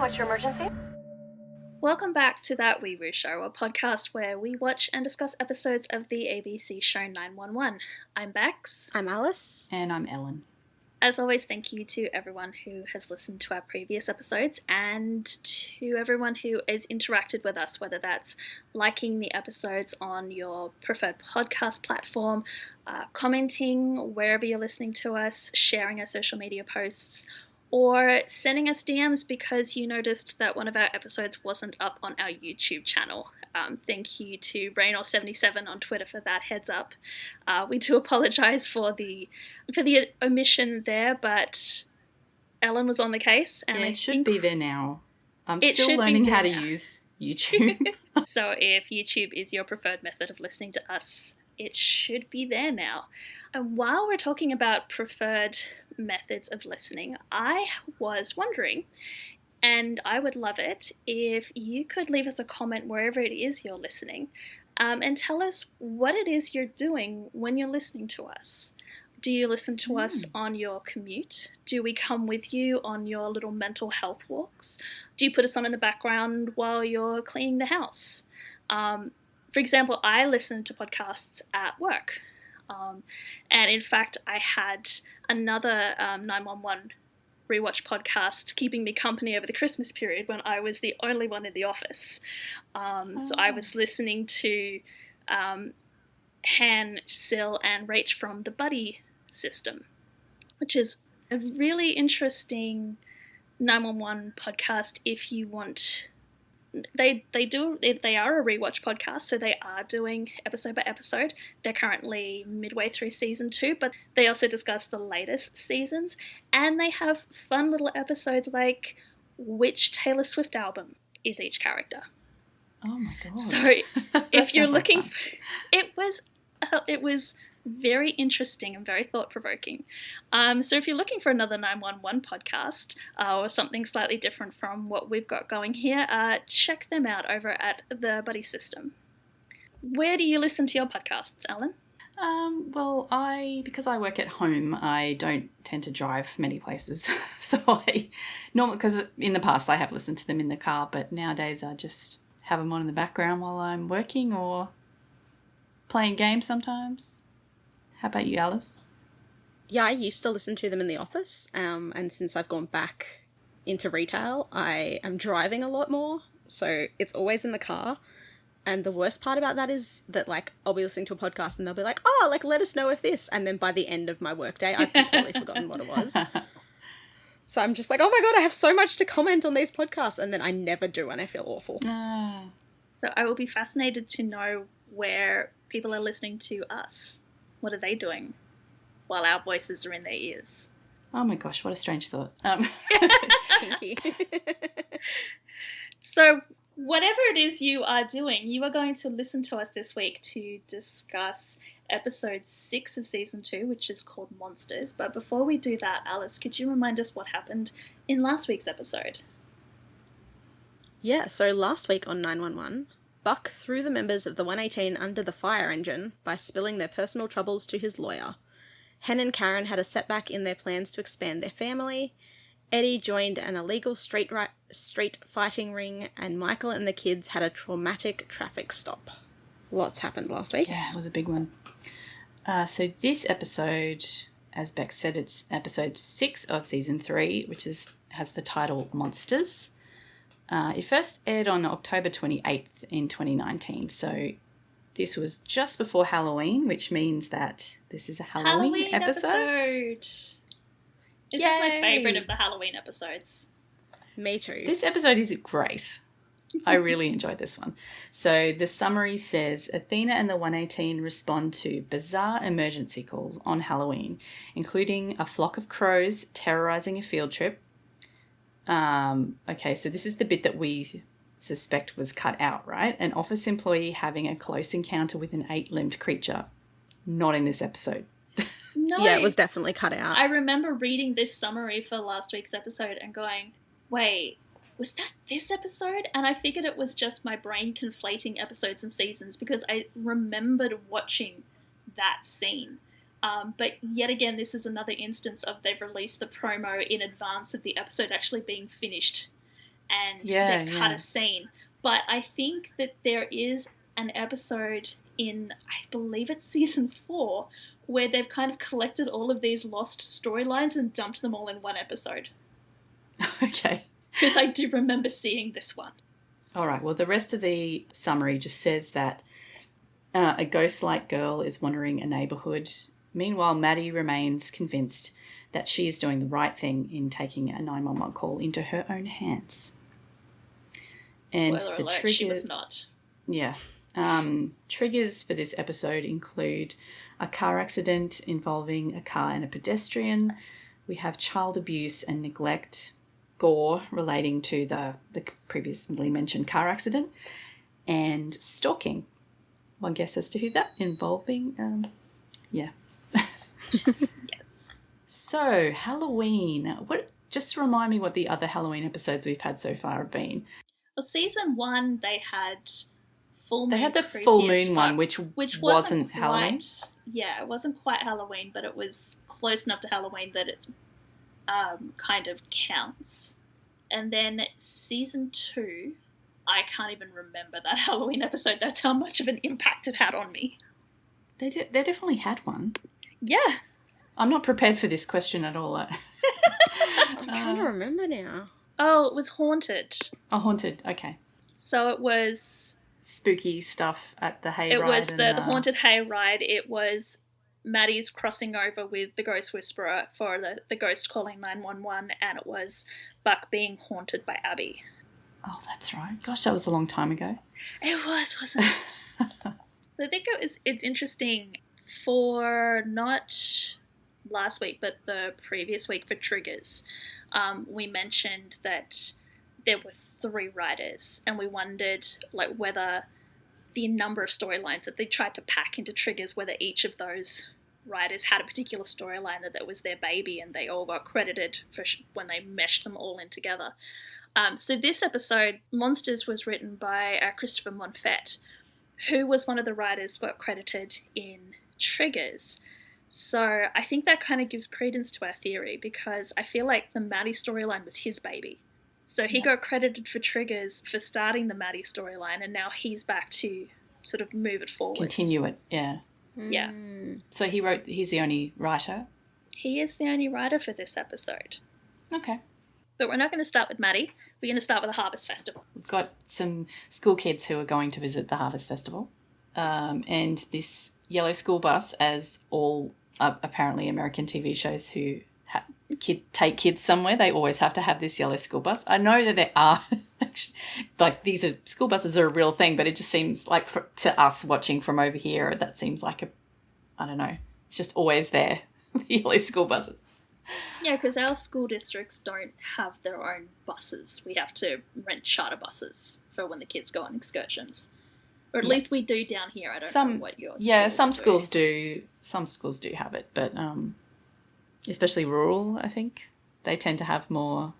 What's your emergency? Welcome back to That Weewoo Show, a podcast where we watch and discuss episodes of the ABC show 911. I'm Bex. I'm Alice. And I'm Ellen. As always, thank you to everyone who has listened to our previous episodes and to everyone who has interacted with us, whether that's liking the episodes on your preferred podcast platform, commenting wherever you're listening to us, sharing our social media posts, or sending us DMs because you noticed that one of our episodes wasn't up on our YouTube channel. Thank you to Raynor77 on Twitter for that heads up. We do apologise for the omission there, but Ellen was on the case. And it should be there now. I'm still learning how to use YouTube. So if YouTube is your preferred method of listening to us, it should be there now. And while we're talking about preferred methods of listening, I was wondering, and I would love it if you could leave us a comment wherever it is you're listening, and tell us what it is you're doing when you're listening to us. Do you listen to us on your commute? Do we come with you on your little mental health walks? Do you put us on in the background while you're cleaning the house? For example, I listen to podcasts at work. And in fact, I had another 911 rewatch podcast keeping me company over the Christmas period when I was the only one in the office. So I was listening to Han, Sil, and Rach from the Buddy system, which is a really interesting 911 podcast if you want. They are a rewatch podcast, so they are doing episode by episode. They're currently midway through season 2, but they also discuss the latest seasons, and they have fun little episodes like which Taylor Swift album is each character. Oh my god! So if you're looking, it was very interesting and very thought-provoking. So if you're looking for another 911 podcast or something slightly different from what we've got going here, check them out over at the Buddy System. Where do you listen to your podcasts, Ellen? Well, because I work at home, I don't tend to drive many places. So because in the past I have listened to them in the car, but nowadays I just have them on in the background while I'm working or playing games sometimes. How about you, Alice? Yeah, I used to listen to them in the office, and since I've gone back into retail, I am driving a lot more, so it's always in the car. And the worst part about that is that, like, I'll be listening to a podcast and they'll be like, oh, like, let us know if this, and then by the end of my workday, I've completely forgotten what it was. So I'm just like, oh my god, I have so much to comment on these podcasts, and then I never do, and I feel awful. So I will be fascinated to know where people are listening to us. What are they doing while our voices are in their ears? Oh my gosh, what a strange thought. Thank you. So whatever it is you are doing, you are going to listen to us this week to discuss episode 6 of season 2, which is called Monsters. But before we do that, Alice, could you remind us what happened in last week's episode? Yeah, so last week on 911... Buck threw the members of the 118 under the fire engine by spilling their personal troubles to his lawyer. Hen and Karen had a setback in their plans to expand their family. Eddie joined an illegal street fighting ring, and Michael and the kids had a traumatic traffic stop. Lots happened last week. Yeah, it was a big one. So this episode, as Bex said, it's episode 6 of season 3, which has the title Monsters. It first aired on October 28th in 2019, so this was just before Halloween, which means that this is a Halloween episode. This is my favourite of the Halloween episodes. Me too. This episode is great. I really enjoyed this one. So the summary says, Athena and the 118 respond to bizarre emergency calls on Halloween, including a flock of crows terrorising a field trip. Okay, so this is the bit that we suspect was cut out, right? An office employee having a close encounter with an 8-limbed creature. Not in this episode. No. Yeah, it was definitely cut out. I remember reading this summary for last week's episode and going, wait, was that this episode? And I figured it was just my brain conflating episodes and seasons because I remembered watching that scene. But yet again, this is another instance of they've released the promo in advance of the episode actually being finished. and Yeah, they've cut yeah. a scene. But I think that there is an episode in, I believe it's season 4, where they've kind of collected all of these lost storylines and dumped them all in one episode. Okay. Because I do remember seeing this one. All right. Well, the rest of the summary just says that a ghost-like girl is wandering a neighbourhood. Meanwhile, Maddie remains convinced that she is doing the right thing in taking a 911 call into her own hands. And Spoiler the alert, trigger, she was not. Yeah. Triggers for this episode include a car accident involving a car and a pedestrian. We have child abuse and neglect, gore relating to the previously mentioned car accident, and stalking. One guess as to who that involving. Yeah. Yes. So, Halloween. Just remind me what the other Halloween episodes we've had so far have been. Well, season 1, they had full moon. They had the creepy full as moon fuck, one, which wasn't Halloween. Yeah, it wasn't quite Halloween, but it was close enough to Halloween that it kind of counts. And then season 2, I can't even remember that Halloween episode. That's how much of an impact it had on me. They definitely had one. Yeah. I'm not prepared for this question at all. I'm trying to remember now. Oh, it was haunted. Oh, haunted. Okay. So it was... Spooky stuff at the hayride. It was the haunted hayride. It was Maddie's crossing over with the ghost whisperer for the ghost calling 911, and it was Buck being haunted by Abby. Oh, that's right. Gosh, that was a long time ago. It was, wasn't it? So I think it's interesting for not last week, but the previous week for triggers. We mentioned that there were 3 writers, and we wondered whether the number of storylines that they tried to pack into triggers, whether each of those writers had a particular storyline that was their baby, and they all got credited for when they meshed them all in together. So this episode, Monsters, was written by Christopher Monfett, who was one of the writers got credited in triggers. So I think that kind of gives credence to our theory, because I feel like the Maddie storyline was his baby. So he got credited for triggers for starting the Maddie storyline, and now he's back to sort of move it forward. Continue it, yeah. Yeah. So he's the only writer? He is the only writer for this episode. Okay. But we're not going to start with Maddie. We're going to start with the Harvest Festival. We've got some school kids who are going to visit the Harvest Festival. And this yellow school bus, as all apparently American TV shows who take kids somewhere, they always have to have this yellow school bus. I know that there are, these are school buses are a real thing, but it just seems like to us watching from over here, that seems like I don't know, it's just always there, the yellow school buses. Yeah, because our school districts don't have their own buses. We have to rent charter buses for when the kids go on excursions. Or at least we do down here. I don't know what yours. Yeah, some schools do. Some schools do have it, but especially rural, I think they tend to have more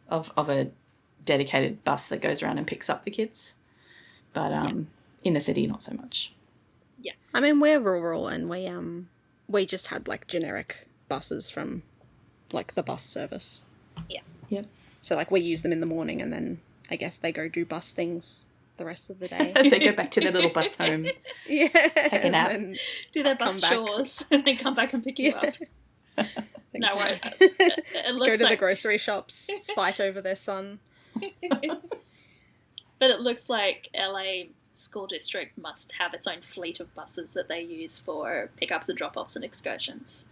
of a dedicated bus that goes around and picks up the kids. But in the city, not so much. Yeah, I mean, we're rural, and we just had generic buses from the bus service. Yeah. Yep. So we use them in the morning, and then I guess they go do bus things the rest of the day. They go back to their little bus home. Yeah. Take a nap. Do their bus chores and then come back and pick you up. No, it looks go to the grocery shops, fight over their son. But it looks like LA school district must have its own fleet of buses that they use for pickups and drop-offs and excursions.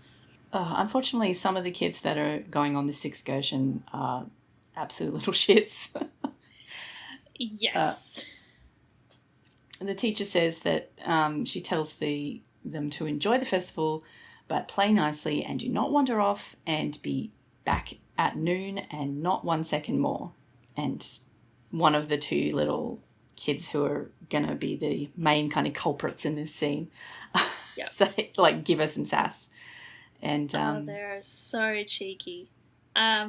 Unfortunately, some of the kids that are going on this excursion are absolute little shits. Yes. The teacher says that she tells them to enjoy the festival, but play nicely and do not wander off and be back at noon and not 1 second more. And one of the 2 little kids who are going to be the main kind of culprits in this scene say, give her some sass. And they're so cheeky.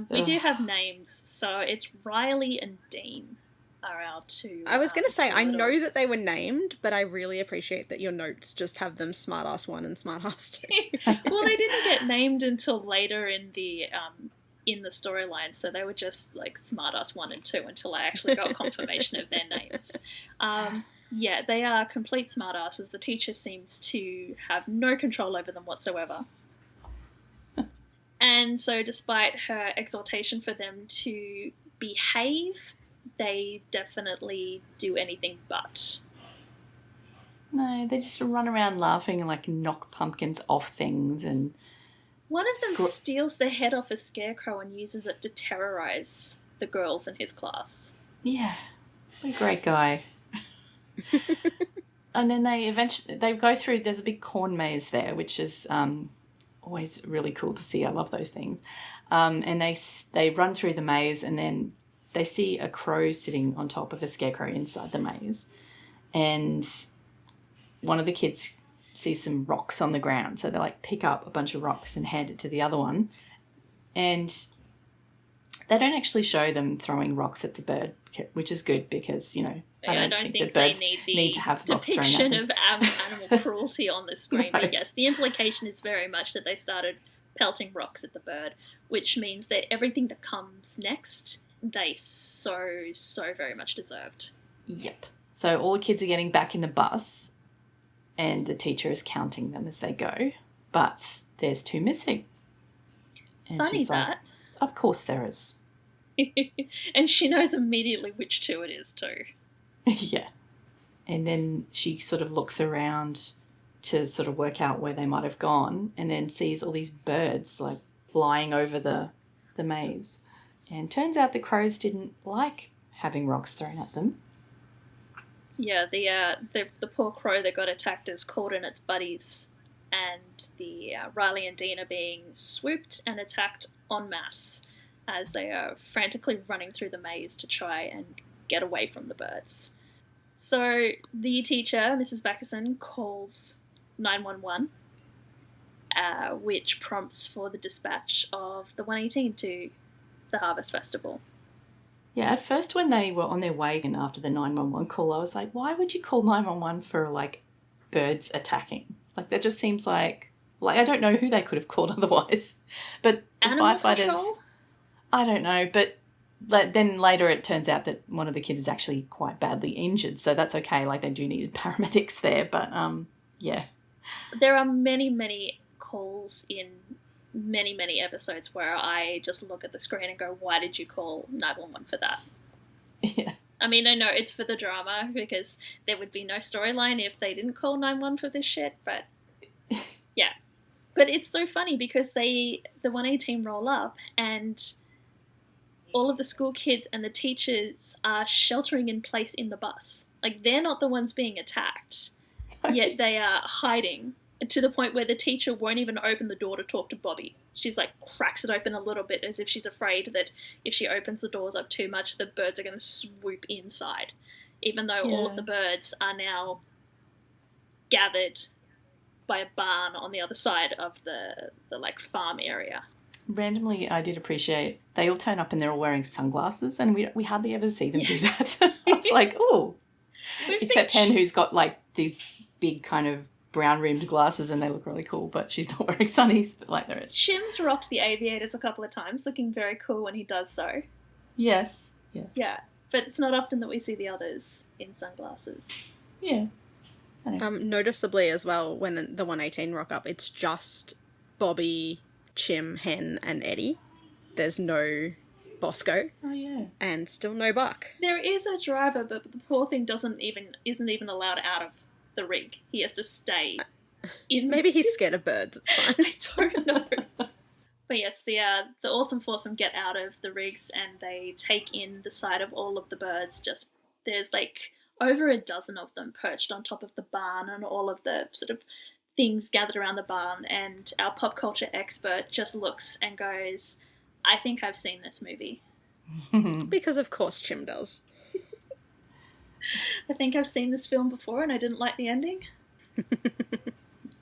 We do have names, so it's Riley and Dean are our 2. I was going to say, I know that they were named, but I really appreciate that your notes just have them Smartass 1 and Smartass 2. Well, they didn't get named until later in the in the storyline, so they were just like Smartass 1 and 2 until I actually got confirmation of their names. Yeah, they are complete smartasses. The teacher seems to have no control over them whatsoever. And so despite her exhortation for them to behave, they definitely do anything but. No, they just run around laughing and like knock pumpkins off things. And one of them steals the head off a scarecrow and uses it to terrorize the girls in his class. Yeah, what a great guy. And then they go through, there's a big corn maze there, which is always really cool to see. I love those things. And they run through the maze, and then they see a crow sitting on top of a scarecrow inside the maze. And one of the kids sees some rocks on the ground, so they like pick up a bunch of rocks and hand it to the other one. And they don't actually show them throwing rocks at the bird, which is good because, you know, I don't think the birds need to have rocks thrown at them. Depiction of animal cruelty on the screen. No. But yes, the implication is very much that they started pelting rocks at the bird, which means that everything that comes next, they so very much deserved. Yep. So all the kids are getting back in the bus, and the teacher is counting them as they go, but there's 2 missing. And funny she's that. Like, of course there is. And she knows immediately which 2 it is too. Yeah. And then she sort of looks around to sort of work out where they might have gone, and then sees all these birds like flying over the maze. And turns out the crows didn't like having rocks thrown at them. Yeah, the poor crow that got attacked is called in its buddies, and the Riley and Dean are being swooped and attacked en masse as they are frantically running through the maze to try and get away from the birds. So the teacher, Mrs. Backerson, calls 911, which prompts for the dispatch of the 118 to the Harvest Festival. Yeah, at first when they were on their way and after the 911 call, I was like, why would you call 911 for, like, birds attacking? Like, that just seems like I don't know who they could have called otherwise. But the Animal firefighters... control? I don't know, but then later it turns out that one of the kids is actually quite badly injured, so that's okay. Like, they do need paramedics there, but, yeah. There are many calls in many episodes where I just look at the screen and go, why did you call 911 for that? Yeah. I mean, I know it's for the drama because there would be no storyline if they didn't call 911 for this shit, but yeah. But it's so funny because the 118 roll up and all of the school kids and the teachers are sheltering in place in the bus. Like, they're not the ones being attacked, yet they are hiding to the point where the teacher won't even open the door to talk to Bobby. She's like cracks it open a little bit as if she's afraid that if she opens the doors up too much, the birds are going to swoop inside, even though all of the birds are now gathered by a barn on the other side of the like farm area. Randomly, I did appreciate they all turn up and they're all wearing sunglasses, and we hardly ever see them do that. I was like, oh, except Hen, who's got like these big kind of brown rimmed glasses, and they look really cool, but she's not wearing sunnies. But like, there is. Shim's rocked the aviators a couple of times, looking very cool when he does so. Yes. Yeah, but it's not often that we see the others in sunglasses. Yeah. Noticeably as well, when the 118 rock up, it's just Bobby, Chim, Hen, and Eddie. There's no Bosco. Oh yeah. And still no Buck. There is a driver, but the poor thing isn't even allowed out of the rig. He has to stay in. Maybe he's scared of birds. It's fine. I don't know. But yes, the awesome foursome get out of the rigs and they take in the sight of all of the birds. Just there's like over a dozen of them perched on top of the barn and all of the sort of things gathered around the barn, and our pop culture expert just looks and goes, I think I've seen this movie. Because of course Chim does. I think I've seen this film before and I didn't like the ending.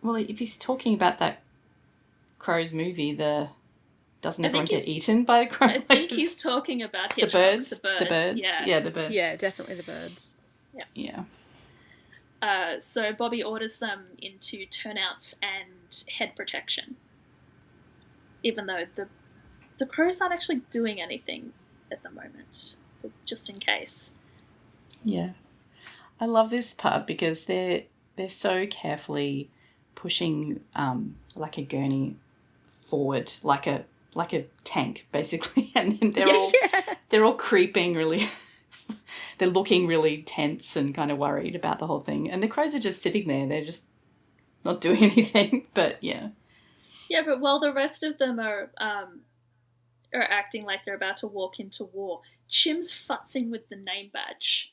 Well, if he's talking about that Crows movie, doesn't everyone get eaten by the crow? I think he's talking about the birds. The birds. Yeah, the birds. Yeah, definitely the birds. Yeah. So Bobby orders them into turnouts and head protection, even though the the crow's not actually doing anything at the moment, just in case. Yeah. I love this part because they're so carefully pushing like a gurney forward, like a tank basically, and then they're all creeping really. They're looking really tense and kind of worried about the whole thing, and the crows are just sitting there. They're just not doing anything. But yeah, but while the rest of them are acting like they're about to walk into war, Chim's futzing with the name badge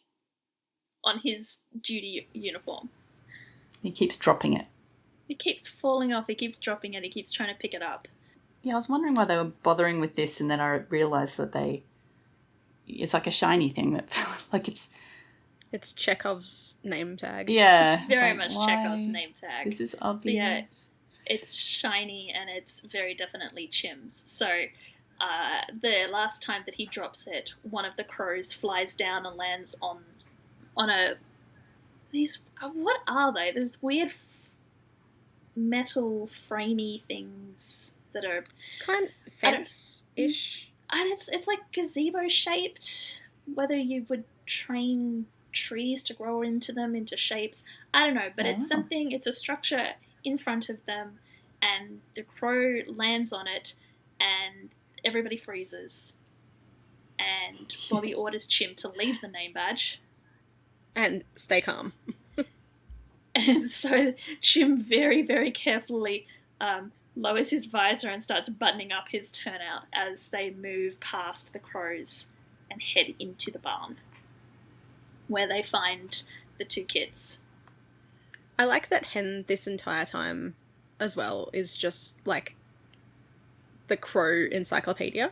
on his duty uniform. he keeps dropping it. It keeps falling off. He keeps dropping it. He keeps trying to pick it up. Yeah, I was wondering why they were bothering with this, and then I realised that it's like a shiny thing that like it's Chekhov's name tag. Yeah. It's very much Chekhov's name tag. This is obvious. Yeah, it's shiny and it's very definitely Chim's. So the last time that he drops it, one of the crows flies down and lands on these, what are they? There's weird metal framey things that are... It's kind of fence-ish. And it's like gazebo shaped, whether you would train trees to grow into them into shapes. I don't know, but it's a structure in front of them, and the crow lands on it and everybody freezes. And Bobby orders Chim to leave the name badge. And stay calm. And so Chim very, very carefully lowers his visor and starts buttoning up his turnout as they move past the crows and head into the barn, where they find the two kids. I like that Hen this entire time as well is just like the crow encyclopedia.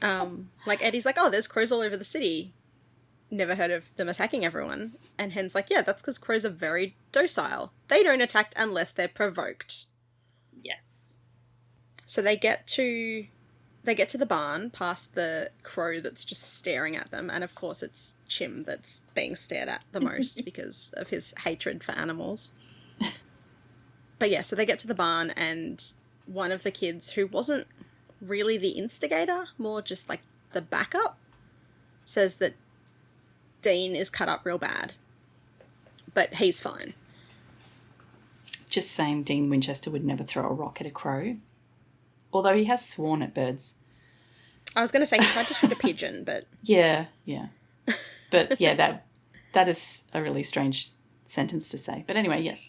Like Eddie's like, oh, there's crows all over the city. Never heard of them attacking everyone. And Hen's like, yeah, that's because crows are very docile. They don't attack unless they're provoked. Yes. So they get to the barn past the crow that's just staring at them, and of course it's Chim that's being stared at the most because of his hatred for animals. But yeah, so they get to the barn, and one of the kids, who wasn't really the instigator, more just like the backup, says that Dean is cut up real bad, but he's fine. Just saying, Dean Winchester would never throw a rock at a crow, although he has sworn at birds. I was going to say he tried to shoot a pigeon, but... Yeah. But yeah, that is a really strange sentence to say. But anyway, yes.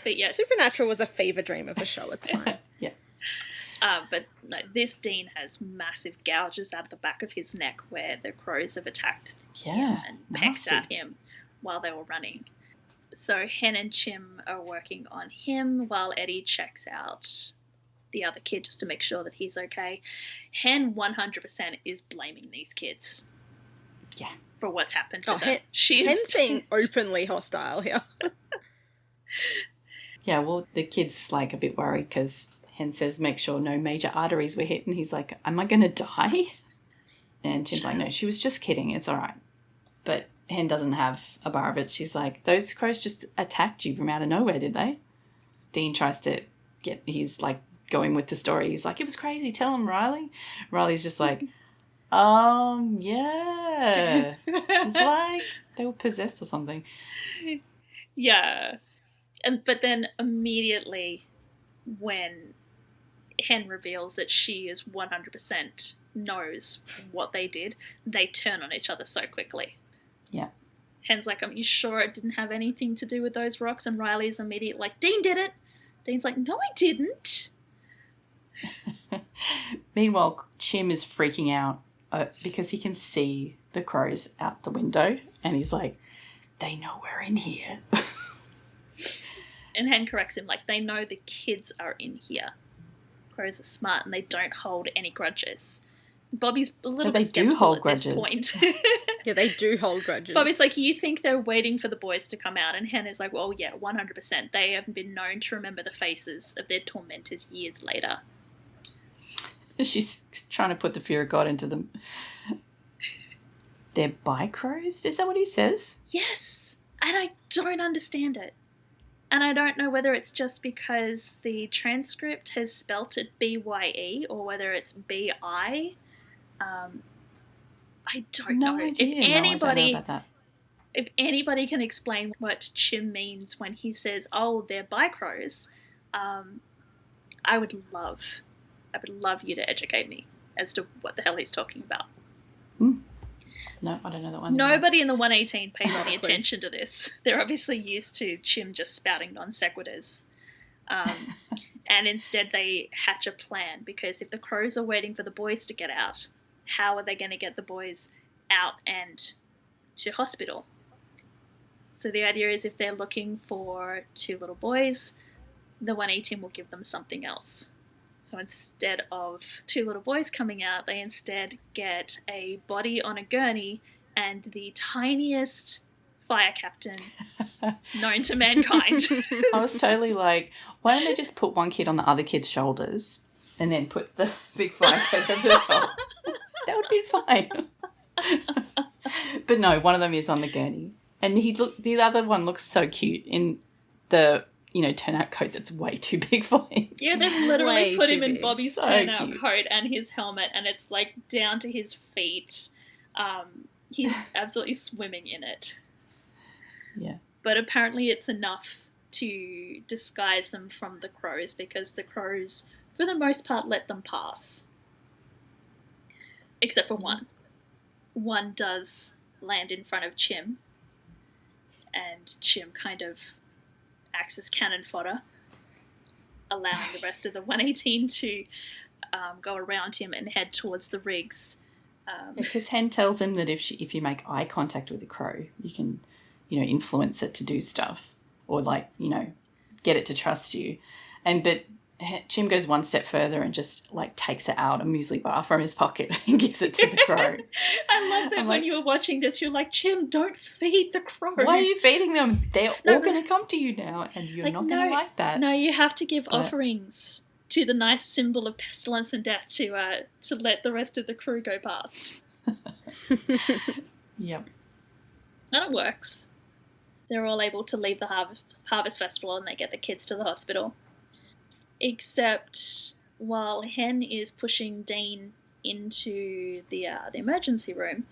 But yes. Supernatural was a fever dream of a show, it's fine. Yeah. But no, this Dean has massive gouges out of the back of his neck where the crows have attacked him and pecked at him while they were running. So Hen and Chim are working on him while Eddie checks out the other kid just to make sure that he's okay. Hen 100% is blaming these kids. Yeah. For what's happened to them. Hen's being openly hostile here. Yeah, well, the kid's like a bit worried because Hen says make sure no major arteries were hit, and he's like, am I going to die? And Chim's like, no, she was just kidding. It's all right. But Hen doesn't have a bar of it. She's like, those crows just attacked you from out of nowhere, did they? Dean tries to he's like going with the story. He's like, it was crazy. Tell him, Riley. Riley's just like, yeah. It's like they were possessed or something. Yeah. But then immediately when Hen reveals that she is 100% knows what they did, they turn on each other so quickly. Yeah. Hen's like, are you sure it didn't have anything to do with those rocks? And Riley's immediately like, Dean did it. Dean's like, no, I didn't. Meanwhile, Chim is freaking out because he can see the crows out the window, and he's like, they know we're in here. And Hen corrects him, like, they know the kids are in here. Crows are smart and they don't hold any grudges. Bobby's a little bit skeptical at this point. Yeah, they do hold grudges. Bobby's like, you think they're waiting for the boys to come out? And Hen is like, well, yeah, 100%. They have been known to remember the faces of their tormentors years later. She's trying to put the fear of God into them. They're bi-crows? Is that what he says? Yes. And I don't understand it. And I don't know whether it's just because the transcript has spelt it B-Y-E or whether it's B-I. I don't know. I don't know about that. If anybody can explain what Chim means when he says, "Oh, they're bi-crows," I would love you to educate me as to what the hell he's talking about. No, I don't know that one. Nobody in the 118 pays any attention to this. They're obviously used to Chim just spouting non sequiturs. And instead they hatch a plan, because if the crows are waiting for the boys to get out, how are they going to get the boys out and to hospital? So the idea is, if they're looking for 2 little boys, the 118 will give them something else. So instead of 2 little boys coming out, they instead get a body on a gurney and the tiniest fire captain known to mankind. I was totally like, why don't they just put one kid on the other kid's shoulders and then put the big fire captain over the top? That would be fine. But no, one of them is on the gurney. And the other one looks so cute in the, turnout coat that's way too big for him. Yeah, they've literally put him in big. Bobby's So turnout cute. coat and his helmet, and it's like down to his feet. He's absolutely swimming in it. Yeah. But apparently it's enough to disguise them from the crows, because the crows, for the most part, let them pass. Except for one. One does land in front of Chim, and Chim kind of acts as cannon fodder, allowing the rest of the 118 to go around him and head towards the rigs. Because Hen tells him that if you make eye contact with the crow, you can, influence it to do stuff, or get it to trust you. But Chim goes one step further and just takes it out a muesli bar from his pocket and gives it to the crow. I love that when you were watching this, you're like, Chim, don't feed the crow. Why are you feeding them? They're all going to come to you now, and you're not going to like that. No, you have to give offerings to the nice symbol of pestilence and death to let the rest of the crew go past. Yep. And it works. They're all able to leave the harvest festival, and they get the kids to the hospital. Except while Hen is pushing Dean into the emergency room,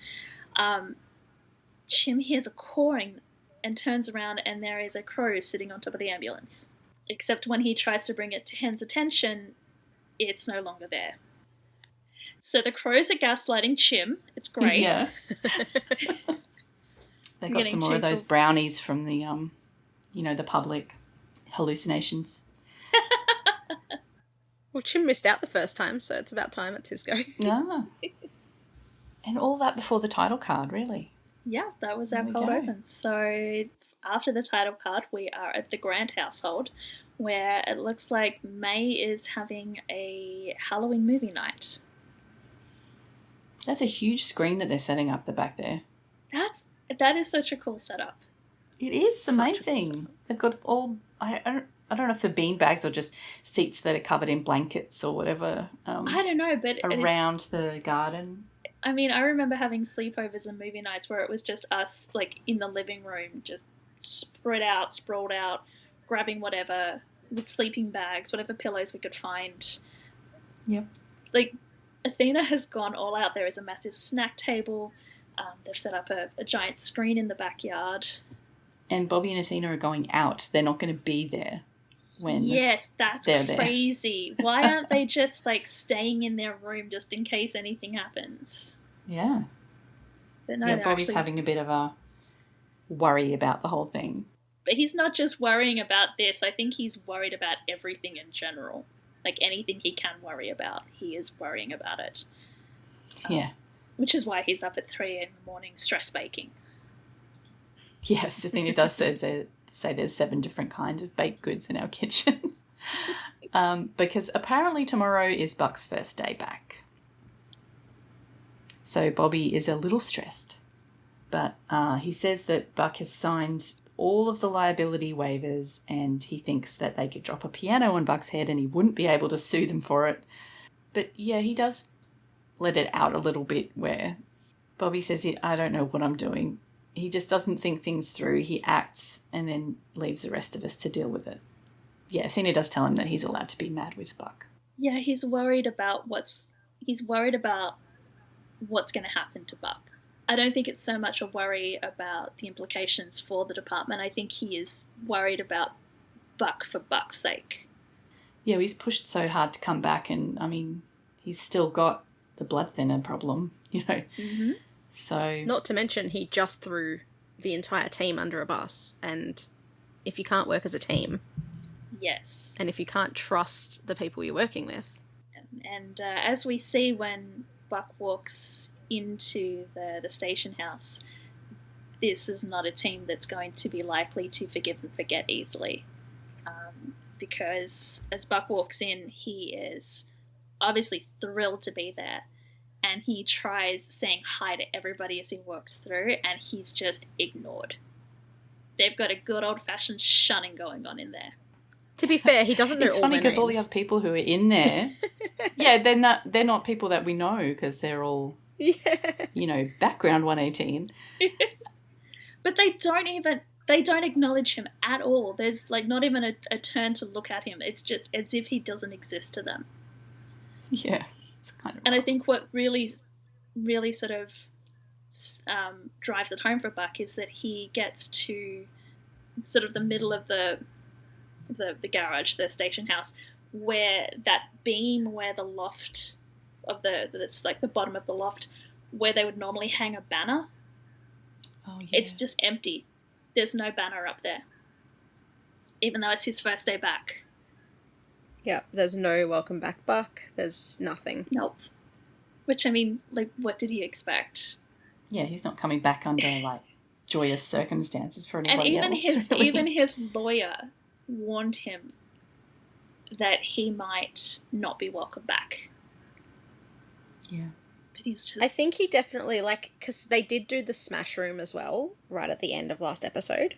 Chim hears a cawing and turns around, and there is a crow sitting on top of the ambulance. Except when he tries to bring it to Hen's attention, it's no longer there. So the crows are gaslighting Chim. It's great. Yeah. They got some more of those brownies from the, the public hallucinations. Well, Chim missed out the first time, so it's about time it's his go. Yeah. And all that before the title card, really. Yeah, that was our cold open. So after the title card, we are at the Grant household, where it looks like May is having a Halloween movie night. That's a huge screen that they're setting up the back there. That is such a cool setup. It is amazing. Cool. They've got all... I don't know if they're bean bags or just seats that are covered in blankets or whatever. I don't know, but around the garden. I mean, I remember having sleepovers and movie nights where it was just us, in the living room, just sprawled out, grabbing whatever, with sleeping bags, whatever pillows we could find. Yep. Athena has gone all out. There is a massive snack table. They've set up a giant screen in the backyard. And Bobby and Athena are going out. They're not going to be there when that's crazy. Why aren't they just staying in their room just in case anything happens? Yeah. But no, Bobby's having a bit of a worry about the whole thing. But he's not just worrying about this. I think he's worried about everything in general. Anything he can worry about, he is worrying about it. Yeah. Which is why he's up at 3 a.m. stress baking. Yes, Athena does say there's 7 different kinds of baked goods in our kitchen. Because apparently tomorrow is Buck's first day back. So Bobby is a little stressed. But he says that Buck has signed all of the liability waivers, and he thinks that they could drop a piano on Buck's head and he wouldn't be able to sue them for it. But yeah, he does let it out a little bit, where Bobby says, I don't know what I'm doing. he just doesn't think things through. He acts and then leaves the rest of us to deal with it. Yeah, Athena does tell him that he's allowed to be mad with Buck. Yeah, he's worried about what's going to happen to Buck. I don't think it's so much a worry about the implications for the department. I think he is worried about Buck for Buck's sake. Yeah, he's pushed so hard to come back, and I mean, he's still got the blood thinner problem, you know. Mm-hmm. So, not to mention he just threw the entire team under a bus, and if you can't work as a team, yes, and if you can't trust the people you're working with, and as we see when Buck walks into the station house, this is not a team that's going to be likely to forgive and forget easily, because as Buck walks in, he is obviously thrilled to be there. And he tries saying hi to everybody as he walks through, and he's just ignored. They've got a good old-fashioned shunning going on in there. To be fair, he doesn't know it's all funny their because all the names. other people who are in there, yeah, they're not people that we know because they're all, you know, background 118. But they don't acknowledge him at all. There's like not even a turn to look at him. It's just as if he doesn't exist to them. Yeah. It's kind of and rough. I think what really sort of drives it home for Buck is that he gets to sort of the middle of the garage, the station house, where that beam where the loft of that's like the bottom of the loft where they would normally hang a banner. Oh, yeah. It's just empty. There's no banner up there, even though it's his first day back. Yeah, there's no welcome back Buck. There's nothing. Nope. Which, I mean, like, what did he expect? Yeah, he's not coming back under, like, joyous circumstances for And anybody else. even his lawyer warned him that he might not be welcome back. Yeah. But he's just... I think he definitely, like, because they did do the smash room as well, right at the end of last episode.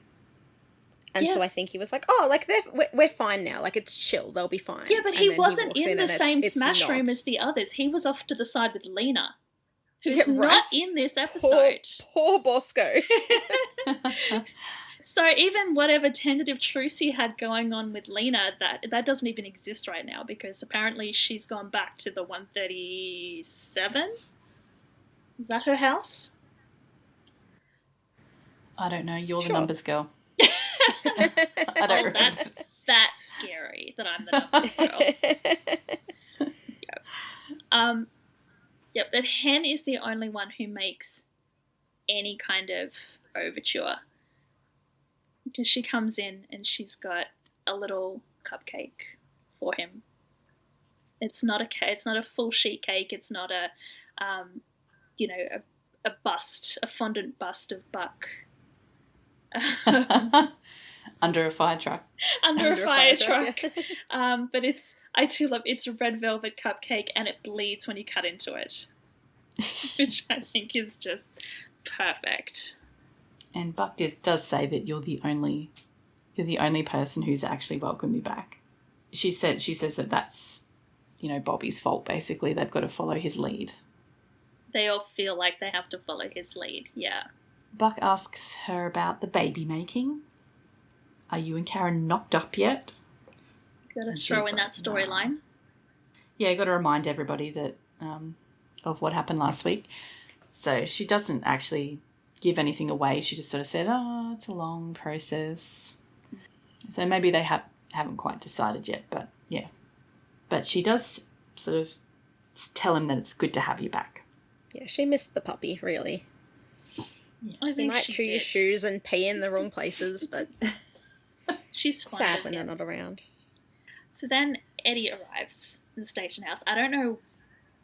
And so I think he was like, oh, like, we're fine now. Like, it's chill. They'll be fine. Yeah, but he wasn't in the same it's smash room not. as the others. He was off to the side with Lena, who's Yeah, right? not in this episode. Poor Bosco. So even whatever tentative truce he had going on with Lena, that doesn't even exist right now, because apparently she's gone back to the 137? Is that her house? I don't know. You're Sure. the numbers girl. I don't remember. That's scary that I'm the numbers girl. Yep, that Hen is the only one who makes any kind of overture. Because she comes in and she's got a little cupcake for him. It's not a full sheet cake. It's not a fondant bust of Buck. Under a fire truck. Under a fire truck. But I do love it's a red velvet cupcake and it bleeds when you cut into it. Which I think is just perfect. And Buck does say that you're the only person who's actually welcomed me back. She says that that's, Bobby's fault, basically. They've got to follow his lead. They all feel like they have to follow his lead, yeah. Buck asks her about the baby making. Are you and Karen knocked up yet? Gotta throw in that storyline. No. Yeah, got to remind everybody that of what happened last week. So she doesn't actually give anything away. She just sort of said, oh, it's a long process. So maybe they haven't quite decided yet, but yeah. But she does sort of tell him that it's good to have you back. Yeah, she missed the puppy, really. Yeah. I You think might she chew did. your shoes and pee in the wrong places, but She's fine sad with when they're him. not around. So then Eddie arrives in the station house. I don't know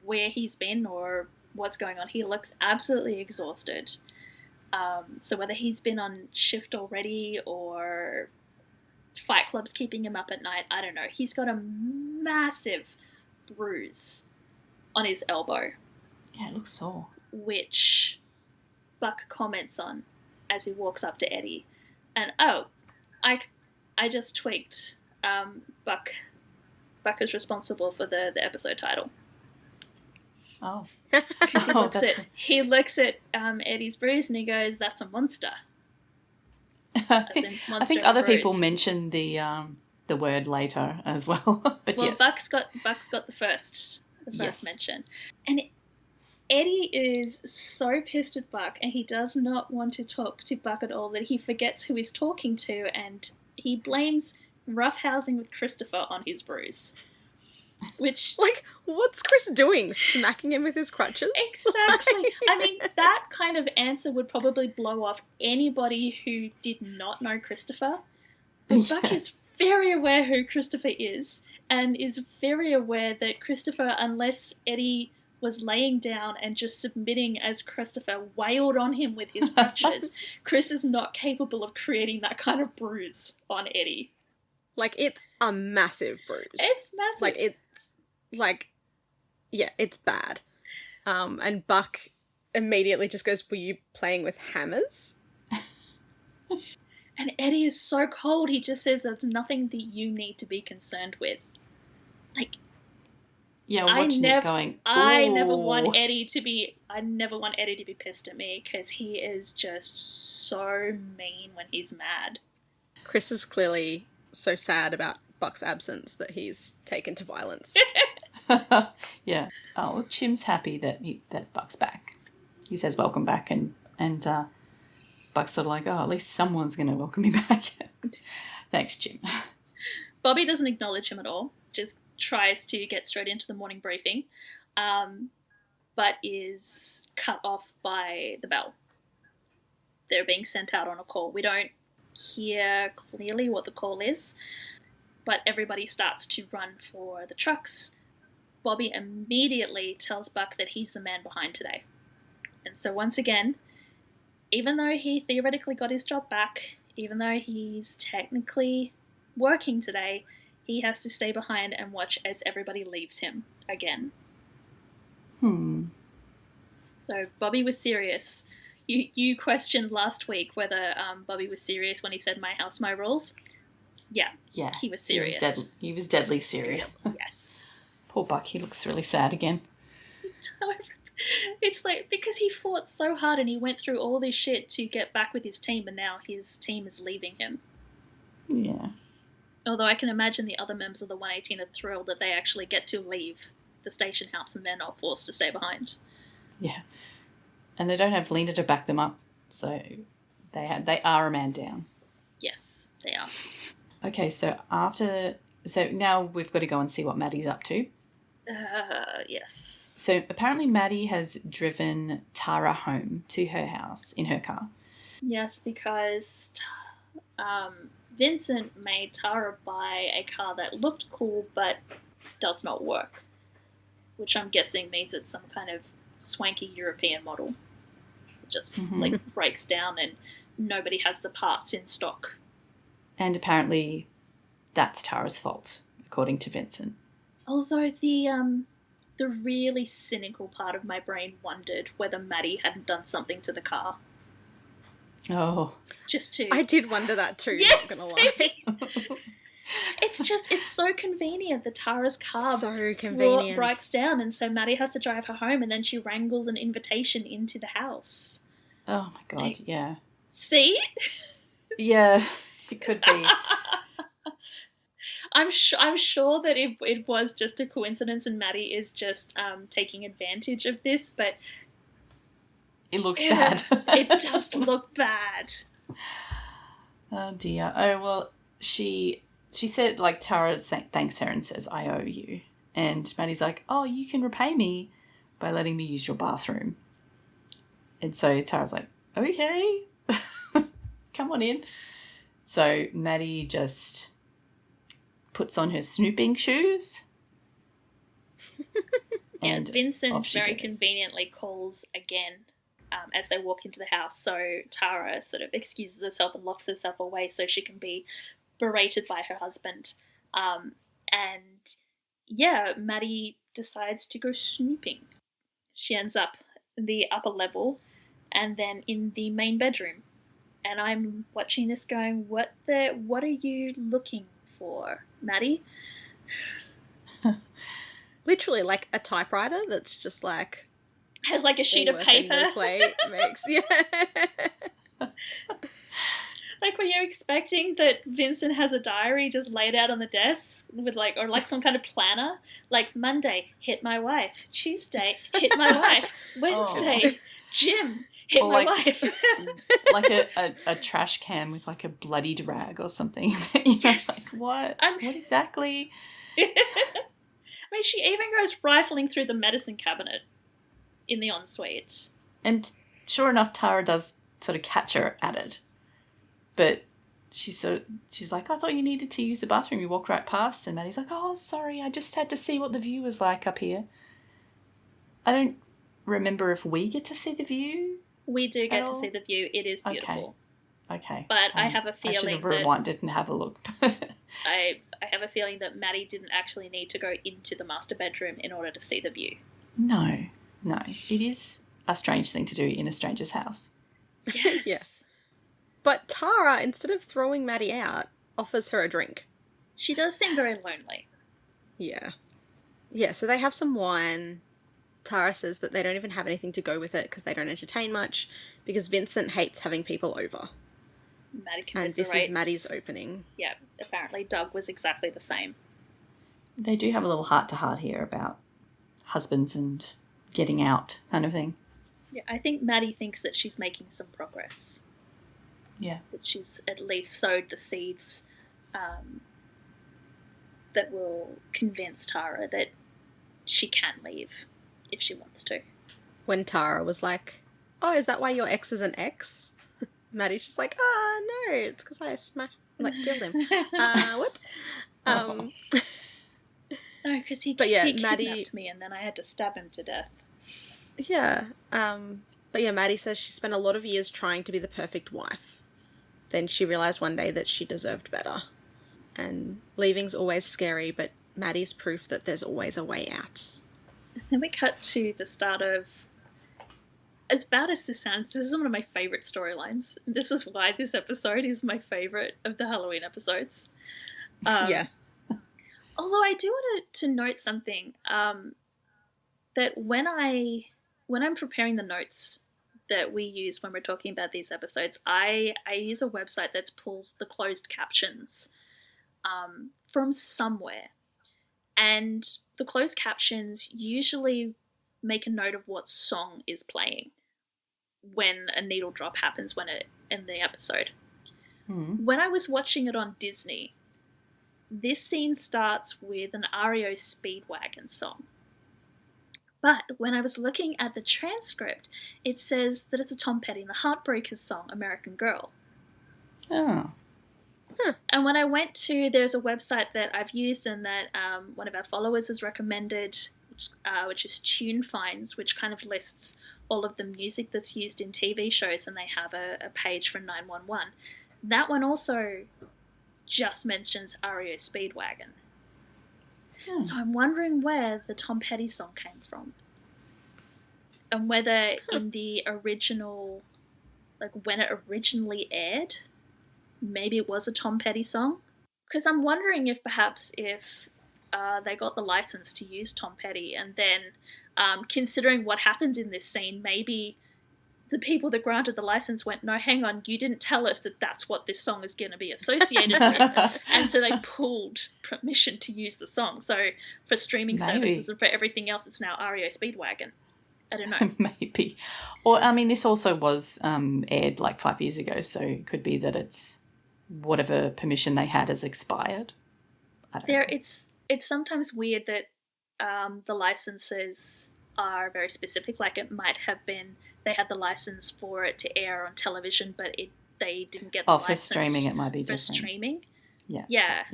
where he's been or what's going on. He looks absolutely exhausted. So whether he's been on shift already or Fight Club's keeping him up at night, I don't know. He's got a massive bruise on his elbow. Yeah, it looks sore. Which Buck comments on as he walks up to Eddie. And, I just tweaked. Buck is responsible for the episode title. Oh. Because Oh, he looks at Eddie's bruise and he goes, "That's a monster." I As in think monster other bruise. people mention the word later as well. But well, yes. Buck's got the first Yes. mention. And Eddie is so pissed at Buck, and he does not want to talk to Buck at all, that he forgets who he's talking to, and he blames roughhousing with Christopher on his bruise. Which, Like, what's Chris doing? Smacking him with his crutches? exactly. I mean, that kind of answer would probably blow off anybody who did not know Christopher. But Buck is very aware who Christopher is, and is very aware that Christopher, unless Eddie was laying down and just submitting as Christopher wailed on him with his crutches, Chris is not capable of creating that kind of bruise on Eddie. Like, it's a massive bruise. It's massive. It's bad. And Buck immediately just goes, "Were you playing with hammers?" And Eddie is so cold, he just says there's nothing that you need to be concerned with. Like, yeah, watching it going, ooh. I never want Eddie to be pissed at me, because he is just so mean when he's mad. Chris is clearly so sad about Buck's absence that he's taken to violence. Yeah. Oh, well, Chim's happy that Buck's back. He says welcome back, and Buck's sort of like, oh, at least someone's going to welcome me back. Thanks, Chim. Bobby doesn't acknowledge him at all, just tries to get straight into the morning briefing, but is cut off by the bell. They're being sent out on a call. We don't hear clearly what the call is, but everybody starts to run for the trucks. Bobby immediately tells Buck that he's the man behind today. And so once again, even though he theoretically got his job back, even though he's technically working today, he has to stay behind and watch as everybody leaves him again. So Bobby was serious. You questioned last week whether Bobby was serious when he said "my house, my rules." Yeah, he was serious. He was deadly serious. Yes. Poor Buck, he looks really sad again. It's like, because he fought so hard and he went through all this shit to get back with his team, and now his team is leaving him. Yeah. Although I can imagine the other members of the 118 are thrilled that they actually get to leave the station house and they're not forced to stay behind. Yeah. And they don't have Lena to back them up, so they are a man down. Yes, they are. Okay, so now we've got to go and see what Maddie's up to. Yes. So apparently Maddie has driven Tara home to her house in her car. Yes, because Vincent made Tara buy a car that looked cool but does not work, which I'm guessing means it's some kind of swanky European model. It just breaks down and nobody has the parts in stock. And apparently that's Tara's fault, according to Vincent. Although the really cynical part of my brain wondered whether Maddie hadn't done something to the car. Oh. Just to... I did wonder that too, yes! not gonna lie. It's so convenient that Tara's car breaks down, and so Maddie has to drive her home, and then she wrangles an invitation into the house. Oh my god, yeah. See? Yeah, it could be. I'm sure that it was just a coincidence and Maddie is just taking advantage of this, but... It looks bad. It does look bad. Oh dear. Oh, well, she said, like, Tara thanks her and says, "I owe you." And Maddie's like, "Oh, you can repay me by letting me use your bathroom." And so Tara's like, "Okay, come on in." So Maddie just puts on her snooping shoes. And Vincent very conveniently calls again as they walk into the house. So Tara sort of excuses herself and locks herself away so she can be berated by her husband. And yeah, Maddie decides to go snooping. She ends up in the upper level and then in the main bedroom. And I'm watching this going, what are you looking for, Maddie? literally like a typewriter that's just like has like a sheet all of work and paper. no play makes, yeah. Like when you're expecting that Vincent has a diary just laid out on the desk with like, or like some kind of planner, like Monday, hit my wife. Tuesday, hit my wife. Wednesday, gym, hit Or my like- wife. Like a trash can with like a bloody rag or something. Yes. Like, what? I'm- What exactly? I mean, she even goes rifling through the medicine cabinet in the ensuite. And sure enough, Tara does sort of catch her at it. But she's like, I thought you needed to use the bathroom. You walked right past. And Maddie's like, oh, sorry, I just had to see what the view was like up here. I don't remember if we get to see the view. We do get At to all? see the view. It is beautiful. Okay. But I have a I should feeling have rewinded and have a look. I have a feeling that Maddie didn't actually need to go into the master bedroom in order to see the view. No. It is a strange thing to do in a stranger's house. Yes. Yeah. But Tara, instead of throwing Maddie out, offers her a drink. She does seem very lonely. Yeah. Yeah, so they have some wine. Tara says that they don't even have anything to go with it because they don't entertain much, because Vincent hates having people over. Maddie commiserates. And this is Maddie's opening. Yeah, apparently Doug was exactly the same. They do have a little heart-to-heart here about husbands and getting out kind of thing. Yeah, I think Maddie thinks that she's making some progress. Yeah. That she's at least sowed the seeds that will convince Tara that she can leave if she wants to. When Tara was like, oh, is that why your ex is an ex? Maddie's just like, oh, no, it's because I killed him. What? No, because he kidnapped Maddie... me and then I had to stab him to death. Yeah. But yeah, Maddie says she spent a lot of years trying to be the perfect wife. Then she realised one day that she deserved better. And leaving's always scary, but Maddie's proof that there's always a way out. Then we cut to the start of... As bad as this sounds, this is one of my favourite storylines. This is why this episode is my favourite of the Halloween episodes. Yeah. Although I do want to note something, that when I'm preparing the notes that we use when we're talking about these episodes, I use a website that pulls the closed captions from somewhere. And the closed captions usually make a note of what song is playing when a needle drop happens in the episode. Mm. When I was watching it on Disney, this scene starts with an REO Speedwagon song. But when I was looking at the transcript, it says that it's a Tom Petty and the Heartbreakers song, American Girl. Oh. And when I went to, there's a website that I've used and that one of our followers has recommended, which is Tune Finds, which kind of lists all of the music that's used in TV shows, and they have a page for 911. That one also just mentions REO Speedwagon. So I'm wondering where the Tom Petty song came from. And whether in the original, like when it originally aired, maybe it was a Tom Petty song. Because I'm wondering if perhaps they got the license to use Tom Petty, and then considering what happens in this scene, maybe the people that granted the license went, no, hang on, you didn't tell us that that's what this song is going to be associated with. And so they pulled permission to use the song. So for streaming services and for everything else, it's now REO Speedwagon. I don't know. Maybe. Or, I mean, this also was aired like 5 years ago, so it could be that it's whatever permission they had has expired. I don't know. It's sometimes weird that the licenses are very specific. Like it might have been they had the license for it to air on television, but they didn't get the license. For streaming it might be different. For streaming? Yeah. Yeah.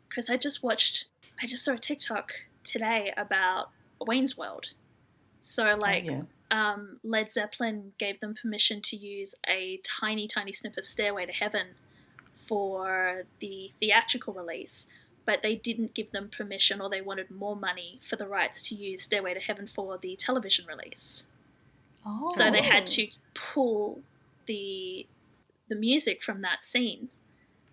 Because I just saw a TikTok today about Wayne's World. So Led Zeppelin gave them permission to use a tiny, tiny snip of Stairway to Heaven for the theatrical release, but they didn't give them permission, or they wanted more money for the rights to use Stairway to Heaven for the television release. Oh. So they had to pull the music from that scene,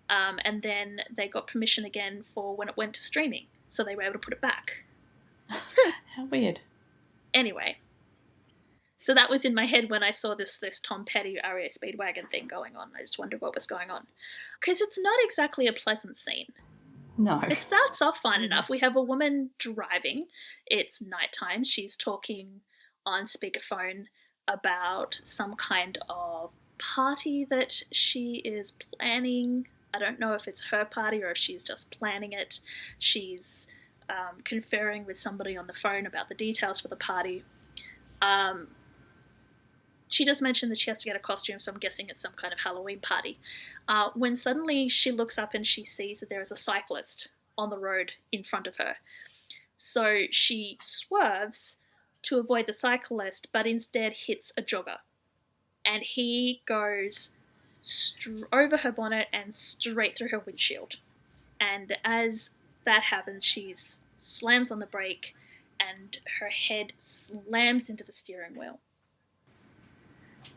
and then they got permission again for when it went to streaming, so they were able to put it back. How weird. Anyway, so that was in my head when I saw this Tom Petty Aria Speedwagon thing going on. I just wondered what was going on. Because it's not exactly a pleasant scene. No. It starts off fine enough. We have a woman driving. It's nighttime. She's talking on speakerphone about some kind of party that she is planning. I don't know if it's her party or if she's just planning it. She's conferring with somebody on the phone about the details for the party. She does mention that she has to get a costume, so I'm guessing it's some kind of Halloween party. When suddenly she looks up and she sees that there is a cyclist on the road in front of her. So she swerves to avoid the cyclist, but instead hits a jogger. And he goes over her bonnet and straight through her windshield. And as that happens, she slams on the brake and her head slams into the steering wheel.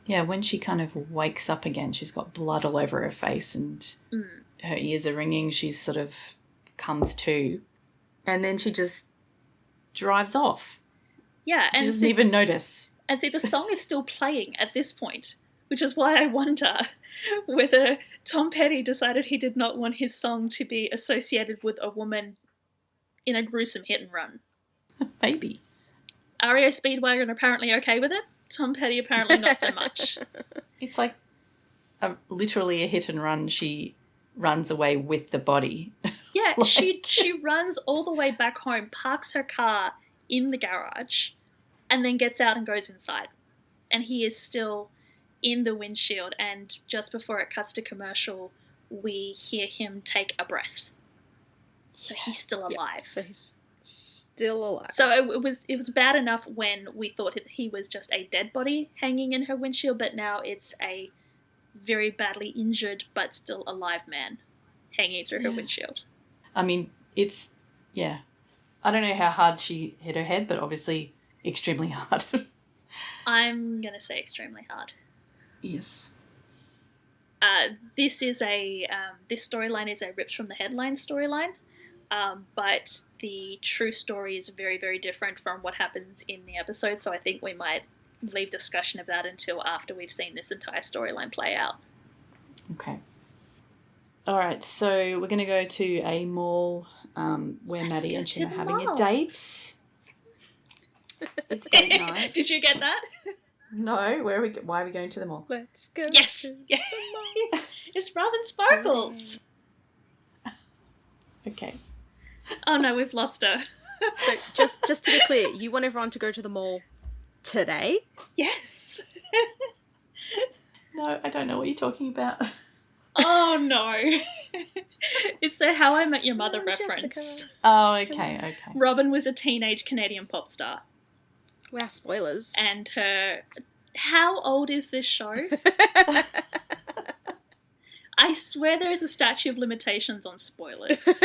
Yeah, when she kind of wakes up again, she's got blood all over her face and her ears are ringing. She sort of comes to, and then she just drives off. Yeah. She doesn't even notice. And see, the song is still playing at this point, which is why I wonder whether Tom Petty decided he did not want his song to be associated with a woman in a gruesome hit and run. Maybe. REO Speedwagon apparently okay with it. Tom Petty apparently not so much. It's like literally a hit and run. She runs away with the body. Yeah, she runs all the way back home, parks her car in the garage, and then gets out and goes inside. And he is still in the windshield, and just before it cuts to commercial, we hear him take a breath. So he's still alive. So he's still alive. So it was bad enough when we thought he was just a dead body hanging in her windshield, but now it's a very badly injured but still alive man hanging through her windshield. I mean, it's, yeah. I don't know how hard she hit her head, but obviously extremely hard. I'm going to say extremely hard. Yes. This storyline is a ripped from the headline storyline, but the true story is very, very different from what happens in the episode, so I think we might leave discussion of that until after we've seen this entire storyline play out. Okay. All right, so we're going to go to a mall where Maddie and Jim are having a date. It's date night. Did you get that? No, why are we going to the mall? Let's go. Yes. To Yeah. the mall. It's Robin Sparkles. Okay. Oh no, we've lost her. So just to be clear, you want everyone to go to the mall today? Yes. No, I don't know what you're talking about. Oh no. It's a How I Met Your Mother reference. Jessica. Oh, okay. Robin was a teenage Canadian pop star. Wow, spoilers. And how old is this show? I swear there is a statute of limitations on spoilers.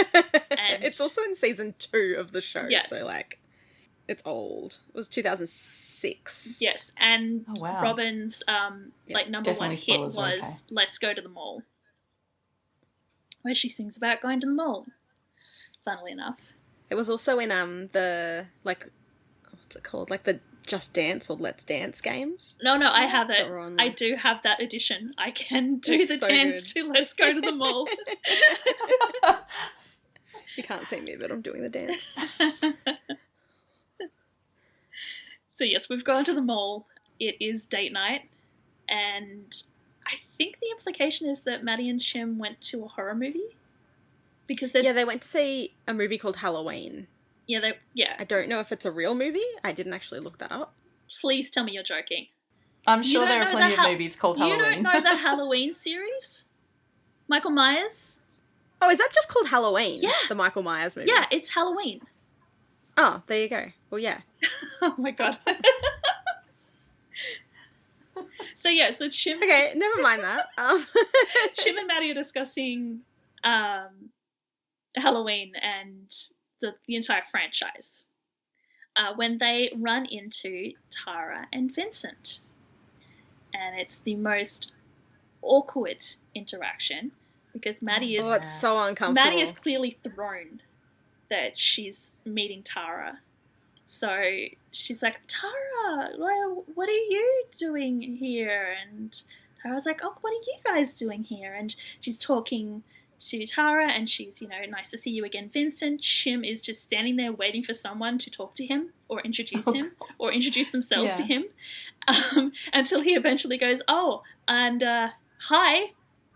And it's also in season 2 of the show, yes. so it's old. It was 2006. Yes, and oh, wow. Robin's number one hit was okay. Let's Go to the Mall, where she sings about going to the mall, funnily enough. It was also in what's it called? Like the Just Dance or Let's Dance games. No, I have it. On... I do have that edition. I can do the so dance to Let's Go to the Mall. You can't see me, but I'm doing the dance. So yes, we've gone to the mall. It is date night, and I think the implication is that Maddie and Shim went to a horror movie because they went to see a movie called Halloween. Yeah. I don't know if it's a real movie. I didn't actually look that up. Please tell me you're joking. I'm sure there are plenty of movies called Halloween. You don't know the Halloween series? Michael Myers? Oh, is that just called Halloween? Yeah. The Michael Myers movie? Yeah, it's Halloween. Oh, there you go. Well, yeah. Oh my god. So Shim... Okay, never mind that. Shim and Maddie are discussing Halloween and the entire franchise when they run into Tara and Vincent. And it's the most awkward interaction because Maddie is... Oh, it's so uncomfortable. Maddie is clearly thrown that she's meeting Tara So she's like, Tara, what are you doing here? And Tara's like, oh, what are you guys doing here? And she's talking to Tara, and she's, nice to see you again, Vincent. Chim is just standing there waiting for someone to talk to him or introduce him or introduce themselves to him, until he eventually goes, oh, and hi,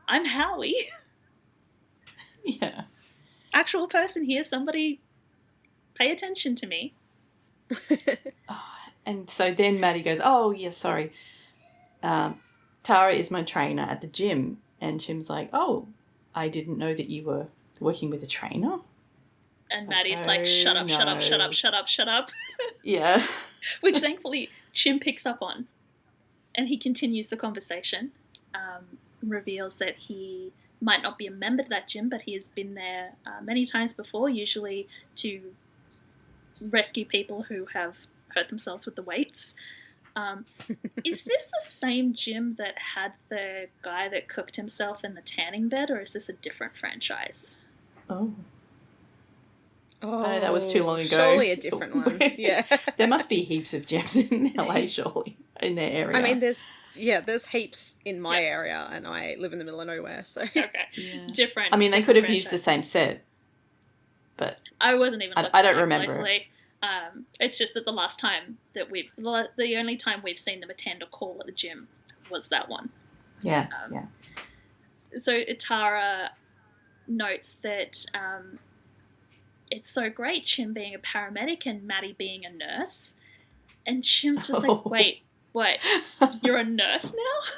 I'm Howie. Yeah. Actual person here, somebody pay attention to me. And so then Maddie goes, oh, yeah, sorry. Tara is my trainer at the gym. And Chim's like, oh, I didn't know that you were working with a trainer. And Maddie's like, shut up, shut up, shut up, shut up, shut up. Yeah. Which thankfully Chim picks up on. And he continues the conversation, reveals that he might not be a member of that gym, but he has been there many times before, usually to rescue people who have hurt themselves with the weights. Is this the same gym that had the guy that cooked himself in the tanning bed, or is this a different franchise? Oh, that was too long ago. Surely a different one. Yeah. There must be heaps of gyms in LA, surely, in their area. I mean, there's heaps in my area, and I live in the middle of nowhere, so... Okay. Yeah. Different. I mean, they could have used the same set, but... I wasn't even looking I don't remember. closely. It's just that the last time that the only time we've seen them attend a call at the gym was that one. Yeah, So Tara notes that it's so great, Chim being a paramedic and Maddie being a nurse. And Chim's just like, wait, what? You're a nurse now?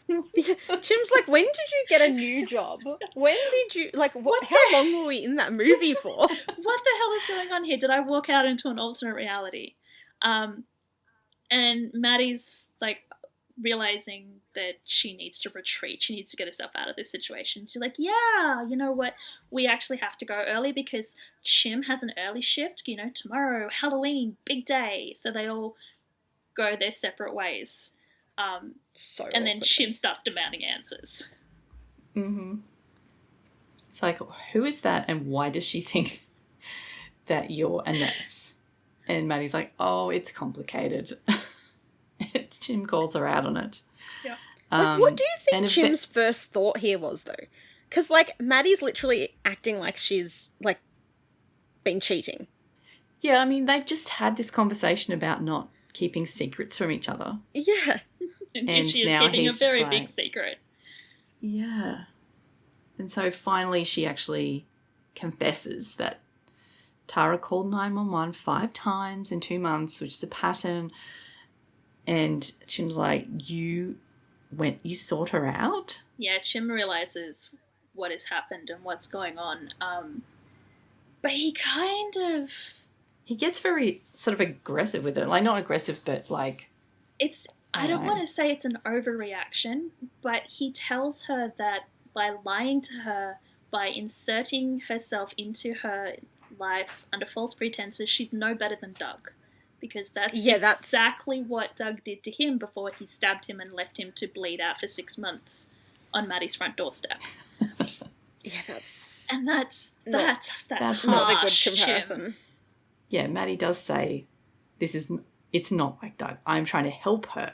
Chim's like, when did you get a new job? When did you, how long were we in that movie for? What the hell is going on here? Did I walk out into an alternate reality? And Maddie's like realizing that she needs to retreat. She needs to get herself out of this situation. She's like, yeah, you know what? We actually have to go early because Chim has an early shift. Tomorrow, Halloween, big day. So they all go their separate ways. And then Chim starts demanding answers. Mm-hmm. It's like, who is that and why does she think that you're a nurse? And Maddie's like, oh, it's complicated. Chim calls her out on it. Yeah. What do you think Chim's first thought here was, though? Because, Maddie's literally acting like she's, been cheating. Yeah, I mean, they've just had this conversation about not keeping secrets from each other. Yeah. And she is keeping a very big secret. Yeah. And so finally she actually confesses that Tara called 911 5 times in 2 months, which is a pattern. And Chim's like, you sought her out? Yeah, Chim realizes what has happened and what's going on. But he kind of... He gets very sort of aggressive with it. Not aggressive, but It's... I don't want to say it's an overreaction, but he tells her that by lying to her, by inserting herself into her life under false pretenses, she's no better than Doug. Because that's exactly what Doug did to him before he stabbed him and left him to bleed out for 6 months on Maddie's front doorstep. Yeah, that's not not a good comparison. Chim. Yeah, Maddie does say, it's not like Doug. I'm trying to help her.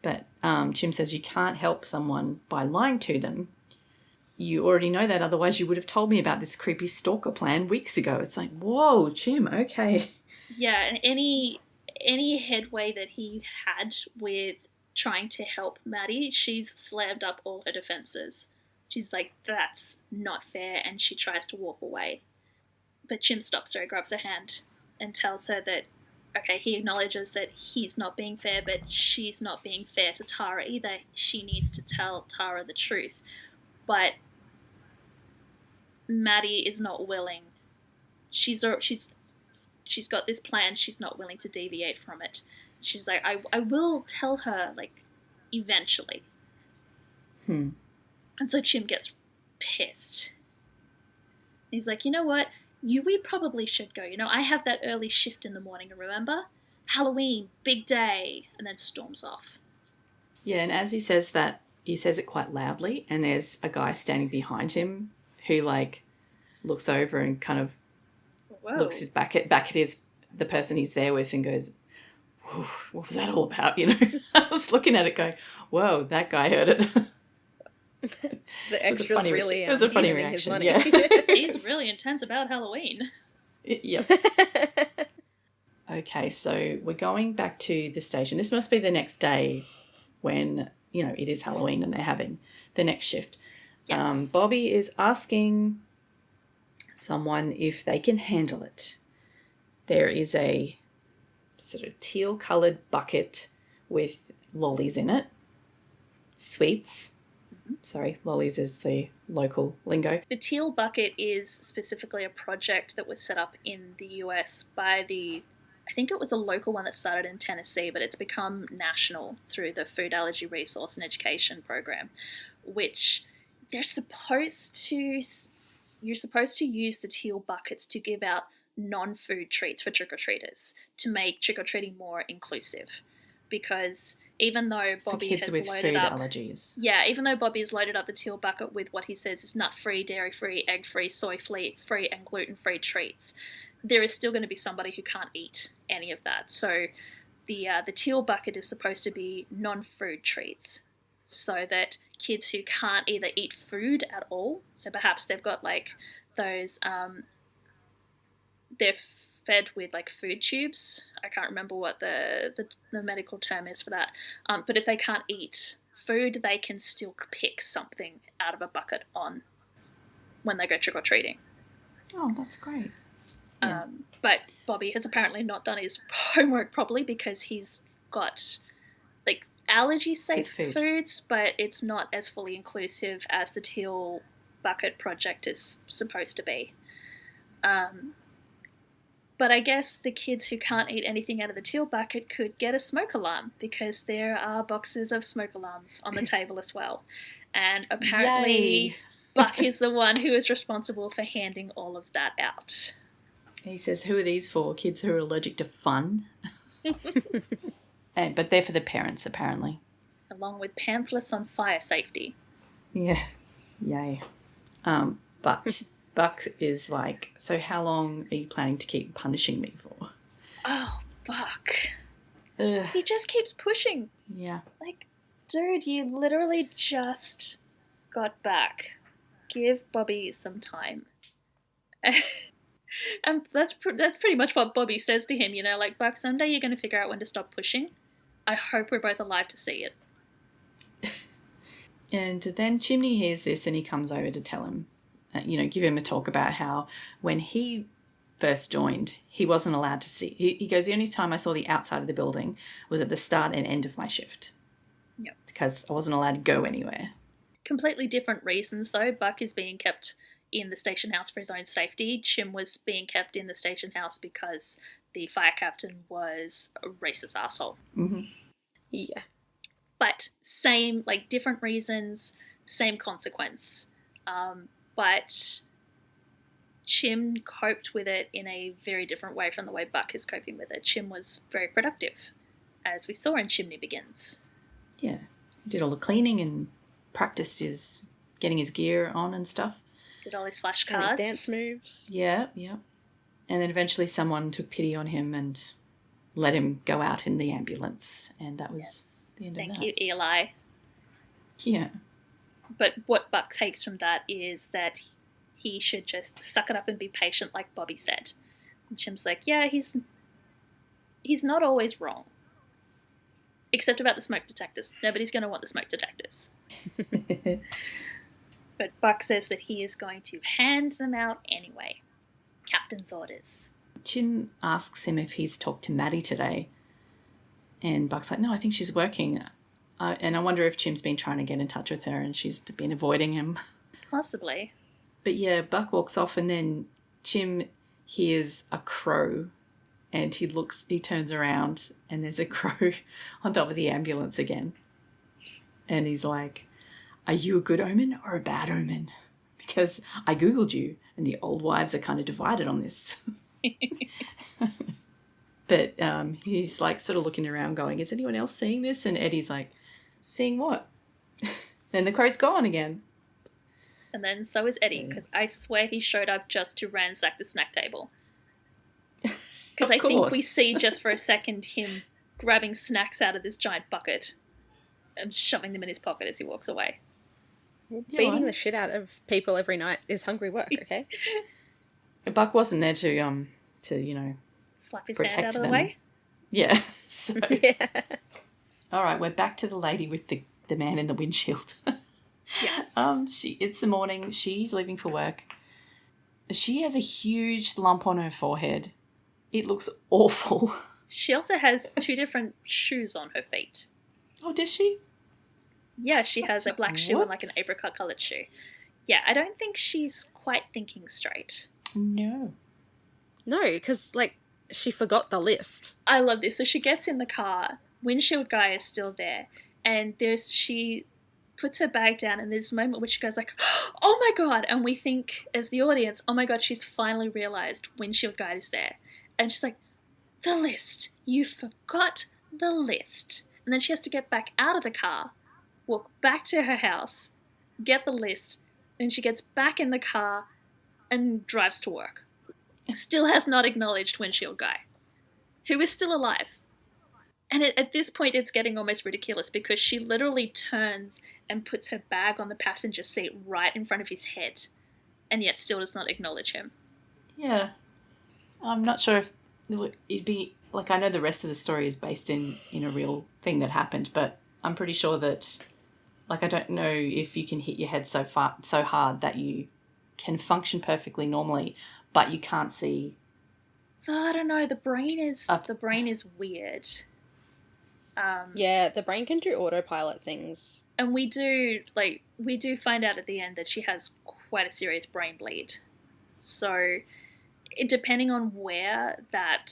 But Chim says you can't help someone by lying to them. You already know that, otherwise you would have told me about this creepy stalker plan weeks ago. It's like, whoa, Chim, okay. Yeah, and any headway that he had with trying to help Maddie, she's slammed up all her defenses. She's like, that's not fair, and she tries to walk away. But Chim stops her, grabs her hand, and tells her that, okay, he acknowledges that he's not being fair, but she's not being fair to Tara either. She needs to tell Tara the truth. But Maddie is not willing. She's got this plan. She's not willing to deviate from it. She's like, I will tell her, eventually. And so Chim gets pissed. He's like, you know what? We probably should go. I have that early shift in the morning, remember? Halloween, big day. And then storms off. Yeah, and as he says that, he says it quite loudly, and there's a guy standing behind him who, looks over and kind of looks back at his the person he's there with and goes, "Whoa, what was that all about?" You know, I was looking at it going, "Whoa, that guy heard it." The extras really it was a funny using his reaction. money. Yeah. He's really intense about Halloween. Yep. Okay, so we're going back to the station. This must be the next day when, you know, it is Halloween and they're having the next shift. Yes. Bobby is asking someone if they can handle it. There is a sort of teal-coloured bucket with lollies in it. Sweets. Sorry, lollies is the local lingo. The teal bucket is specifically a project that was set up in the US by I think it was a local one that started in Tennessee, but it's become national through the Food Allergy Resource and Education Program, which you're supposed to use the teal buckets to give out non-food treats for trick-or-treaters to make trick-or-treating more inclusive. Because even though Bobby for kids has with loaded food up allergies. Yeah, even though Bobby has loaded up the teal bucket with what he says is nut-free, dairy-free, egg-free, soy-free, and gluten-free treats, there is still going to be somebody who can't eat any of that. So the teal bucket is supposed to be non-food treats so that kids who can't either eat food at all, so perhaps they've got like those, they're fed with like food tubes. I can't remember what the medical term is for that. But if they can't eat food, they can still pick something out of a bucket when they go trick-or-treating. Oh, that's great. Yeah. But Bobby has apparently not done his homework properly because he's got like allergy-safe foods, but it's not as fully inclusive as the teal bucket project is supposed to be. But I guess the kids who can't eat anything out of the teal bucket could get a smoke alarm because there are boxes of smoke alarms on the table as well. And apparently Buck is the one who is responsible for handing all of that out. He says, "Who are these for? Kids who are allergic to fun?" But they're for the parents, apparently. Along with pamphlets on fire safety. Yeah. Yay. But Buck is like, "So how long are you planning to keep punishing me for?" Oh, Buck. Ugh. He just keeps pushing. Yeah. Like, dude, you literally just got back. Give Bobby some time. And that's pretty much what Bobby says to him, you know, like, Buck, someday you're going to figure out when to stop pushing. I hope we're both alive to see it. And then Chimney hears this and he comes over to tell him, give him a talk about how when he first joined, he wasn't allowed to see. He goes, "The only time I saw the outside of the building was at the start and end of my shift." Yep. Because I wasn't allowed to go anywhere. Completely different reasons, though. Buck is being kept in the station house for his own safety. Chim was being kept in the station house because the fire captain was a racist asshole. Mm-hmm. Yeah. But different reasons, same consequence. But Chim coped with it in a very different way from the way Buck is coping with it. Chim was very productive, as we saw in Chimney Begins. Yeah. He did all the cleaning and practiced getting his gear on and stuff. Did all his flashcards. And his dance moves. Yeah. And then eventually someone took pity on him and let him go out in the ambulance. And that was the end of that. Thank you, Eli. Yeah. But what Buck takes from that is that he should just suck it up and be patient, like Bobby said. And Chim's like, yeah, he's not always wrong. Except about the smoke detectors. Nobody's going to want the smoke detectors. But Buck says that he is going to hand them out anyway. Captain's orders. Chim asks him if he's talked to Maddie today. And Buck's like, "No, I think she's working." And I wonder if Chim's been trying to get in touch with her and she's been avoiding him. Possibly. But yeah, Buck walks off and then Chim hears a crow and he turns around and there's a crow on top of the ambulance again. And he's like, "Are you a good omen or a bad omen? Because I Googled you and the old wives are kind of divided on this." But he's like sort of looking around going, "Is anyone else seeing this?" And Eddie's like, "Seeing what?" Then the crow's gone again. And then so is Eddie, because I swear he showed up just to ransack the snack table. Because Of I think we course. see just for a second him grabbing snacks out of this giant bucket and shoving them in his pocket as he walks away. Beating the shit out of people every night is hungry work, okay? Buck wasn't there to Slap his hand protect out of the them. way. Yeah. So, Yeah. all right, we're back to the lady with the man in the windshield. Yes. It's the morning. She's leaving for work. She has a huge lump on her forehead. It looks awful. She also has 2 different shoes on her feet. Oh, does she? Yeah, she has a black shoe and like an Whoops. apricot coloured shoe. Yeah, I don't think she's quite thinking straight. No. No, because, like, she forgot the list. I love this. So she gets in the car, windshield guy is still there, and she puts her bag down, and there's a moment where she goes like, oh my god, and we think as the audience, oh my god, she's finally realised windshield guy is there. And she's like, the list. You forgot the list. And then she has to get back out of the car, walk back to her house, get the list, then she gets back in the car and drives to work. Still has not acknowledged windshield guy, who is still alive. And at this point, it's getting almost ridiculous because she literally turns and puts her bag on the passenger seat right in front of his head, and yet still does not acknowledge him. Yeah. I'm not sure if it'd be... Like, I know the rest of the story is based in a real thing that happened, but I'm pretty sure that... Like, I don't know if you can hit your head so hard that you can function perfectly normally, but you can't see... I don't know. The brain is weird. Yeah, the brain can do autopilot things. And we do find out at the end that she has quite a serious brain bleed. So, depending on where that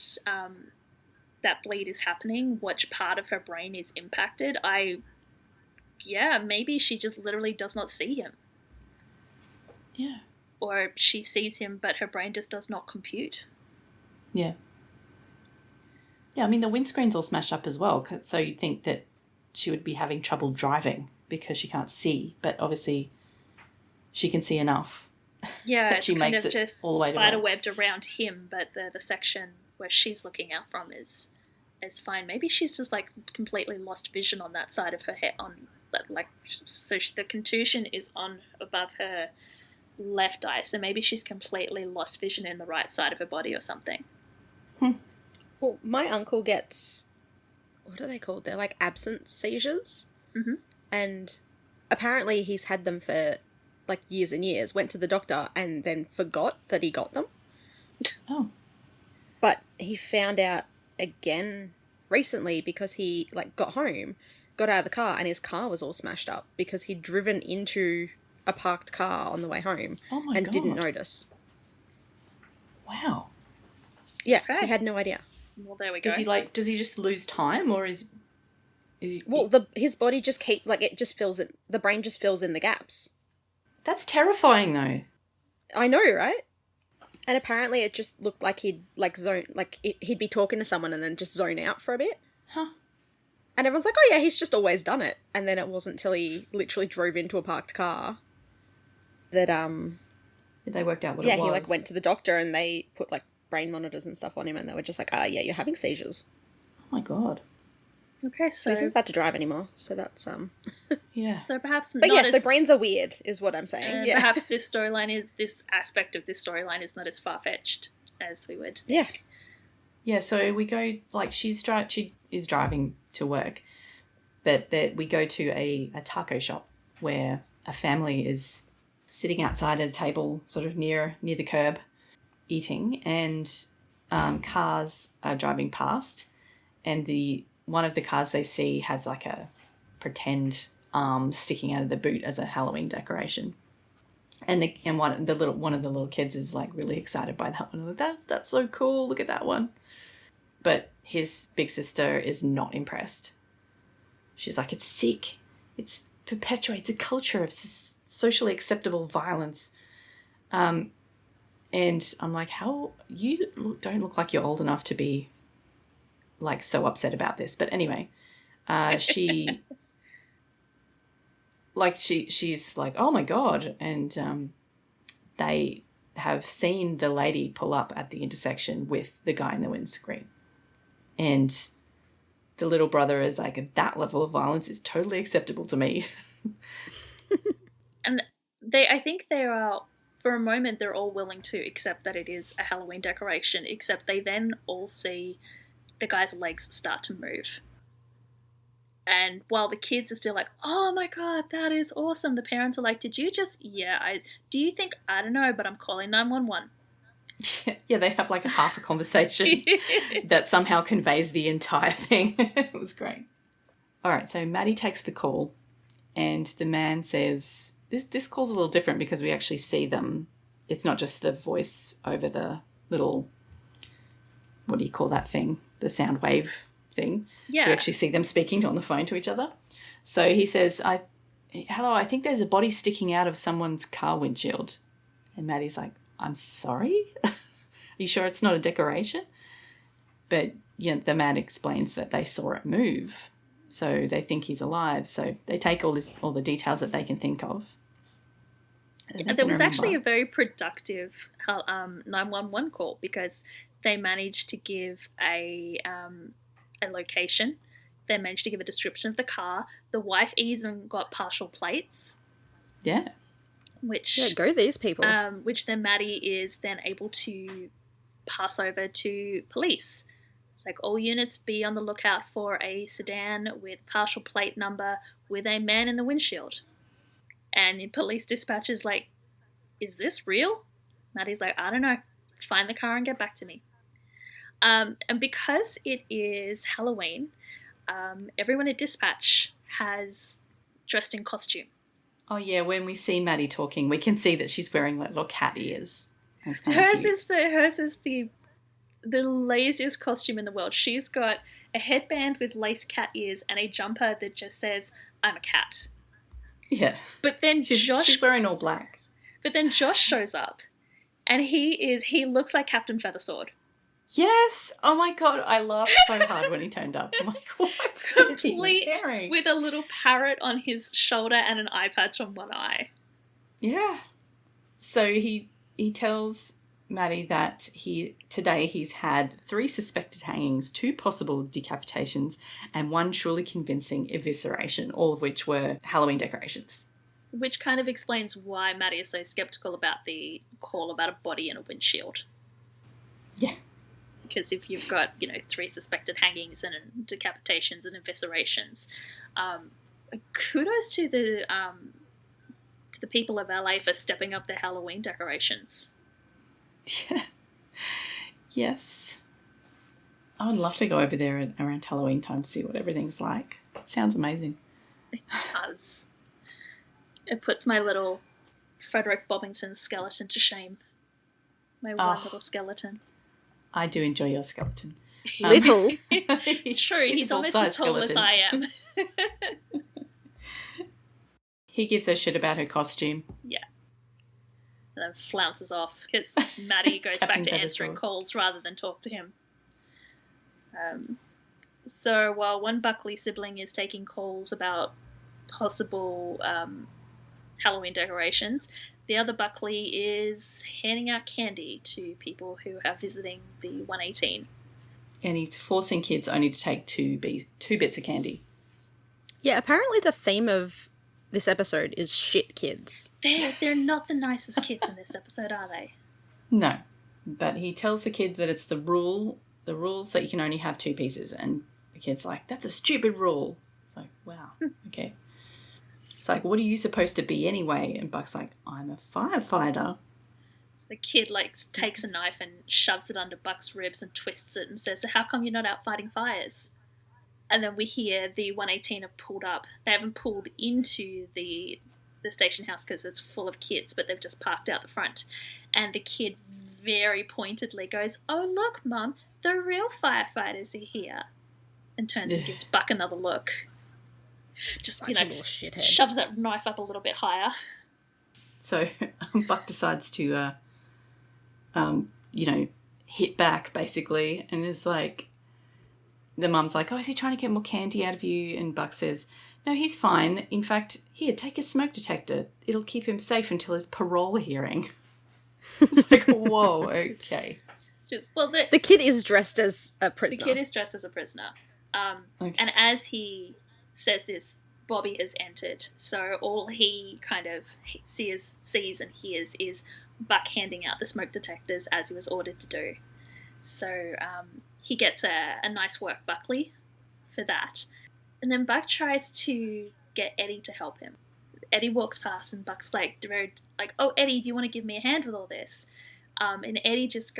bleed is happening, which part of her brain is impacted, maybe she just literally does not see him. Yeah. Or she sees him, but her brain just does not compute. Yeah. Yeah, I mean, the windscreen's all smashed up as well, so you'd think that she would be having trouble driving because she can't see, but obviously she can see enough. Yeah, it's she kind makes of it just all the way to work. spider-webbed around him, but the section where she's looking out from is fine. Maybe she's just, like, completely lost vision on that side of her head, so the contusion is on above her left eye, so maybe she's completely lost vision in the right side of her body or something. Well, my uncle gets, what are they called? They're like absence seizures. Mm-hmm. And apparently he's had them for like years and years, went to the doctor and then forgot that he got them. Oh. But he found out again recently because he like got home, got out of the car, and his car was all smashed up because he'd driven into a parked car on the way home and didn't notice. Wow. Yeah, Okay. he had no idea. Well, there we go. Does he just lose time, or is he... Well, his body just it just fills it. The brain just fills in the gaps. That's terrifying, though. I know, right? And apparently it just looked like he'd he'd be talking to someone and then just zone out for a bit. Huh. And everyone's like, oh yeah, he's just always done it. And then it wasn't till he literally drove into a parked car that They worked out what it was. he like went to the doctor and they put like brain monitors and stuff on him and they were just like, yeah, you're having seizures. Oh my god. Okay, So he's not allowed to drive anymore. So that's Yeah. So perhaps But not yeah, as, so brains are weird is what I'm saying. Yeah. Perhaps this aspect of this storyline is not as far-fetched as we would. Yeah. Yeah, so we go, like, she is driving to work, but we go to a taco shop where a family is sitting outside at a table sort of near the curb eating, and cars are driving past, and one of the cars they see has like a pretend arm sticking out of the boot as a Halloween decoration. And one of the little kids is like really excited by that one. Like, that's so cool. Look at that one. But his big sister is not impressed. She's like, it's sick. It perpetuates a culture of socially acceptable violence. And I'm like, how you don't look like you're old enough to be like so upset about this. But anyway, she's like, oh my God. And have seen the lady pull up at the intersection with the guy in the windscreen. And the little brother is like, that level of violence is totally acceptable to me. And I think they are, for a moment, they're all willing to accept that it is a Halloween decoration, except they then all see the guy's legs start to move. And while the kids are still like, oh my God, that is awesome, the parents are like, did you just, do you think, I don't know, but I'm calling 911. Yeah, they have like a half a conversation that somehow conveys the entire thing. It was great. All right, so Maddie takes the call and the man says, this call's a little different because we actually see them. It's not just the voice over the little, what do you call that thing? The sound wave thing. Yeah. We actually see them speaking on the phone to each other. So he says, hello, I think there's a body sticking out of someone's car windshield. And Maddie's like, I'm sorry? Are you sure it's not a decoration? But the man explains that they saw it move. So they think he's alive. So they take all the details that they can think of. There was actually a very productive 911 call because they managed to give a location. They managed to give a description of the car. The wife even got partial plates. Yeah. Go these people. Which then Maddie is then able to pass over to police. It's like, all units be on the lookout for a sedan with partial plate number with a man in the windshield. And police dispatch is like, is this real? Maddie's like, I don't know. Find the car and get back to me. And because it is Halloween, everyone at dispatch has dressed in costume. Oh, yeah, when we see Maddie talking, we can see that she's wearing like little cat ears. Hers is the laziest costume in the world. She's got a headband with lace cat ears and a jumper that just says, I'm a cat. Yeah. But then she's wearing all black. But then Josh shows up and he looks like Captain Feathersword. Yes! Oh my God, I laughed so hard when he turned up. I'm like, what? Complete with a little parrot on his shoulder and an eye patch on one eye. Yeah. So he tells Maddie that today he's had 3 suspected hangings, 2 possible decapitations, and 1 surely convincing evisceration, all of which were Halloween decorations. Which kind of explains why Maddie is so skeptical about the call about a body in a windshield. Yeah. Because if you've got, 3 suspected hangings and decapitations and eviscerations, kudos to the people of LA for stepping up their Halloween decorations. Yeah. Yes. I would love to go over there around Halloween time to see what everything's like. It sounds amazing. It does. It puts my little Frederick Bobbington skeleton to shame. My one little skeleton. I do enjoy your skeleton. Little. True, he's almost as tall as I am. He gives her shit about her costume. Yeah. And then flounces off because Maddie goes back to answering calls rather than talk to him. So while one Buckley sibling is taking calls about possible Halloween decorations, the other Buckley is handing out candy to people who are visiting the 118. And he's forcing kids only to take two bits of candy. Yeah, apparently the theme of this episode is shit kids. They're not the nicest kids in this episode, are they? No. But he tells the kid that it's the rules that you can only have 2 pieces. And the kid's like, that's a stupid rule. It's like, wow, okay. It's like, what are you supposed to be anyway? And Buck's like, I'm a firefighter. So the kid takes a knife and shoves it under Buck's ribs and twists it and says, so how come you're not out fighting fires? And then we hear the 118 have pulled up. They haven't pulled into the station house because it's full of kids, but they've just parked out the front. And the kid very pointedly goes, oh, look, Mum, the real firefighters are here. And turns and gives Buck another look. Just, such a little shithead. Shoves that knife up a little bit higher. So Buck decides to, hit back, basically, and is like, the mum's like, oh, is he trying to get more candy out of you? And Buck says, no, he's fine. In fact, here, take his smoke detector. It'll keep him safe until his parole hearing. It's like, whoa, okay. The kid is dressed as a prisoner. The kid is dressed as a prisoner. Okay. And as he says this, Bobby has entered. So all he kind of sees and hears is Buck handing out the smoke detectors as he was ordered to do. So he gets a nice work Buckley for that. And then Buck tries to get Eddie to help him. Eddie walks past and Buck's like, oh, Eddie, do you want to give me a hand with all this? And Eddie just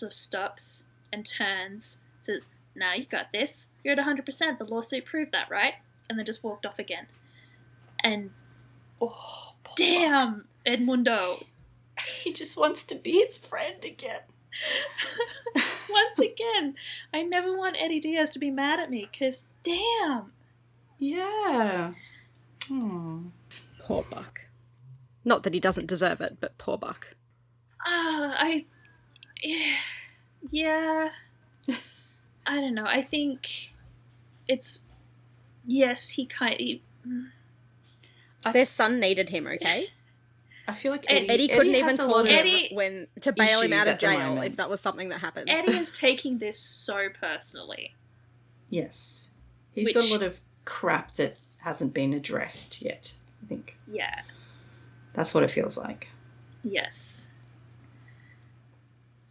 stops and turns, says, "Nah, you got this. You're at 100%. The lawsuit proved that, right?" And then just walked off again. And damn, Edmundo. He just wants to be his friend again. Once again, I never want Eddie Diaz to be mad at me, because damn. Yeah. Poor Buck. Not that he doesn't deserve it, but poor Buck. Yeah. I don't know. I think it's, yes, their son needed him, okay? I feel like Eddie couldn't even call Eddie him to bail him out of jail if that was something that happened. Eddie is taking this so personally. Yes. He's got a lot of crap that hasn't been addressed yet, I think. Yeah. That's what it feels like. Yes.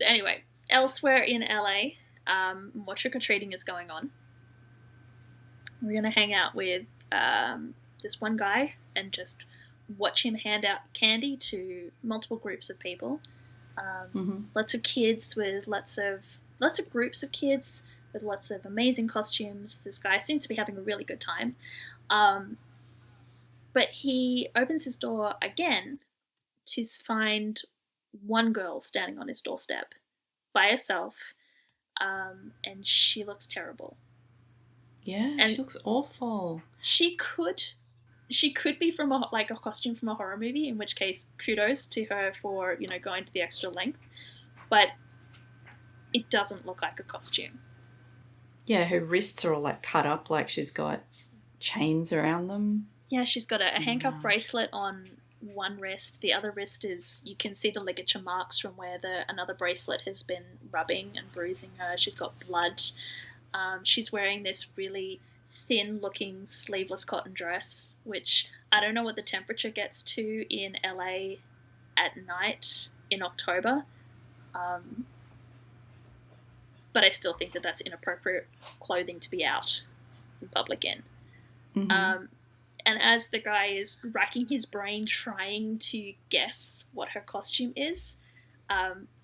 So anyway, elsewhere in LA, more trick-or-treating is going on. We're going to hang out with this one guy and just watch him hand out candy to multiple groups of people. Lots of kids with lots of groups of kids with lots of amazing costumes. This guy seems to be having a really good time. But he opens his door again to find one girl standing on his doorstep by herself, and she looks terrible. Yeah, and she looks awful. She could be from a costume from a horror movie, in which case kudos to her for, going to the extra length, but it doesn't look like a costume. Yeah, her wrists are all cut up, like she's got chains around them. Yeah, she's got a handcuff bracelet on one wrist. The other wrist you can see the ligature marks from where another bracelet has been rubbing and bruising her. She's got blood. She's wearing this really thin-looking sleeveless cotton dress, which I don't know what the temperature gets to in LA at night in October. But I still think that that's inappropriate clothing to be out in public in. And as the guy is racking his brain trying to guess what her costume is,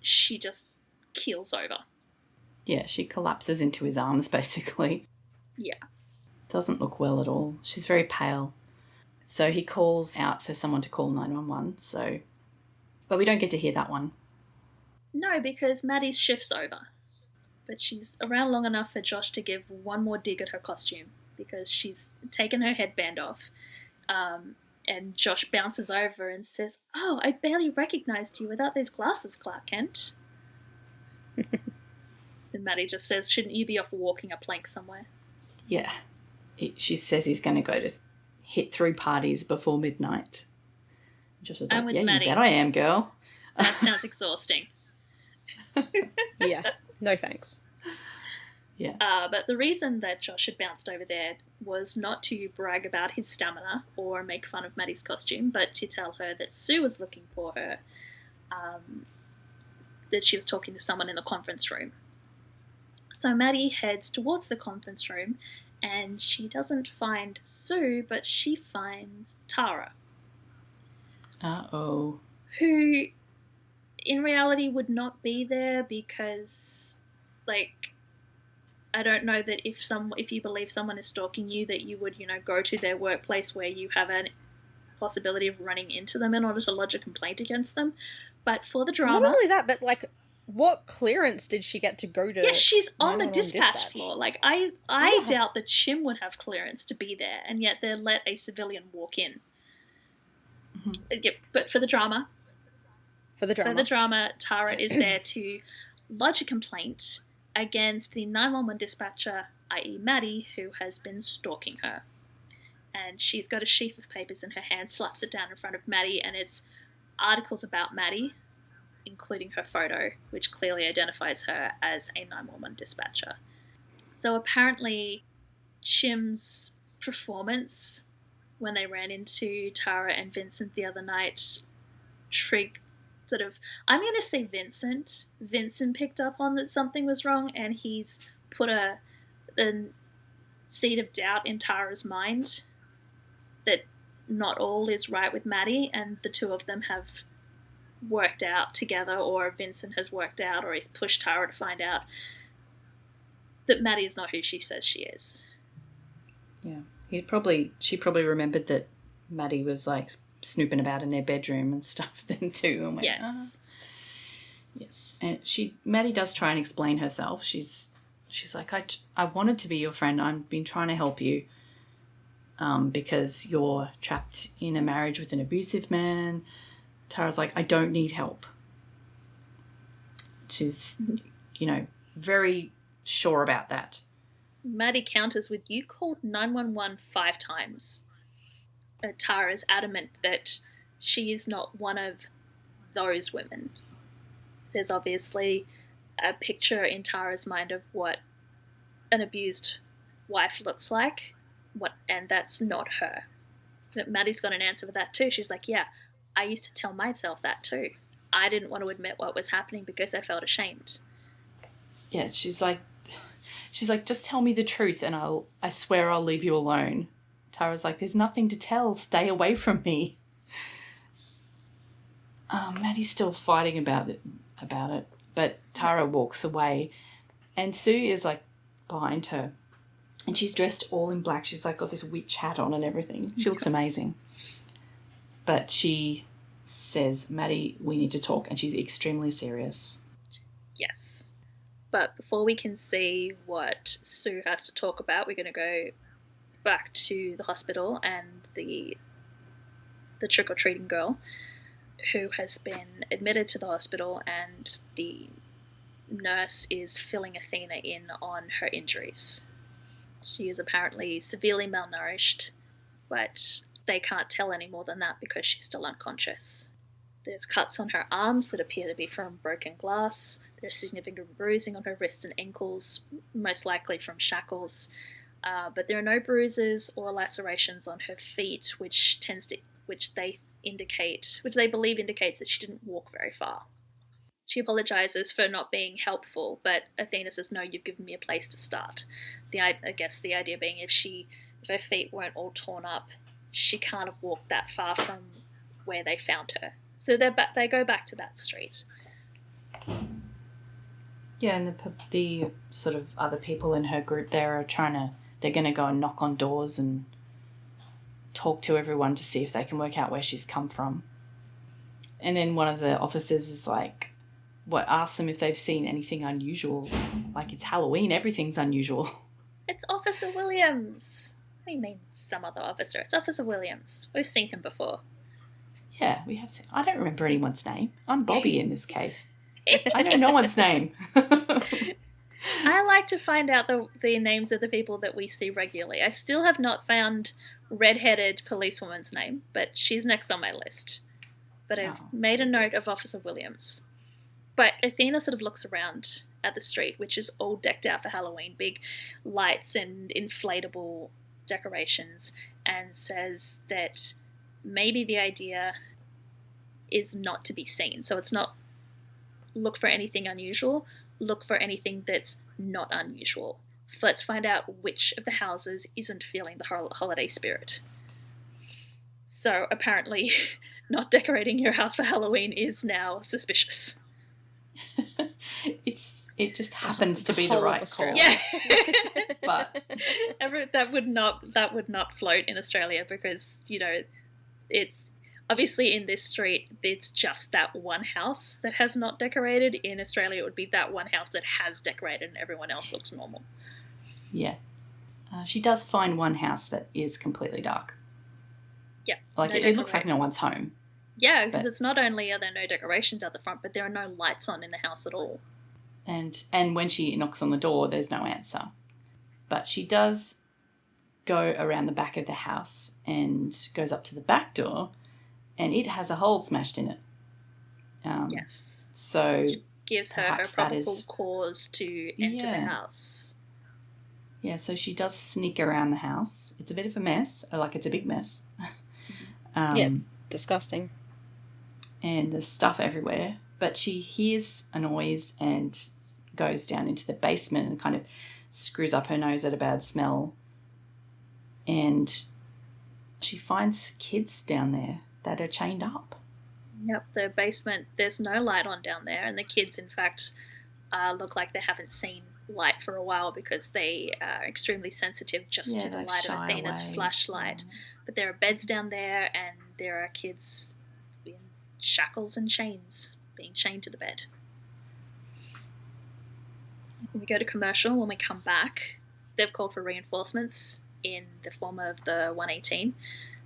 she just keels over. Yeah, she collapses into his arms, basically. Yeah. Doesn't look well at all. She's very pale. So he calls out for someone to call 911, but we don't get to hear that one. No, because Maddie's shift's over. But she's around long enough for Josh to give one more dig at her costume, because she's taken her headband off. And Josh bounces over and says, "Oh, I barely recognized you without those glasses, Clark Kent." And Maddie just says, "Shouldn't you be off walking a plank somewhere?" Yeah. She says he's going to go to hit 3 parties before midnight. Josh is like, "Yeah, Maddie, you bet I am, girl." That sounds exhausting. Yeah. No thanks. Yeah. But the reason that Josh had bounced over there was not to brag about his stamina or make fun of Maddie's costume, but to tell her that Sue was looking for her, that she was talking to someone in the conference room. So Maddie heads towards the conference room, and she doesn't find Sue, but she finds Tara. Uh-oh. Who, in reality, would not be there because, I don't know that if you believe someone is stalking you, that you would, go to their workplace where you have a possibility of running into them in order to lodge a complaint against them. But for the drama... Not only that, but, what clearance did she get to go to? Yeah, she's on the dispatch floor. I doubt that Shim would have clearance to be there, and yet they let a civilian walk in. Yeah, but for the drama... For the drama, Tara is there to lodge a complaint against the 911 dispatcher, i.e. Maddie, who has been stalking her. And she's got a sheaf of papers in her hand, slaps it down in front of Maddie, and it's articles about Maddie, including her photo, which clearly identifies her as a 911 dispatcher. So apparently Chim's performance when they ran into Tara and Vincent the other night I'm going to say Vincent. Vincent picked up on that something was wrong, and he's put a seed of doubt in Tara's mind that not all is right with Maddie, and the two of them have worked out together, or Vincent has worked out, or he's pushed Tara to find out that Maddie is not who she says she is. Yeah. She probably remembered that Maddie was like snooping about in their bedroom and stuff then too. And went, Yes. Yes. And Maddie does try and explain herself. She's like, I wanted to be your friend. I've been trying to help you because you're trapped in a marriage with an abusive man. Tara's like, I don't need help. She's, very sure about that. Maddie counters with, you called 911 5 times. Tara is adamant that she is not one of those women. There's obviously a picture in Tara's mind of what an abused wife looks like, and that's not her. But Maddie's got an answer for that too. She's like, yeah, I used to tell myself that too. I didn't want to admit what was happening because I felt ashamed. Yeah, she's like, just tell me the truth and I swear I'll leave you alone. Tara's like, there's nothing to tell. Stay away from me. Maddie's still fighting about it, but Tara walks away, and Sue is like behind her, and she's dressed all in black. She's like got this witch hat on and everything. She looks amazing. But she says, Maddie, we need to talk, and she's extremely serious. Yes. But before we can see what Sue has to talk about, we're going to go back to the hospital and the trick-or-treating girl who has been admitted to the hospital, and the nurse is filling Athena in on her injuries. She is apparently severely malnourished, but they can't tell any more than that because she's still unconscious. There's cuts on her arms that appear to be from broken glass. There's significant bruising on her wrists and ankles, most likely from shackles. But there are no bruises or lacerations on her feet, which they believe indicates that she didn't walk very far. She apologizes for not being helpful, but Athena says, no, you've given me a place to start. I guess the idea being if her feet weren't all torn up, she can't have walked that far from where they found her. So they go back to that street. Yeah, and the sort of other people in her group there they're going to go and knock on doors and talk to everyone to see if they can work out where she's come from. And then one of the officers is like, asks them if they've seen anything unusual. Like, it's Halloween, everything's unusual. It's Officer Williams. What do you mean, some other officer? It's Officer Williams. We've seen him before. Yeah, we have seen. I don't remember anyone's name. I'm Bobby in this case. I know no one's name. I like to find out the names of the people that we see regularly. I still have not found red-headed policewoman's name, but she's next on my list. But I've made a note of Officer Williams. But Athena sort of looks around at the street, which is all decked out for Halloween, big lights and inflatable decorations, and says that maybe the idea is not to be seen. So it's not look for anything unusual, look for anything that's not unusual. Let's find out which of the houses isn't feeling the holiday spirit. So apparently not decorating your house for Halloween is now suspicious. It just happens to be the right call. Yeah. But that would not float in Australia because, it's obviously in this street, it's just that one house that has not decorated. In Australia, it would be that one house that has decorated and everyone else looks normal. Yeah. She does find one house that is completely dark. Yeah. Like, it looks like no one's home. Yeah, because it's not only are there no decorations out the front, but there are no lights on in the house at all. And when she knocks on the door, there's no answer. But she does go around the back of the house and goes up to the back door, and it has a hole smashed in it. Yes. So Gives her perhaps that probable is- cause to enter the house. Yeah, so she does sneak around the house. It's a bit of a mess. Like, it's a big mess. Yeah, it's disgusting. And there's stuff everywhere. But she hears a noise and goes down into the basement and kind of screws up her nose at a bad smell. And she finds kids down there that are chained up. Yep, the basement, there's no light on down there, and the kids, in fact, look like they haven't seen light for a while because they are extremely sensitive just to the like light of shy Athena's away. flashlight. But there are beds down there, and there are kids in shackles and chains, being chained to the bed. When we go to commercial, when we come back, they've called for reinforcements in the form of the 118,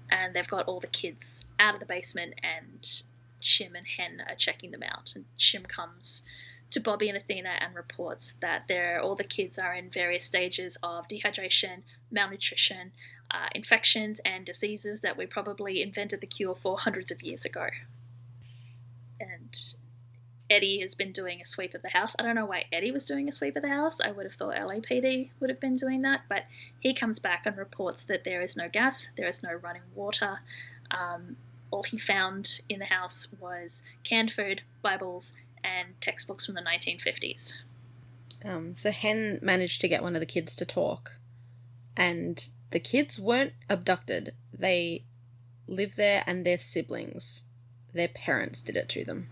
and they've got all the kids out of the basement, and Chim and Hen are checking them out. And Chim comes to Bobby and Athena and reports that all the kids are in various stages of dehydration, malnutrition, infections, and diseases that we probably invented the cure for hundreds of years ago. And Eddie has been doing a sweep of the house. I don't know why Eddie was doing a sweep of the house. I would have thought LAPD would have been doing that, but he comes back and reports that there is no gas, there is no running water. All he found in the house was canned food, Bibles, and textbooks from the 1950s. So Hen managed to get one of the kids to talk, and the kids weren't abducted. They live there, and they're siblings. Their parents did it to them.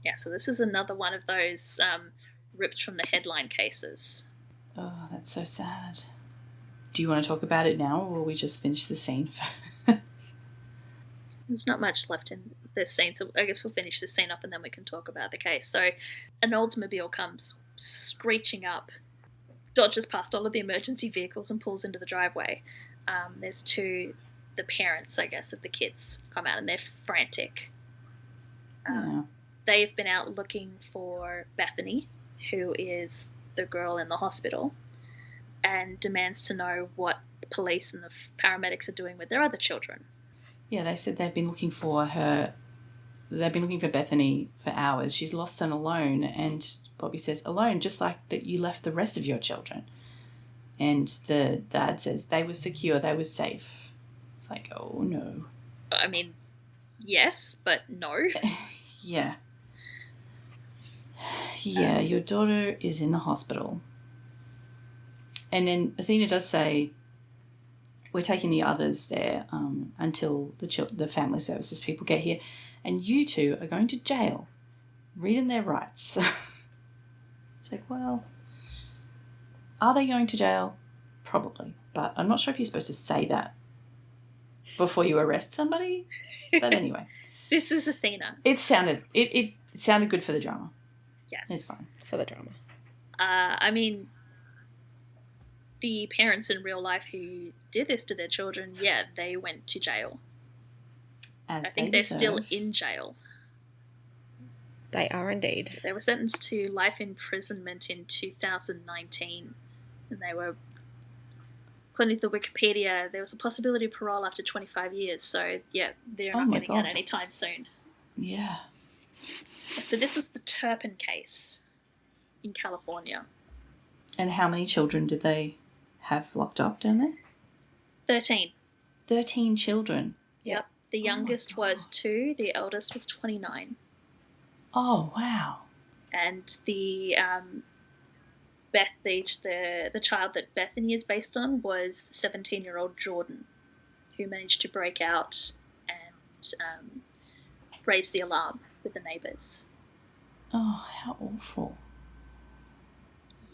Yeah, so this is another one of those ripped from the headline cases. Oh, that's so sad. Do you want to talk about it now, or will we just finish the scene first? There's not much left in this scene, so I guess we'll finish this scene up and then we can talk about the case. So an Oldsmobile comes screeching up, dodges past all of the emergency vehicles and pulls into the driveway. There's the parents, I guess, of the kids come out and they're frantic. They've been out looking for Bethany, who is the girl in the hospital, and demands to know what the police and the paramedics are doing with their other children. Yeah, they said they've been looking for her. They've been looking for Bethany for hours. She's lost and alone, and Bobby says, alone, just like that you left the rest of your children. And the dad says they were secure, they were safe. It's like, oh, no. I mean, yes, but no. Yeah. Yeah, your daughter is in the hospital. And then Athena does say, we're taking the others there until the family services people get here, and you two are going to jail, reading their rights. It's like, well, are they going to jail? Probably, but I'm not sure if you're supposed to say that before you arrest somebody. But anyway, This is Athena. it sounded good for the drama. Yes. It's fine. For the drama. I mean, the parents in real life who did this to their children, yeah, they went to jail. As I think they they're still deserve. in jail. They are indeed. They were sentenced to life imprisonment in 2019, and they were, according to the Wikipedia, there was a possibility of parole after 25 years, so yeah, they're Oh not my getting out God. anytime soon. Yeah. So this was the Turpin case in California. And how many children did they have locked up down there? 13. 13 children. Yep. The youngest was 2, the eldest was 29. Oh, wow. And the the child that Bethany is based on was 17-year-old Jordan, who managed to break out and raise the alarm with the neighbours. Oh, how awful.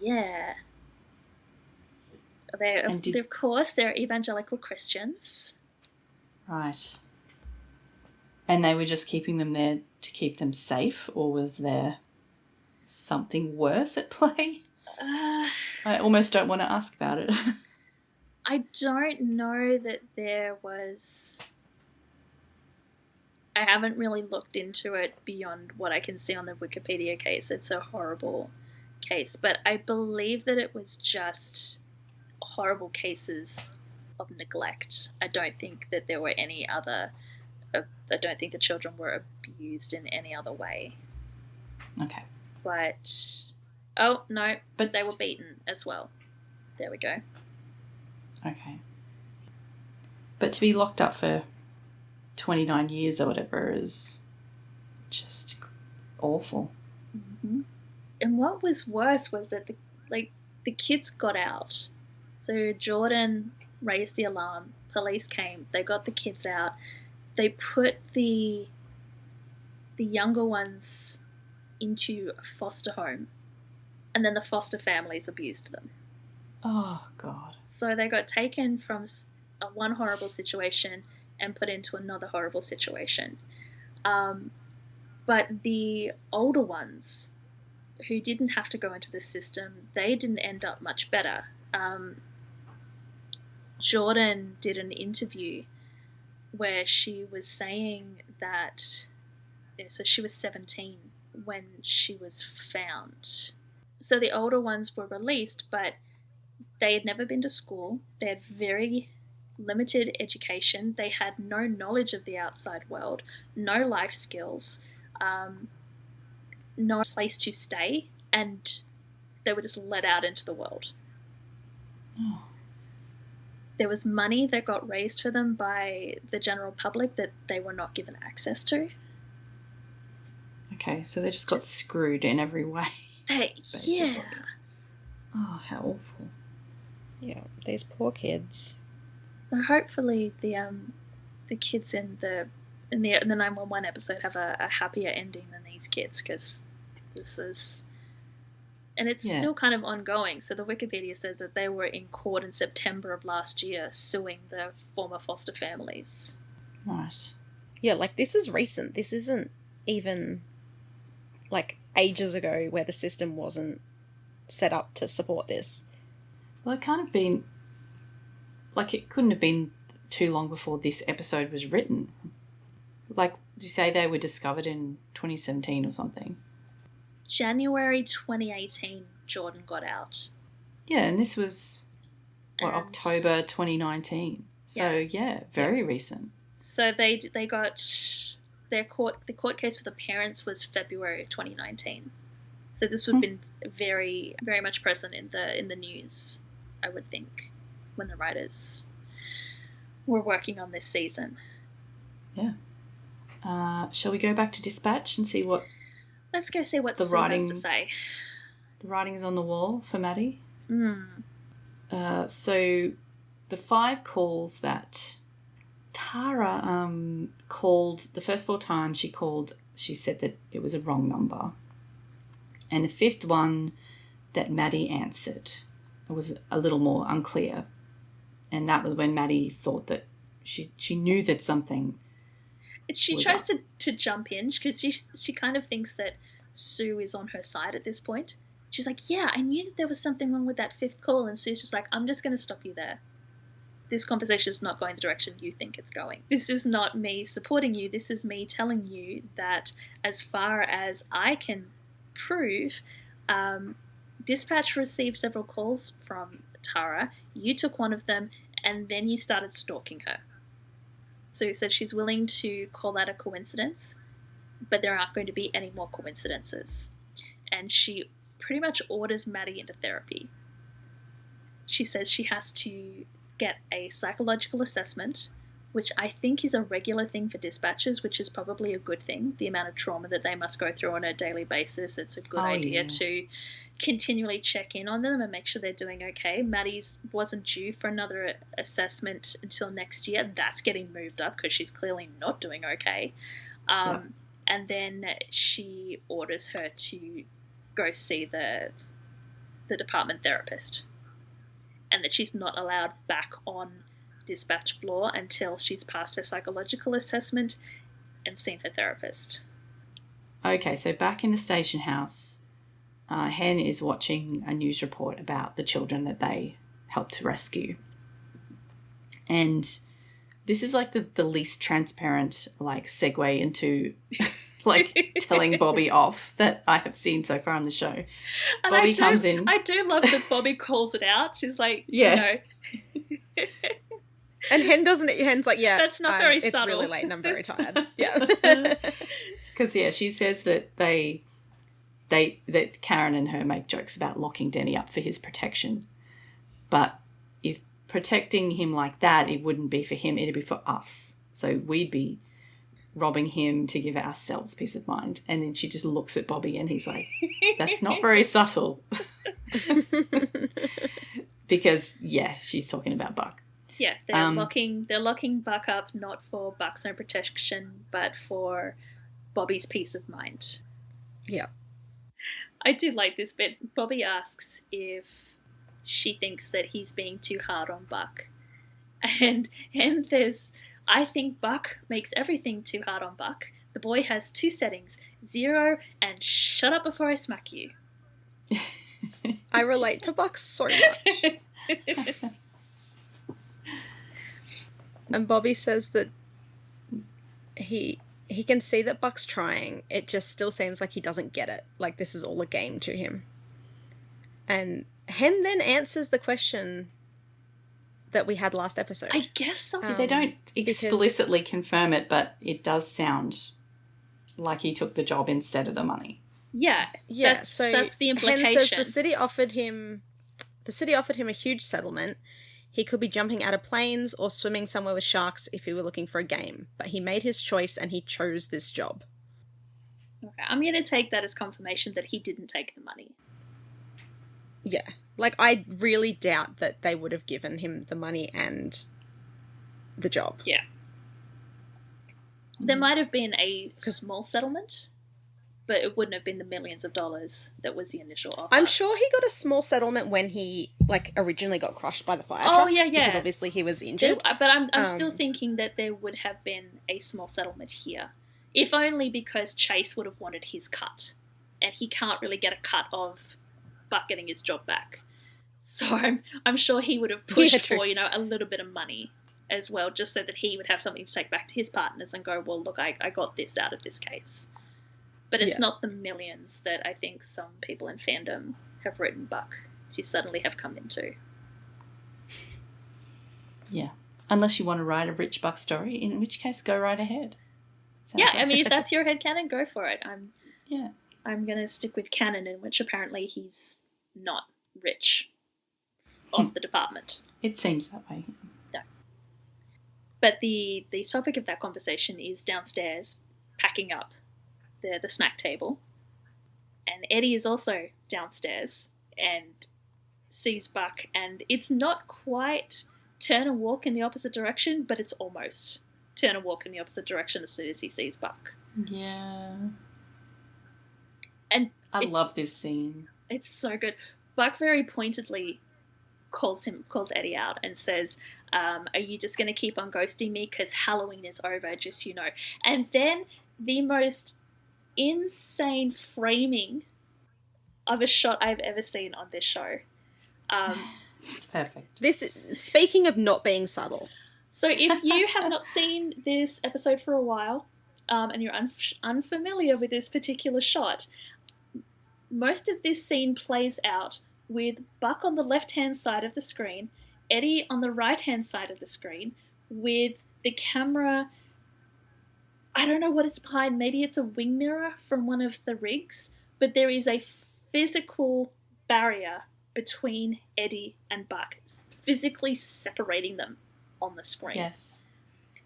Yeah. Of course, they're evangelical Christians. Right. And they were just keeping them there to keep them safe, or was there something worse at play? I almost don't want to ask about it. I don't know that there was... I haven't really looked into it beyond what I can see on the Wikipedia case. It's a horrible case, but I believe that it was just horrible cases of neglect. I don't think that there were any other I don't think the children were abused in any other way. Okay. But, oh, no, But they were beaten as well. There we go. Okay. But to be locked up for 29 years or whatever is just awful. Mm-hmm. And what was worse was that the kids got out. So Jordan raised the alarm. Police came. They got the kids out. They put the younger ones into a foster home, and then the foster families abused them. Oh, God. So they got taken from one horrible situation and put into another horrible situation. But the older ones who didn't have to go into the system, they didn't end up much better. Jordan did an interview where she was saying that, so she was 17 when she was found. So the older ones were released, but they had never been to school. They had very limited education. They had no knowledge of the outside world, no life skills, no place to stay, and they were just let out into the world. Oh. There was money that got raised for them by the general public that they were not given access to. Okay, so they just got screwed in every way. Yeah. Oh, how awful. Yeah, these poor kids. So hopefully the kids in the 911 episode have a happier ending than these kids, because this is, and it's still kind of ongoing. So the Wikipedia says that they were in court in September of last year suing the former foster families. Nice. Yeah, like this is recent. This isn't even like ages ago where the system wasn't set up to support this. Well, it can't have been, like, it couldn't have been too long before this episode was written. Like, did you say they were discovered in 2017 or something? January 2018, Jordan got out. Yeah, and this was, October 2019. So, very recent. So they got the court case for the parents was February of 2019. So this would have been very, very much present in the news, I would think, when the writers were working on this season. Yeah. Shall we go back to Dispatch and see what... Let's go see what Sue has to say. The writing is on the wall for Maddie. Mm. So the 5 calls that Tara called, the first 4 times she said that it was a wrong number. And the 5th one that Maddie answered, it was a little more unclear. And that was when Maddie thought that she knew that something... She tries to jump in because she kind of thinks that Sue is on her side at this point. She's like, yeah, I knew that there was something wrong with that 5th call. And Sue's just like, I'm just going to stop you there. This conversation is not going the direction you think it's going. This is not me supporting you. This is me telling you that as far as I can prove, Dispatch received several calls from Tara. You took one of them, and then you started stalking her. Sue said she's willing to call that a coincidence, but there aren't going to be any more coincidences. And she pretty much orders Maddie into therapy. She says she has to get a psychological assessment, which I think is a regular thing for dispatchers, which is probably a good thing. The amount of trauma that they must go through on a daily basis, it's a good idea to continually check in on them and make sure they're doing okay. Maddie's wasn't due for another assessment until next year. That's getting moved up because she's clearly not doing okay. And then she orders her to go see the department therapist, and that she's not allowed back on dispatch floor until she's passed her psychological assessment and seen her therapist. Okay, so back in the station house, Hen is watching a news report about the children that they helped to rescue. And this is like the least transparent segue into telling Bobby off that I have seen so far on the show. And Bobby comes in. I do love that Bobby calls it out. She's like, And Hen's like, yeah, That's not very it's subtle. really late and I'm very tired. Yeah. Because, yeah, she says that that Karen and her make jokes about locking Denny up for his protection. But if protecting him like that, it wouldn't be for him, it'd be for us. So we'd be robbing him to give ourselves peace of mind. And then she just looks at Bobby and he's like, that's not very subtle. Because, yeah, she's talking about Buck. Yeah, they're locking Buck up not for Buck's own protection, but for Bobby's peace of mind. Yeah. I do like this bit. Bobby asks if she thinks that he's being too hard on Buck. And there's, I think Buck makes everything too hard on Buck. The boy has 2 settings, 0 and shut up before I smack you. I relate to Buck so much. And Bobby says that he can see that Buck's trying. It just still seems like he doesn't get it. Like this is all a game to him. And Hen then answers the question that we had last episode. I guess so. They don't explicitly confirm it, but it does sound like he took the job instead of the money. Yeah. That's the implication. Hen says the city offered him a huge settlement. He could be jumping out of planes or swimming somewhere with sharks if he were looking for a game. But he made his choice and he chose this job. Okay, I'm going to take that as confirmation that he didn't take the money. Yeah. Like, I really doubt that they would have given him the money and the job. Yeah. There might have been a small settlement, but it wouldn't have been the millions of dollars that was the initial offer. I'm sure he got a small settlement when he, originally got crushed by the fire truck. Oh, yeah. Because obviously he was injured. But I'm still thinking that there would have been a small settlement here. If only because Chase would have wanted his cut. And he can't really get a cut of Buck getting his job back. So I'm sure he would have pushed for, a little bit of money as well, just so that he would have something to take back to his partners and go, well, look, I got this out of this case. But it's not the millions that I think some people in fandom have written Buck to suddenly have come into. Yeah. Unless you want to write a rich Buck story, in which case go right ahead. I mean, if that's your headcanon, go for it. I'm going to stick with canon, in which apparently he's not rich of the department. It seems that way. No. But the topic of that conversation is downstairs packing up the snack table. And Eddie is also downstairs and sees Buck, and it's not quite turn and walk in the opposite direction, but it's almost turn and walk in the opposite direction as soon as he sees Buck. Yeah. And I love this scene. It's so good. Buck very pointedly calls Eddie out and says, are you just going to keep on ghosting me? Because Halloween is over, just you know. And then the most insane framing of a shot I've ever seen on this show. It's perfect. This is, speaking of not being subtle. So if you have not seen this episode for a while, and you're unfamiliar with this particular shot, most of this scene plays out with Buck on the left-hand side of the screen, Eddie on the right-hand side of the screen, with the camera, I don't know what it's behind, maybe it's a wing mirror from one of the rigs, but there is a physical barrier between Eddie and Buck, physically separating them on the screen. Yes.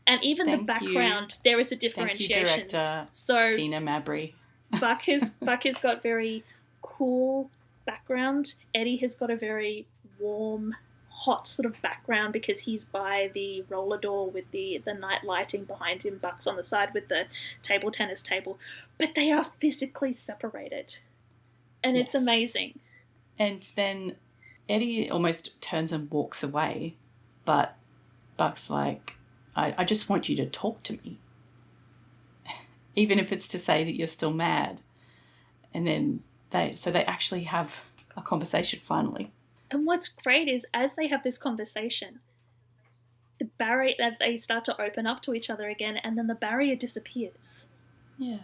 And even the background, there is a differentiation. Thank you, director Tina Mabry. Buck has got very cool background. Eddie has got a very warm, hot sort of background because he's by the roller door with the night lighting behind him. Buck's on the side with the table tennis table. But they are physically separated. And It's amazing. And then Eddie almost turns and walks away, but Buck's like, I just want you to talk to me. Even if it's to say that you're still mad. And then they actually have a conversation finally. And what's great is as they have this conversation, the barrier, as they start to open up to each other again, and then the barrier disappears. Yeah.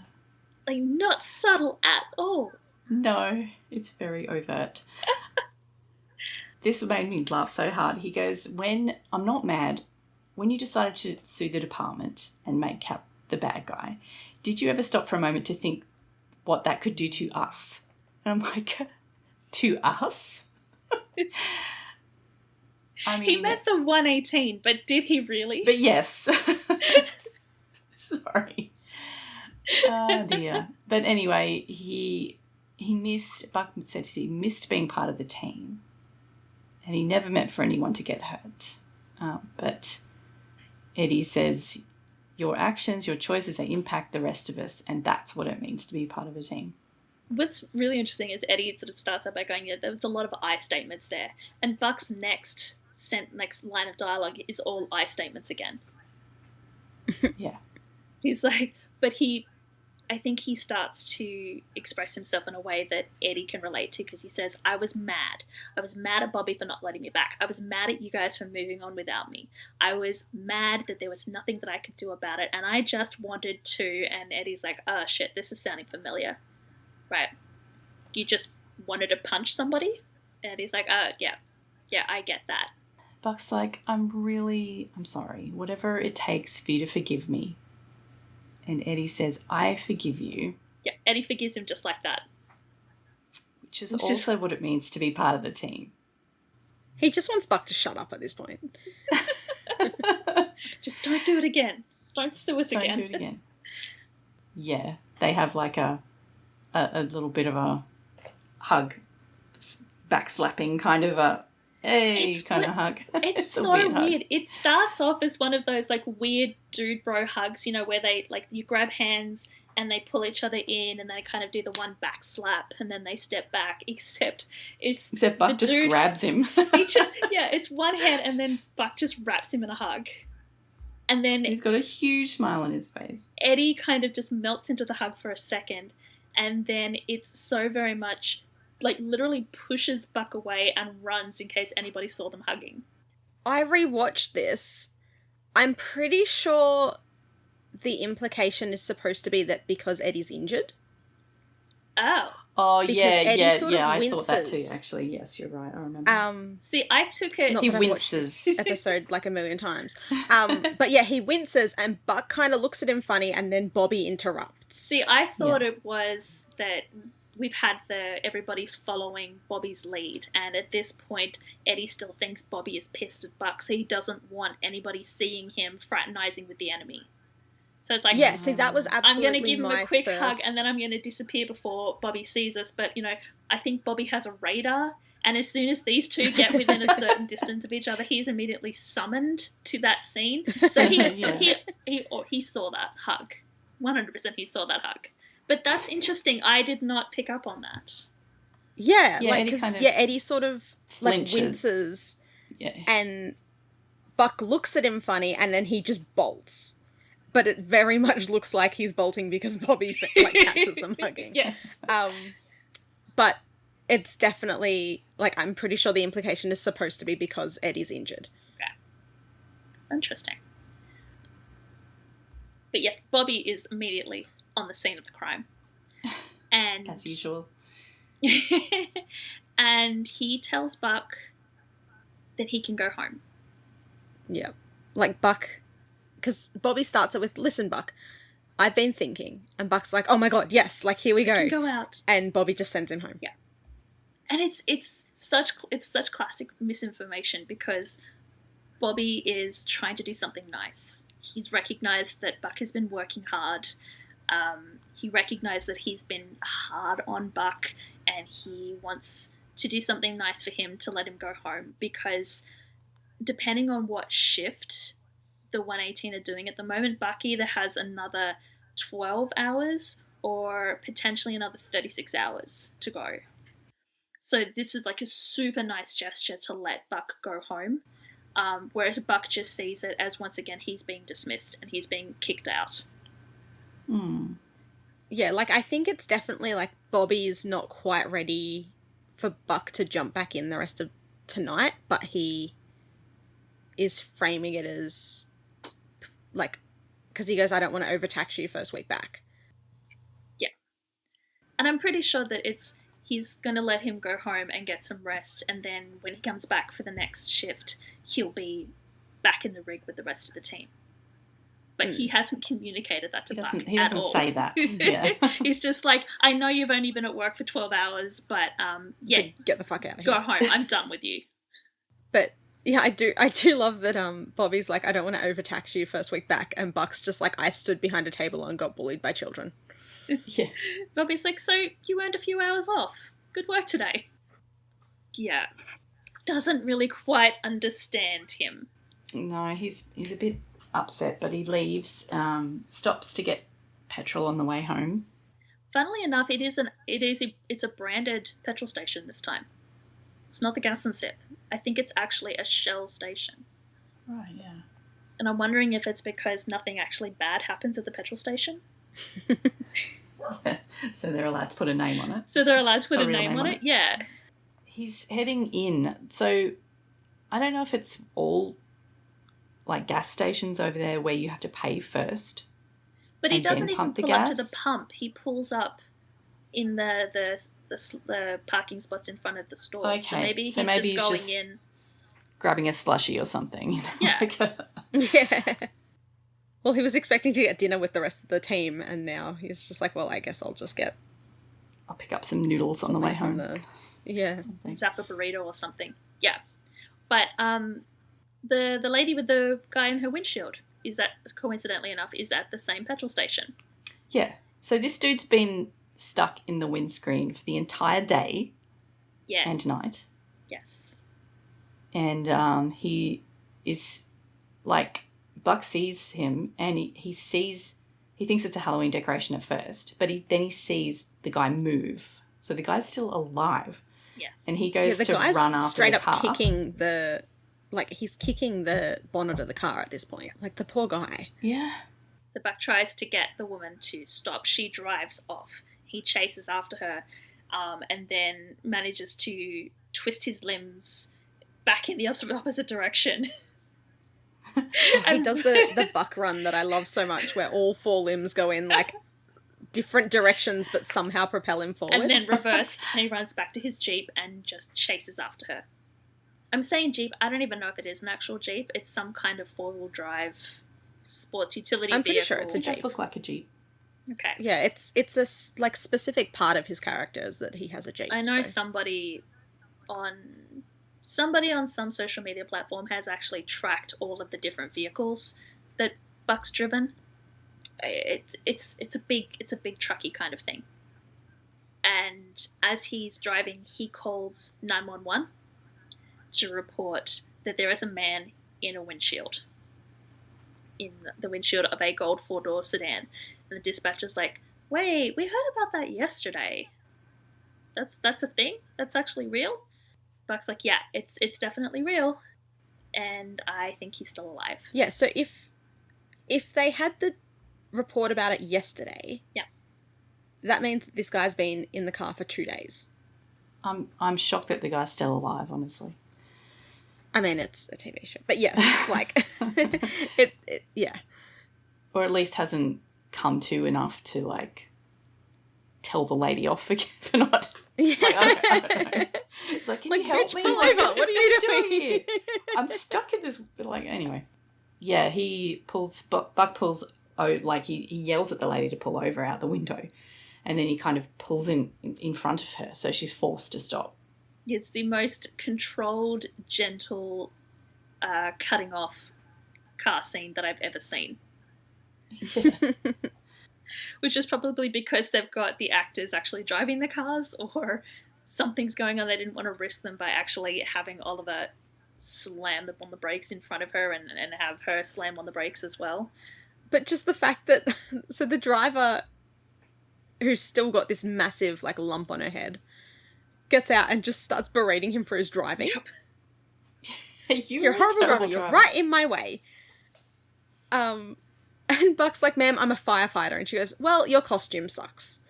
Like, not subtle at all. No, it's very overt. This made me laugh so hard. He goes, when I'm not mad, when you decided to sue the department and make Cap the bad guy, did you ever stop for a moment to think what that could do to us? And I'm like, to us? I mean, he meant the 118, but did he really? But yes. Sorry. Oh dear. But anyway, he missed, Buck said he missed being part of the team. And he never meant for anyone to get hurt. But Eddie says, your actions, your choices, they impact the rest of us, and that's what it means to be part of a team. What's really interesting is Eddie sort of starts out by going, yeah, there was a lot of I statements there. And Buck's next line of dialogue is all I statements again. Yeah. He's like, I think he starts to express himself in a way that Eddie can relate to, because he says, I was mad. I was mad at Bobby for not letting me back. I was mad at you guys for moving on without me. I was mad that there was nothing that I could do about it, and I just wanted to. And Eddie's like, oh shit, this is sounding familiar. Right. You just wanted to punch somebody? And he's like, yeah, I get that. Buck's like, I'm sorry. Whatever it takes for you to forgive me. And Eddie says, I forgive you. Yeah, Eddie forgives him just like that. Which is also what it means to be part of the team. He just wants Buck to shut up at this point. Just don't do it again. Don't sue us again. Don't do it again. Yeah, they have like a little bit of a hug, backslapping kind of a hug. It's so weird. It starts off as one of those like weird dude bro hugs, you know, where they like you grab hands and they pull each other in and they kind of do the one back slap and then they step back, except Buck just grabs him. It's one hand and then Buck just wraps him in a hug. And then he's got a huge smile on his face. Eddie kind of just melts into the hug for a second, and then it's so very much like literally pushes Buck away and runs in case anybody saw them hugging. I rewatched this. I'm pretty sure the implication is supposed to be that because Eddie's injured. Oh, because yeah, Eddie I thought that too, actually. Yes, you're right, I remember. See, I took it... Not he that winces. I've watched this episode like a million times. But yeah, he winces and Buck kind of looks at him funny and then Bobby interrupts. See, I thought it was that we've had everybody's following Bobby's lead, and at this point, Eddie still thinks Bobby is pissed at Buck, so he doesn't want anybody seeing him fraternizing with the enemy. So it's like, yeah, see, that was absolutely I'm going to give him a quick first... hug and then I'm going to disappear before Bobby sees us. But, you know, I think Bobby has a radar, and as soon as these two get within a certain distance of each other, he's immediately summoned to that scene. So he saw that hug. 100% he saw that hug. But that's interesting. I did not pick up on that. Yeah, like, because Eddie sort of like winces, and Buck looks at him funny, and then he just bolts. But it very much looks like he's bolting because Bobby like catches them hugging. Yes. But it's definitely like I'm pretty sure the implication is supposed to be because Eddie's injured. Okay. Interesting. But yes, Bobby is immediately on the scene of the crime. And as usual. And he tells Buck that he can go home. Yeah. Like Buck, because Bobby starts it with, listen, Buck, I've been thinking. And Buck's like, oh my God, yes, like here we go. I can go out. And Bobby just sends him home. Yeah. And it's such classic misinformation, because Bobby is trying to do something nice. He's recognized that Buck has been working hard. He recognized that he's been hard on Buck, and he wants to do something nice for him to let him go home, because depending on what shift the 118 are doing at the moment, Buck either has another 12 hours or potentially another 36 hours to go. So this is like a super nice gesture to let Buck go home, whereas Buck just sees it as, once again, he's being dismissed and he's being kicked out. Yeah, like I think it's definitely like Bobby's not quite ready for Buck to jump back in the rest of tonight, but he is framing it as like, because he goes, I don't want to overtax you first week back. Yeah. And I'm pretty sure that he's going to let him go home and get some rest, and then when he comes back for the next shift, he'll be back in the rig with the rest of the team. But he hasn't communicated that to Buck. He doesn't say that. Yeah. He's just like, I know you've only been at work for 12 hours, but get the fuck out of here. Go home. I'm done with you. But yeah, I do love that Bobby's like, I don't want to overtax you first week back, and Buck's just like, I stood behind a table and got bullied by children. Yeah. Bobby's like, so you earned a few hours off. Good work today. Yeah. Doesn't really quite understand him. No, he's a bit upset, but he leaves, stops to get petrol on the way home. Funnily enough, it's a branded petrol station this time. It's not the gas and sip. I think it's actually a Shell station. Right, yeah. And I'm wondering if it's because nothing actually bad happens at the petrol station. So they're allowed to put a name on it. So they're allowed to put a name on it? Yeah. He's heading in. So I don't know if it's all like gas stations over there where you have to pay first. But he doesn't even pull up to the gas. pump. He pulls up in the parking spots in front of the store. Okay. So maybe he's maybe just going just in. grabbing a slushie or something. Yeah. Yeah. Well, he was expecting to get dinner with the rest of the team, and now he's just like, well, I guess I'll pick up some noodles on the way home. Zap a burrito or something. Yeah. But the lady with the guy in her windshield coincidentally enough is at the same petrol station. Yeah. So this dude's been stuck in the windscreen for the entire day. Yes. And night. Yes. And he is like, Buck sees him and he thinks it's a Halloween decoration at first, but then he sees the guy move. So the guy's still alive. Yes. And he goes to run after straight the up car. he's kicking the bonnet of the car at this point. Like, the poor guy. Yeah. So Buck tries to get the woman to stop. She drives off. He chases after her, and then manages to twist his limbs back in the opposite direction. He does the buck run that I love so much, where all four limbs go in like different directions but somehow propel him forward. And then reverse, and he runs back to his Jeep and just chases after her. I'm saying Jeep, I don't even know if it is an actual Jeep. It's some kind of four-wheel drive sports utility vehicle. I'm pretty sure it's a Jeep. It does look like a Jeep. Okay. Yeah, it's a specific part of his character is that he has a Jeep. I know somebody on some social media platform has actually tracked all of the different vehicles that Buck's driven. It's a big trucky kind of thing. And as he's driving, he calls 911 to report that there is a man in a windshield. In the windshield of a gold four-door sedan. And the dispatcher's like, wait, we heard about that yesterday. That's a thing? That's actually real? Buck's like, yeah, it's definitely real. And I think he's still alive. Yeah, so if they had the report about it yesterday, yeah, that means that this guy's been in the car for 2 days. I'm shocked that the guy's still alive, honestly. I mean, it's a TV show. But yes, like, it yeah. Or at least hasn't come to enough to, like, tell the lady off for not... Yeah. Like, I don't know. It's like, can you help bitch, me? pull Like, over. What are you doing here? I'm stuck in this... Like, anyway. Yeah, Buck pulls... Oh, like, he yells at the lady to pull over out the window. And then he kind of pulls in front of her, so she's forced to stop. It's the most controlled, gentle, cutting off car scene that I've ever seen. Yeah. Which is probably because they've got the actors actually driving the cars, or something's going on. They didn't want to risk them by actually having Oliver slam on the brakes in front of her and have her slam on the brakes as well. But just the fact that... So the driver, who's still got this massive, like, lump on her head, gets out and just starts berating him for his driving. Yep. You're a horrible driver. You're right in my way. And Buck's like, ma'am, I'm a firefighter. And she goes, well, your costume sucks.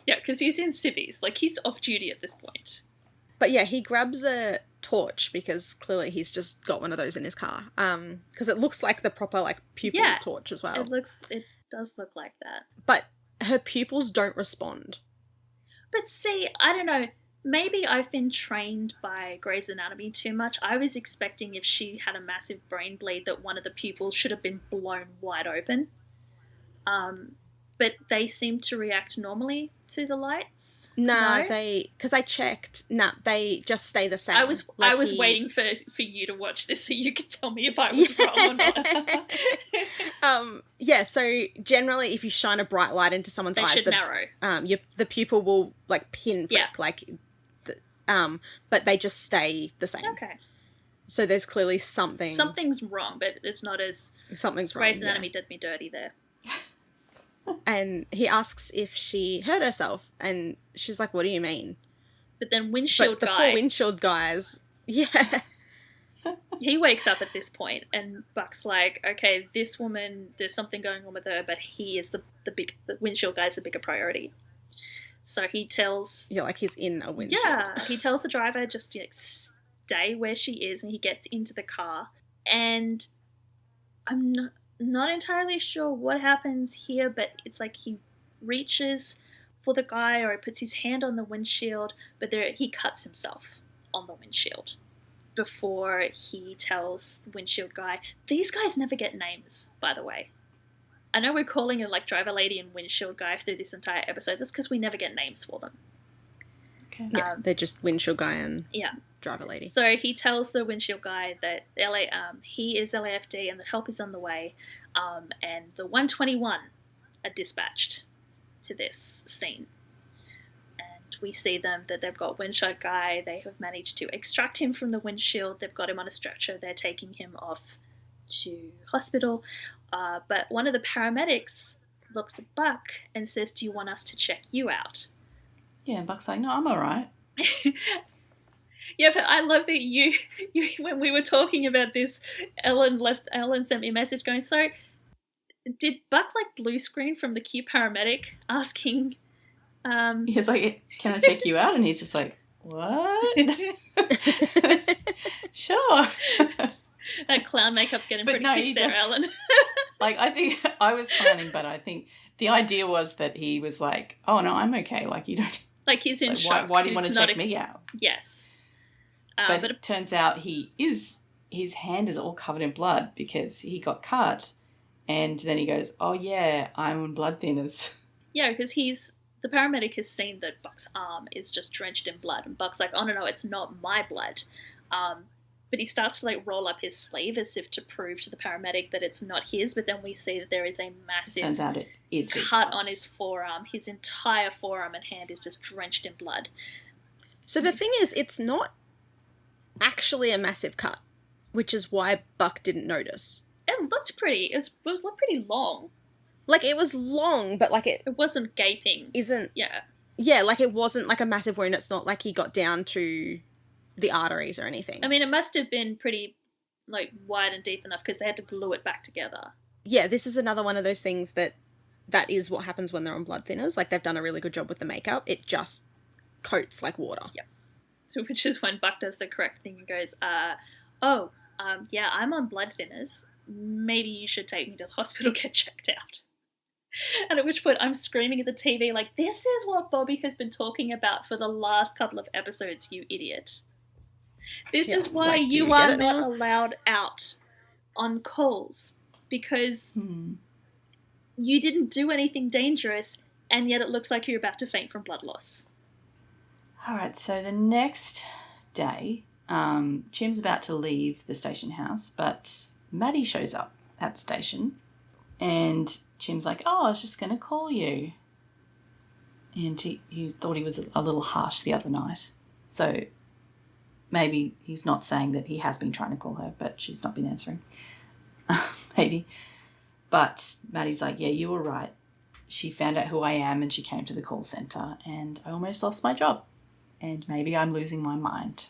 Yeah, because he's in civvies. Like, he's off duty at this point. But yeah, he grabs a torch because clearly he's just got one of those in his car. Because it looks like the proper, like, pupil torch as well. It does look like that. But her pupils don't respond. But see, I don't know. maybe I've been trained by Grey's Anatomy too much. I was expecting if she had a massive brain bleed that one of the pupils should have been blown wide open. But they seem to react normally to the lights. Nah, No? because I checked. Nah, they just stay the same. I was waiting for you to watch this so you could tell me if I was wrong or not. Yeah. So generally, if you shine a bright light into someone's They eyes, should narrow. The pupil will like pinprick, Yeah. but they just stay the same. Okay. So there's clearly something. Something's wrong, but it's not as Something's wrong. Grey's Anatomy did me dirty there. And he asks if she hurt herself, and she's like, "What do you mean?" But then windshield But the guy, poor windshield guys, yeah. he wakes up at this point, and Buck's like, "Okay, this woman, there's something going on with her, but he is the windshield guy's the bigger priority." So he tells, Yeah, like he's in a windshield. yeah, he tells the driver just to stay where she is, and he gets into the car. And I'm not entirely sure what happens here, but it's like he reaches for the guy or he puts his hand on the windshield, but he cuts himself on the windshield before he tells the windshield guy. These guys never get names, by the way. I know we're calling it like driver lady and windshield guy through this entire episode. That's because we never get names for them. Okay. Yeah, they're just windshield guy and Yeah. driver lady. So he tells the windshield guy that he is LAFD and that help is on the way, and the 121 are dispatched to this scene. And we see them that they've got windshield guy. They have managed to extract him from the windshield. They've got him on a stretcher. They're taking him off to hospital. But one of the paramedics looks at Buck and says, "Do you want us to check you out?" Yeah, and Buck's like, no, I'm all right. Yeah, but I love that you when we were talking about this, Ellen sent me a message going, "So, did Buck like blue screen from the cute paramedic asking?" He's like, can I check you out? And he's just like, what? Sure. That clown makeup's getting But pretty no, thick he there, does- Ellen. Like, I think I was clowning, but I think the idea was that he was like, oh, no, I'm okay. Like, you don't... Like he's in Like, shock. why do you want to He's not check me out? Yes. But But it turns out his hand is all covered in blood because he got cut. And then he goes, oh, yeah, I'm on blood thinners. yeah, because the paramedic has seen that Buck's arm is just drenched in blood, and Buck's like, "Oh no, it's not my blood." But he starts to like roll up his sleeve as if to prove to the paramedic that it's not his. But then we see that there is a massive Turns out it is his cut blood. on his forearm. His entire forearm and hand is just drenched in blood. So the thing is, it's not actually a massive cut, which is why Buck didn't notice. It looked pretty. It was pretty long. Like, it was long, but like it It wasn't gaping. isn't... Yeah. Yeah, like it wasn't like a massive wound. It's not like he got down to the arteries or anything. I mean, it must have been pretty like wide and deep enough because they had to glue it back together. Yeah, this is another one of those things that is what happens when they're on blood thinners. Like, they've done a really good job with the makeup. It just coats like water. Yep. So, which is when Buck does the correct thing and goes, yeah, I'm on blood thinners. Maybe you should take me to the hospital, get checked out. And at which point I'm screaming at the TV like, this is what Bobby has been talking about for the last couple of episodes, you idiot. This is why like, you you are get it not now? allowed out on calls. Because you didn't do anything dangerous, and yet it looks like you're about to faint from blood loss. All right, so the next day, Chim's about to leave the station house, but Maddie shows up at the station, and Chim's like, oh, I was just going to call you. And he thought he was a little harsh the other night. So maybe he's not saying that he has been trying to call her, but she's not been answering. Maybe. But Maddie's like, yeah, you were right. She found out who I am and she came to the call centre and I almost lost my job. And maybe I'm losing my mind.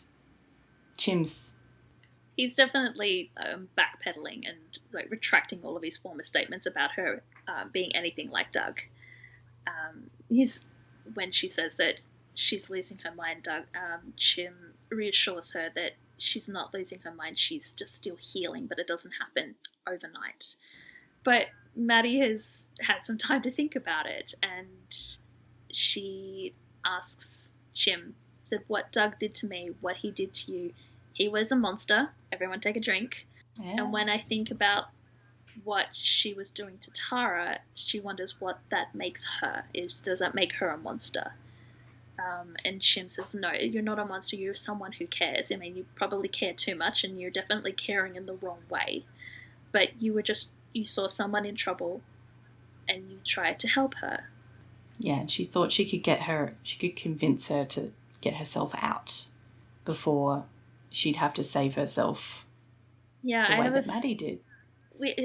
He's definitely backpedaling and like retracting all of his former statements about her being anything like Doug. When she says that she's losing her mind, Chim reassures her that she's not losing her mind, she's just still healing, but it doesn't happen overnight. But Maddie has had some time to think about it, and she asks Chim said, what Doug did to me, what he did to you, he was a monster. Everyone take a drink. Yeah. And when I think about what she was doing to Tara, she wonders what that makes her. Does that make her a monster? And Shim says, no, you're not a monster. You're someone who cares. I mean, you probably care too much, and you're definitely caring in the wrong way. But you saw someone in trouble, and you tried to help her. Yeah, and she thought she could convince her to get herself out before she'd have to save herself the way that Maddie did.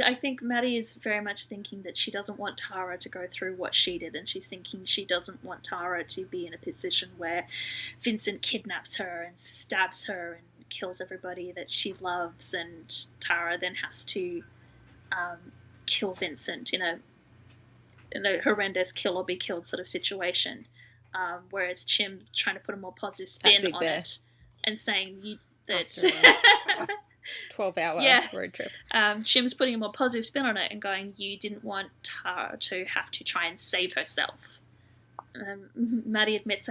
I think Maddie is very much thinking that she doesn't want Tara to go through what she did, and she's thinking she doesn't want Tara to be in a position where Vincent kidnaps her and stabs her and kills everybody that she loves, and Tara then has to kill Vincent in a horrendous kill or be killed sort of situation. Whereas Chim trying to put a more positive spin on it and saying that 12-hour road trip. Chim's putting a more positive spin on it and going, you didn't want Tara to have to try and save herself. Maddie admits,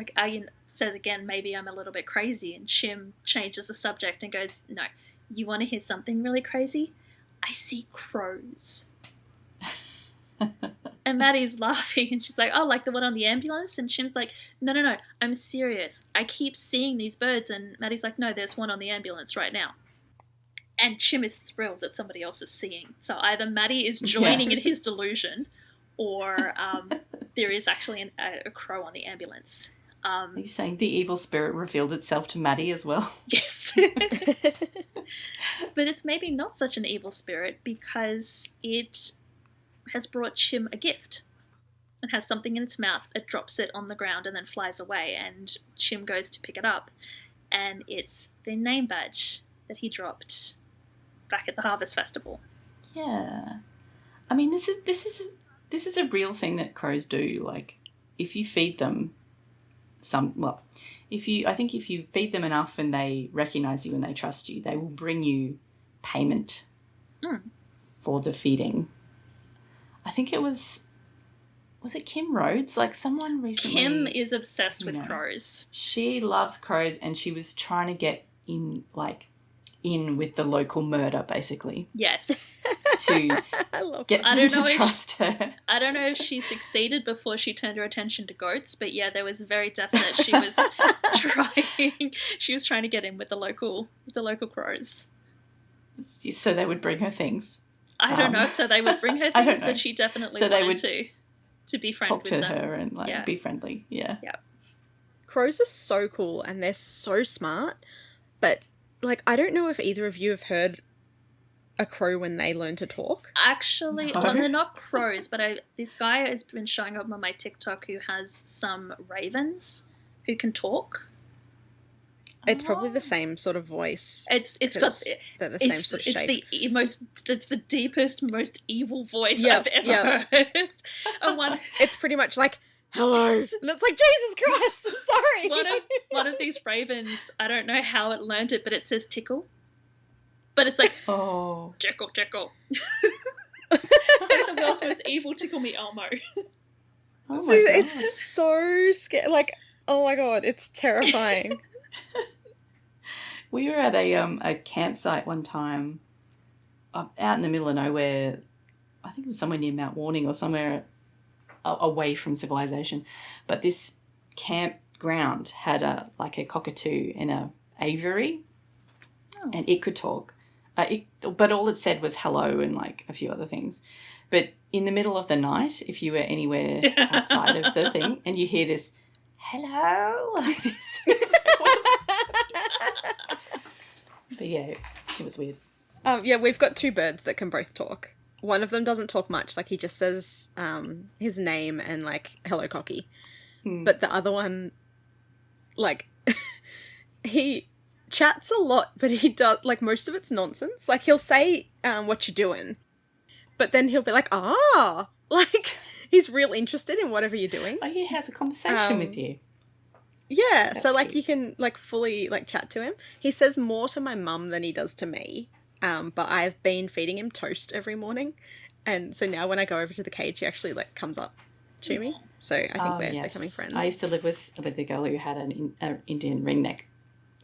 says again, maybe I'm a little bit crazy, and Chim changes the subject and goes, no, you want to hear something really crazy? I see crows. And Maddie's laughing, and she's like, oh, like the one on the ambulance? And Chim's like, no, I'm serious. I keep seeing these birds. And Maddie's like, no, there's one on the ambulance right now. And Chim is thrilled that somebody else is seeing. So either Maddie is joining in his delusion, or there is actually a crow on the ambulance. Are you saying the evil spirit revealed itself to Maddie as well? Yes. But it's maybe not such an evil spirit, because it has brought Chim a gift. It has something in its mouth. It drops it on the ground and then flies away, and Chim goes to pick it up, and it's the name badge that he dropped back at the Harvest Festival. Yeah. I mean, this is a real thing that crows do. Like, if you feed them if you feed them enough and they recognize you and they trust you, they will bring you payment for the feeding. I think it was it Kim Rhodes? Like, someone recently... Kim is obsessed with crows. She loves crows, and she was trying to get in with the local murder, basically. Yes. To get them to trust her. I don't know if she succeeded before she turned her attention to goats, but yeah, there was very definite she was trying to get in with the local crows. So they would bring her things. I don't know. So they would bring her things, but she definitely wanted to be friendly with them. Talk to her and be friendly. Yeah. Yeah. Crows are so cool and they're so smart, but I don't know if either of you have heard a crow when they learn to talk. Actually, well, they're not crows, but this guy has been showing up on my TikTok who has some ravens who can talk. It's probably the same sort of voice. They're the same sort of shape. It's the deepest, most evil voice I've ever heard. And it's pretty much like, hello. And it's like, Jesus Christ, I'm sorry. One of these ravens, I don't know how it learned it, but it says tickle. But it's like, oh, tickle, tickle. The world's most evil tickle me Elmo. Oh my God. It's so scary. Like, oh my God, it's terrifying. We were at a campsite one time out in the middle of nowhere. I think it was somewhere near Mount Warning or somewhere away from civilization. But this campground had a cockatoo in a aviary, and it could talk. But all it said was hello and a few other things. But in the middle of the night, if you were anywhere outside of the thing and you hear this, hello, like this. But yeah, it was weird. We've got two birds that can both talk. One of them doesn't talk much. He just says his name and hello, cocky. But the other one, he chats a lot, but he does most of it's nonsense. He'll say what you're doing, but then he'll be like, he's real interested in whatever you're doing. Oh, he has a conversation with you. Yeah, that's so you can fully chat to him. He says more to my mum than he does to me. But I've been feeding him toast every morning, and so now when I go over to the cage, he actually comes up to me. So I think we're becoming friends. I used to live with a girl who had an Indian ringneck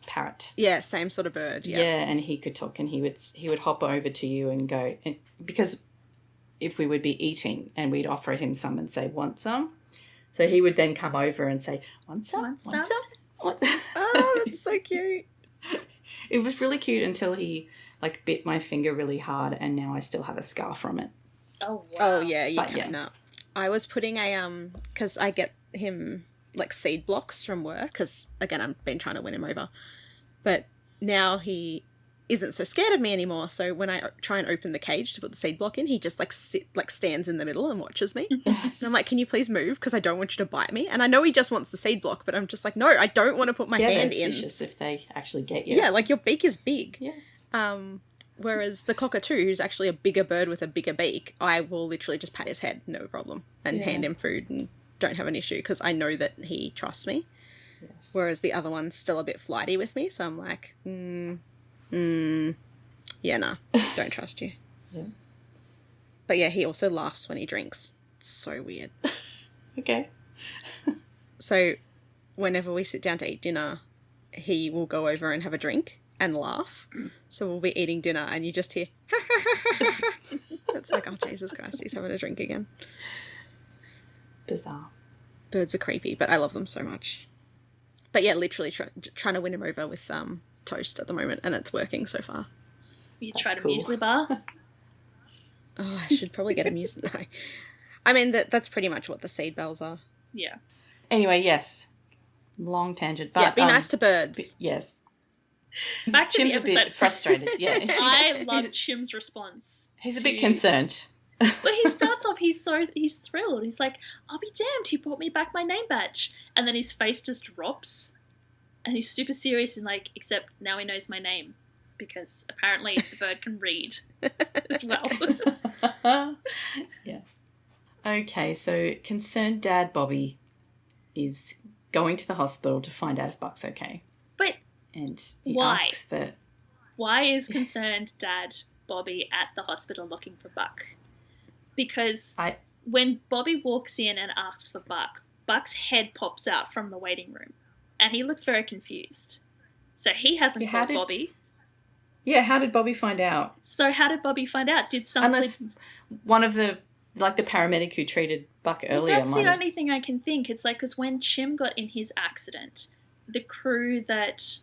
parrot. Yeah, same sort of bird. Yeah, and he could talk, and he would hop over to you and go, and because if we would be eating and we'd offer him some and say, want some? So he would then come over and say, want some? Want some? Oh, that's so cute. It was really cute until he like bit my finger really hard, and now I still have a scar from it. Oh, wow. Oh, yeah, you can. No. I was putting because I get him like seed blocks from work, because again, I've been trying to win him over. But now he isn't so scared of me anymore, so when I try and open the cage to put the seed block in, he just stands in the middle and watches me. And I'm like, can you please move, because I don't want you to bite me? And I know he just wants the seed block, but I'm just like, no, I don't want to put my hand in. Vicious if they actually get you. Yeah, like your beak is big. Yes. Whereas the cockatoo, who's actually a bigger bird with a bigger beak, I will literally just pat his head, no problem, and hand him food and don't have an issue, because I know that he trusts me. Yes. Whereas the other one's still a bit flighty with me, so I'm like, yeah, nah, don't trust you. Yeah. But yeah, he also laughs when he drinks. It's so weird. Okay. So whenever we sit down to eat dinner, he will go over and have a drink and laugh. So we'll be eating dinner and you just hear, it's like, oh, Jesus Christ, he's having a drink again. Bizarre. Birds are creepy, but I love them so much. But yeah, literally trying to win him over with toast at the moment, and it's working so far. You tried a muesli bar? Oh, I should probably get a muesli. No. I mean, that's pretty much what the seed bells are. Yeah. Anyway, yes. Long tangent. But, yeah, be nice to birds. Yes. Back to Chim's the episode. a bit frustrated. Yeah. I love Chim's response. He's a bit concerned. Well, he starts off, he's thrilled. He's like, I'll be damned, he brought me back my name badge. And then his face just drops. And he's super serious and like, except now he knows my name. Because apparently the bird can read as well. Yeah. Okay, so concerned dad Bobby is going to the hospital to find out if Buck's okay. But and he why? asks for... Why is concerned dad Bobby at the hospital looking for Buck? Because when Bobby walks in and asks for Buck, Buck's head pops out from the waiting room. And he looks very confused. So he hasn't called Bobby. Yeah, how did Bobby find out? So how did Bobby find out? Did something... Unless one of the paramedic who treated Buck earlier That's the only thing I can think. It's like, because when Chim got in his accident, the crew that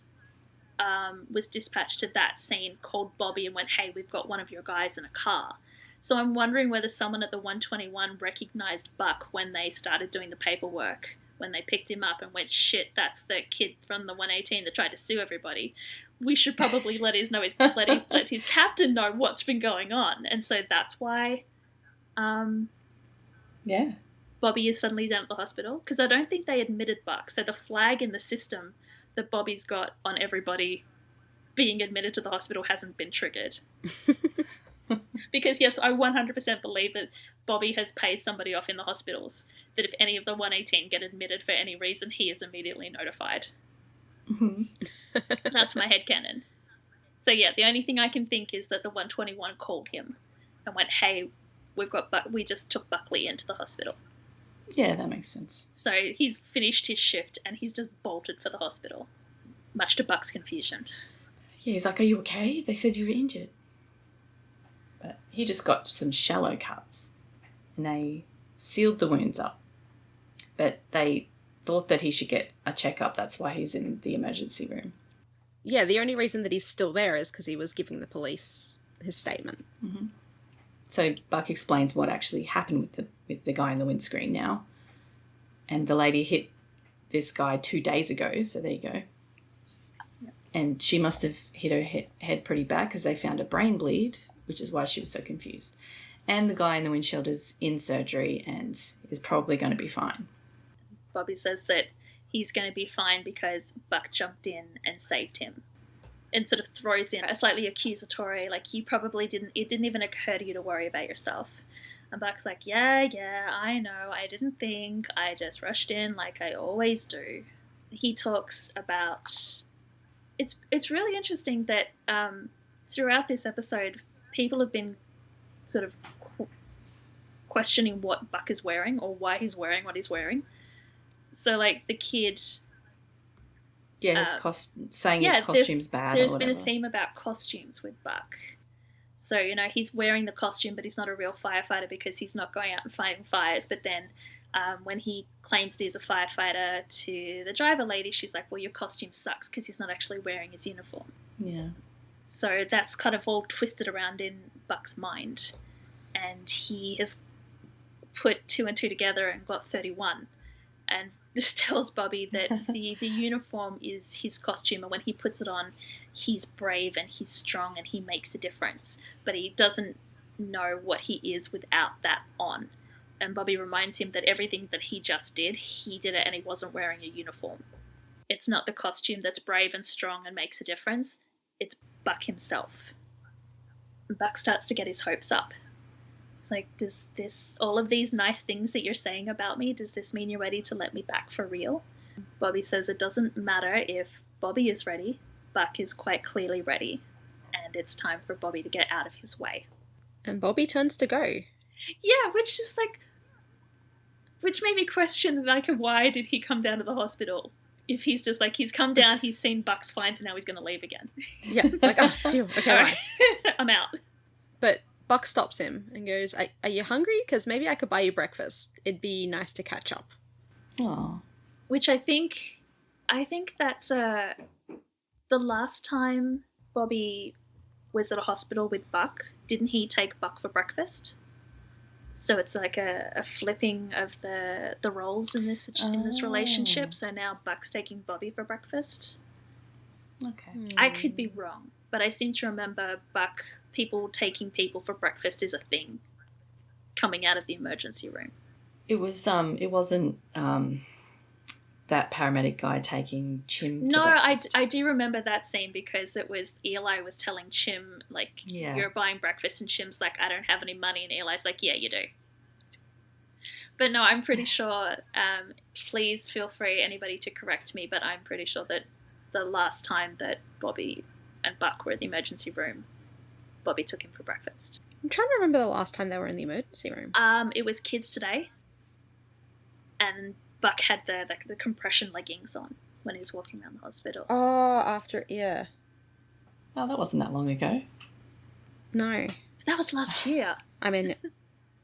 was dispatched to that scene called Bobby and went, hey, we've got one of your guys in a car. So I'm wondering whether someone at the 121 recognised Buck when they started doing the paperwork, when they picked him up and went, shit, that's the kid from the 118 that tried to sue everybody. We should probably let his captain know what's been going on. And so that's why Bobby is suddenly down at the hospital, because I don't think they admitted Buck. So the flag in the system that Bobby's got on everybody being admitted to the hospital hasn't been triggered. Because, yes, I 100% believe that Bobby has paid somebody off in the hospitals, that if any of the 118 get admitted for any reason, he is immediately notified. Mm-hmm. That's my headcanon. So, yeah, the only thing I can think is that the 121 called him and went, hey, we just took Buckley into the hospital. Yeah, that makes sense. So he's finished his shift and he's just bolted for the hospital, much to Buck's confusion. Yeah, he's like, are you okay? They said you were injured. But he just got some shallow cuts and they sealed the wounds up. But they thought that he should get a checkup. That's why he's in the emergency room. Yeah, the only reason that he's still there is because he was giving the police his statement. Mm-hmm. So Buck explains what actually happened with the guy in the windscreen now. And the lady hit this guy 2 days ago, so there you go. Yep. And she must have hit her head pretty bad because they found a brain bleed, which is why she was so confused. And the guy in the windshield is in surgery and is probably going to be fine. Bobby says that he's going to be fine because Buck jumped in and saved him. And sort of throws in a slightly accusatory, like, it didn't even occur to you to worry about yourself. And Buck's like, yeah, I know, I didn't think, I just rushed in like I always do. He talks about, it's really interesting that questioning what Buck is wearing or why he's wearing what he's wearing. So, like, the kid... Yeah, his his costume's bad or There's whatever. been a theme about costumes with Buck. So, you know, he's wearing the costume, but he's not a real firefighter because he's not going out and fighting fires. But then when he claims that he's a firefighter to the driver lady, she's like, well, your costume sucks because he's not actually wearing his uniform. Yeah. So that's kind of all twisted around in Buck's mind. And he has put 2 and 2 together and got 31. And just tells Bobby that the uniform is his costume, and when he puts it on, he's brave and he's strong and he makes a difference. But he doesn't know what he is without that on. And Bobby reminds him that everything that he just did, he did it and he wasn't wearing a uniform. It's not the costume that's brave and strong and makes a difference. It's Buck himself. And Buck starts to get his hopes up. It's like, does this, all of these nice things that you're saying about me, does this mean you're ready to let me back for real? Bobby says it doesn't matter if Bobby is ready. Buck is quite clearly ready. And it's time for Bobby to get out of his way. And Bobby turns to go. Yeah, which made me question, like, why did he come down to the hospital? If he's just like, he's come down, he's seen Buck's finds, and now he's going to leave again. Yeah, like, oh, phew, okay, All right. I'm out. But Buck stops him and goes, are you hungry? Because maybe I could buy you breakfast. It'd be nice to catch up. Oh. Which I think that's the last time Bobby was at a hospital with Buck, didn't he take Buck for breakfast? So it's like a flipping of the roles in this relationship. So now Buck's taking Bobby for breakfast. Okay. I could be wrong, but I seem to remember people taking people for breakfast is a thing coming out of the emergency room. It wasn't that paramedic guy taking Chim to breakfast. I do remember that scene because it was Eli was telling Chim, like, you're buying breakfast, and Chim's like, I don't have any money, and Eli's like, yeah, you do. But no, I'm pretty sure, please feel free, anybody, to correct me, but I'm pretty sure that the last time that Bobby and Buck were in the emergency room, Bobby took him for breakfast. I'm trying to remember the last time they were in the emergency room. It was Kids Today, and Buck had the compression leggings on when he was walking around the hospital. Oh, after, yeah. Oh, that wasn't that long ago. No. That was last year. I mean...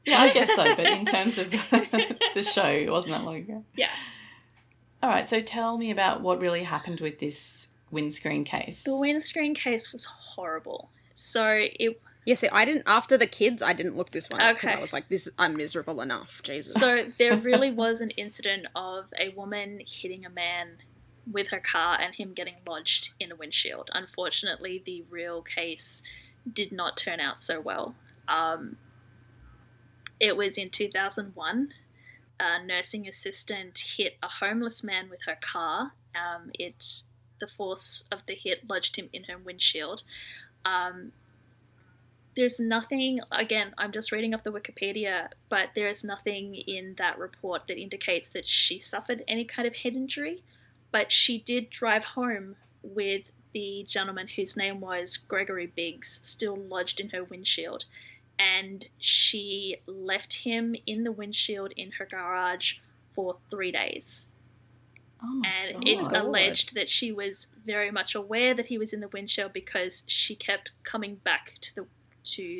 Yeah, I guess so, but in terms of the show, it wasn't that long ago. Yeah. Oh, All right, so tell me about what really happened with this windscreen case. The windscreen case was horrible. So it... Yeah, see, after the kids, I didn't look this one up because Okay. I was like, I'm miserable enough, Jesus. So there really was an incident of a woman hitting a man with her car and him getting lodged in a windshield. Unfortunately, the real case did not turn out so well. It was in 2001. A nursing assistant hit a homeless man with her car. The force of the hit lodged him in her windshield. There's nothing, again, I'm just reading off the Wikipedia, but there is nothing in that report that indicates that she suffered any kind of head injury, but she did drive home with the gentleman whose name was Gregory Biggs still lodged in her windshield, and she left him in the windshield in her garage for 3 days. Oh my And God. it's alleged that she was very much aware that he was in the windshield because she kept coming back to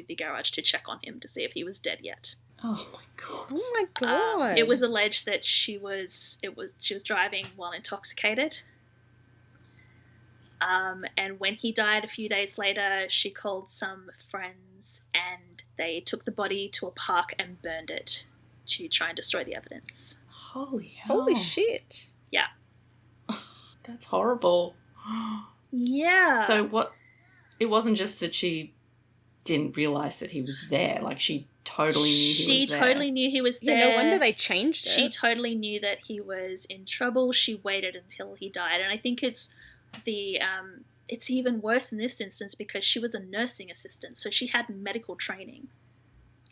the garage to check on him to see if he was dead yet. Oh my God. Oh my God. It was alleged that she was driving while intoxicated. And when he died a few days later, she called some friends and they took the body to a park and burned it to try and destroy the evidence. Holy hell. Holy shit. Yeah. That's horrible. Yeah. So what? It wasn't just that she didn't realise that he was there. Like, she totally knew he was there. She totally knew he was there. Yeah, no wonder they changed it. She totally knew that he was in trouble. She waited until he died. And I think it's even worse in this instance because she was a nursing assistant, so she had medical training.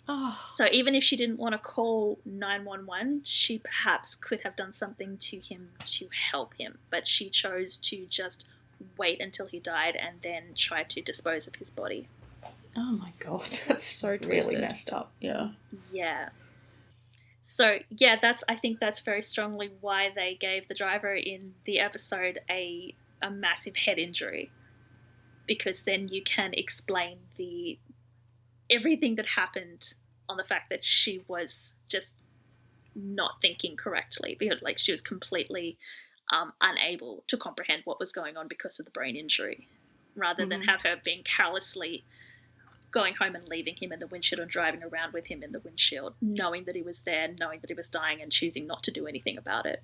Oh. So even if she didn't want to call 911, she perhaps could have done something to him to help him. But she chose to just wait until he died and then try to dispose of his body. Oh my God. That's So really twisted. messed up. Yeah. Yeah. So yeah, I think that's very strongly why they gave the driver in the episode a massive head injury, because then you can explain everything that happened on the fact that she was just not thinking correctly, because like she was completely unable to comprehend what was going on because of the brain injury, rather than have her being carelessly going home and leaving him in the windshield and driving around with him in the windshield, knowing that he was there, knowing that he was dying, and choosing not to do anything about it.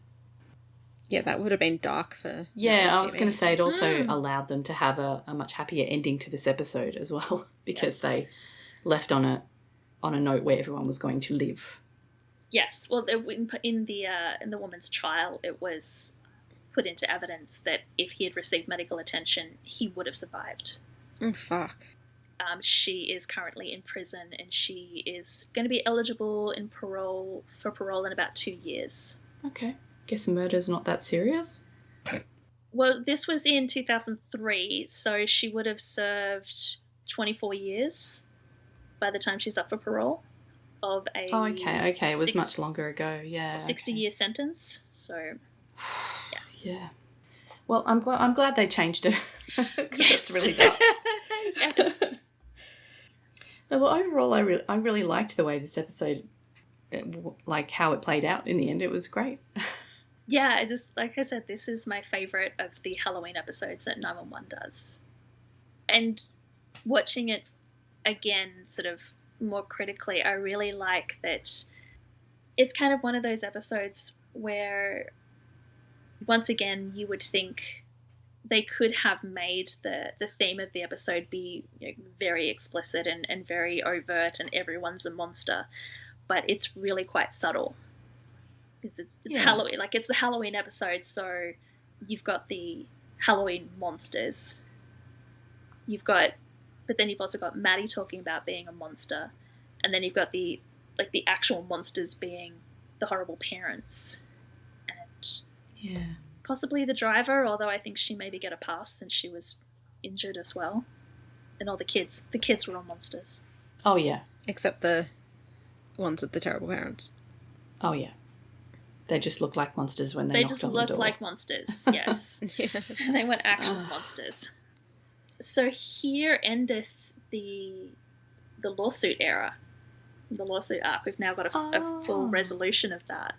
Yeah, that would have been dark for... Yeah, I was going to say it also allowed them to have a much happier ending to this episode as well, because they left on a note where everyone was going to live. Yes, well, in the woman's trial, it was put into evidence that if he had received medical attention, he would have survived. Oh, fuck. She is currently in prison, and she is going to be eligible for parole in about 2 years. Okay. Guess murder's not that serious? Well, this was in 2003, so she would have served 24 years by the time she's up for parole of a... Oh, okay. It was much longer ago, yeah. 60-year sentence, so yes. Yeah. Well, I'm glad they changed it, because Yes. it's really dark. Yes. No, well, overall, I really liked the way this episode, like how it played out in the end. It was great. Yeah, like I said, this is my favourite of the Halloween episodes that 911 does. And watching it again, sort of more critically, I really like that it's kind of one of those episodes where, once again, you would think they could have made the theme of the episode be very explicit and very overt, and everyone's a monster, but it's really quite subtle. Because it's Halloween, like it's the Halloween episode, so you've got the Halloween monsters. But then you've also got Maddie talking about being a monster, and then you've got the actual monsters being the horrible parents, and possibly the driver. Although I think she maybe get a pass since she was injured as well, and all the kids. The kids were all monsters. Oh yeah, except the ones with the terrible parents. Oh yeah. They just look like monsters when they knocked on the door. They just looked like monsters, yes. They weren't actual monsters. So here endeth the lawsuit era, the lawsuit arc. We've now got a full resolution of that.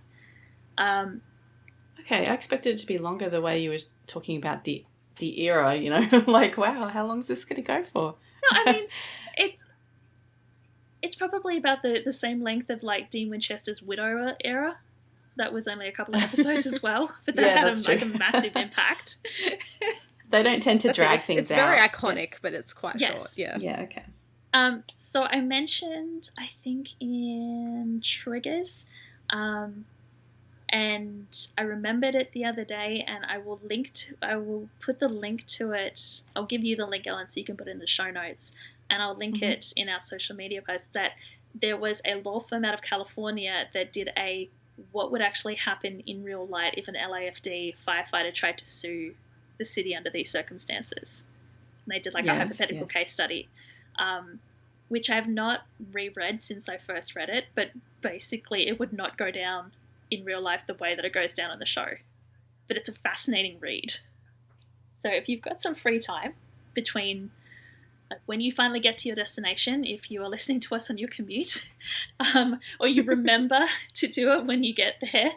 Okay, I expected it to be longer the way you were talking about the era, like, wow, how long is this going to go for? No, I mean, it's probably about the same length of, like, Dean Winchester's Widower era. That was only a couple of episodes as well, but that had a massive impact. They don't tend to drag things out. It's very iconic, but it's quite short. Yeah. Yeah, okay. So I mentioned, I think, in Triggers, and I remembered it the other day, and I will put the link to it. I'll give you the link, Ellen, so you can put it in the show notes, and I'll link it in our social media post, that there was a law firm out of California that did what would actually happen in real life if an LAFD firefighter tried to sue the city under these circumstances. And they did a hypothetical case study, which I have not reread since I first read it, but basically it would not go down in real life the way that it goes down on the show. But it's a fascinating read. So if you've got some free time between when you finally get to your destination, if you are listening to us on your commute, or you remember to do it when you get there,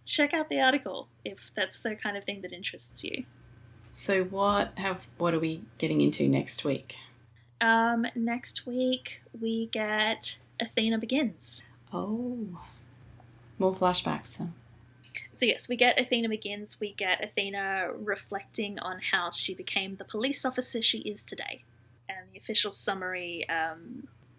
check out the article if that's the kind of thing that interests you. So what are we getting into next week? Next week we get Athena Begins. Oh, more flashbacks. Huh? So yes, we get Athena Begins. We get Athena reflecting on how she became the police officer she is today. And the official summary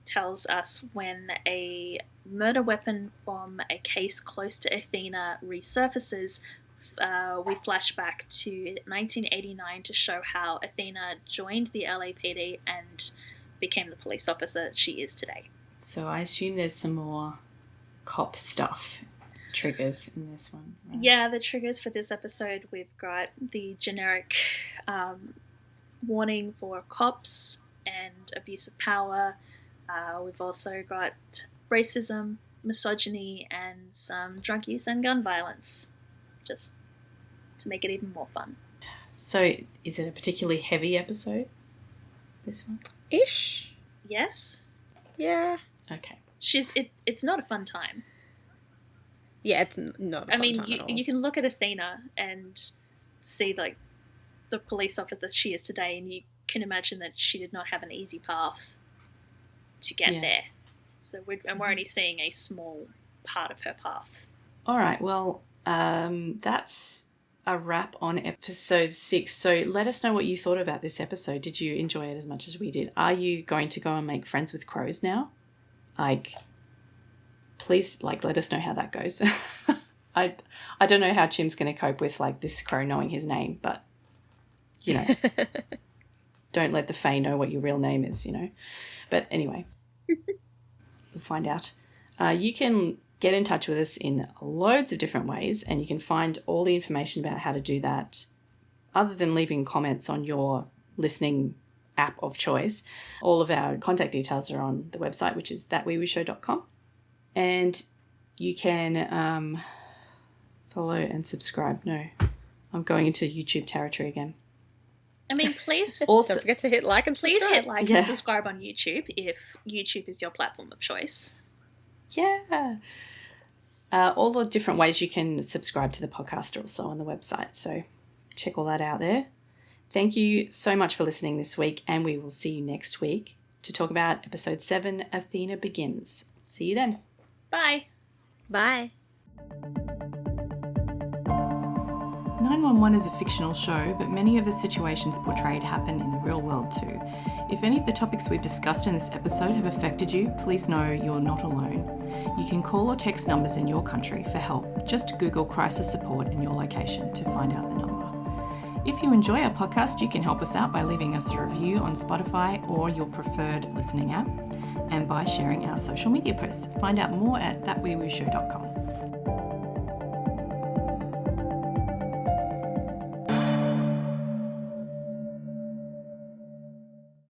tells us when a murder weapon from a case close to Athena resurfaces, we flash back to 1989 to show how Athena joined the LAPD and became the police officer she is today. So I assume there's some more cop stuff. Triggers in this one, right? Yeah, the triggers for this episode, we've got the generic warning for cops and abuse of power. We've also got racism, misogyny and some drug use and gun violence, just to make it even more fun. So is it a particularly heavy episode, this one? Ish. Yes? Yeah. Okay. It's not a fun time. Yeah, it's not a fun time at all. You can look at Athena and see, like, the police officer she is today, and you can imagine that she did not have an easy path to get there. So we're only seeing a small part of her path. All right, well, that's a wrap on episode 6. So let us know what you thought about this episode. Did you enjoy it as much as we did? Are you going to go and make friends with crows now? Like, please, like, let us know how that goes. I don't know how Chim's going to cope with, like, this crow knowing his name, but, you know, don't let the Fae know what your real name is, you know. But anyway, we'll find out. You can get in touch with us in loads of different ways, and you can find all the information about how to do that other than leaving comments on your listening app of choice. All of our contact details are on the website, which is thatweewooshow.com. And you can follow and subscribe. No, I'm going into YouTube territory again. I mean, please Also, don't forget to hit like and subscribe. Please hit like and subscribe on YouTube if YouTube is your platform of choice. Yeah. All the different ways you can subscribe to the podcast are also on the website, so check all that out there. Thank you so much for listening this week, and we will see you next week to talk about episode 7, Athena Begins. See you then. Bye. Bye. 911 is a fictional show, but many of the situations portrayed happen in the real world too. If any of the topics we've discussed in this episode have affected you, please know you're not alone. You can call or text numbers in your country for help. Just Google crisis support in your location to find out the number. If you enjoy our podcast, you can help us out by leaving us a review on Spotify or your preferred listening app, and by sharing our social media posts. Find out more at thatweewooshow.com.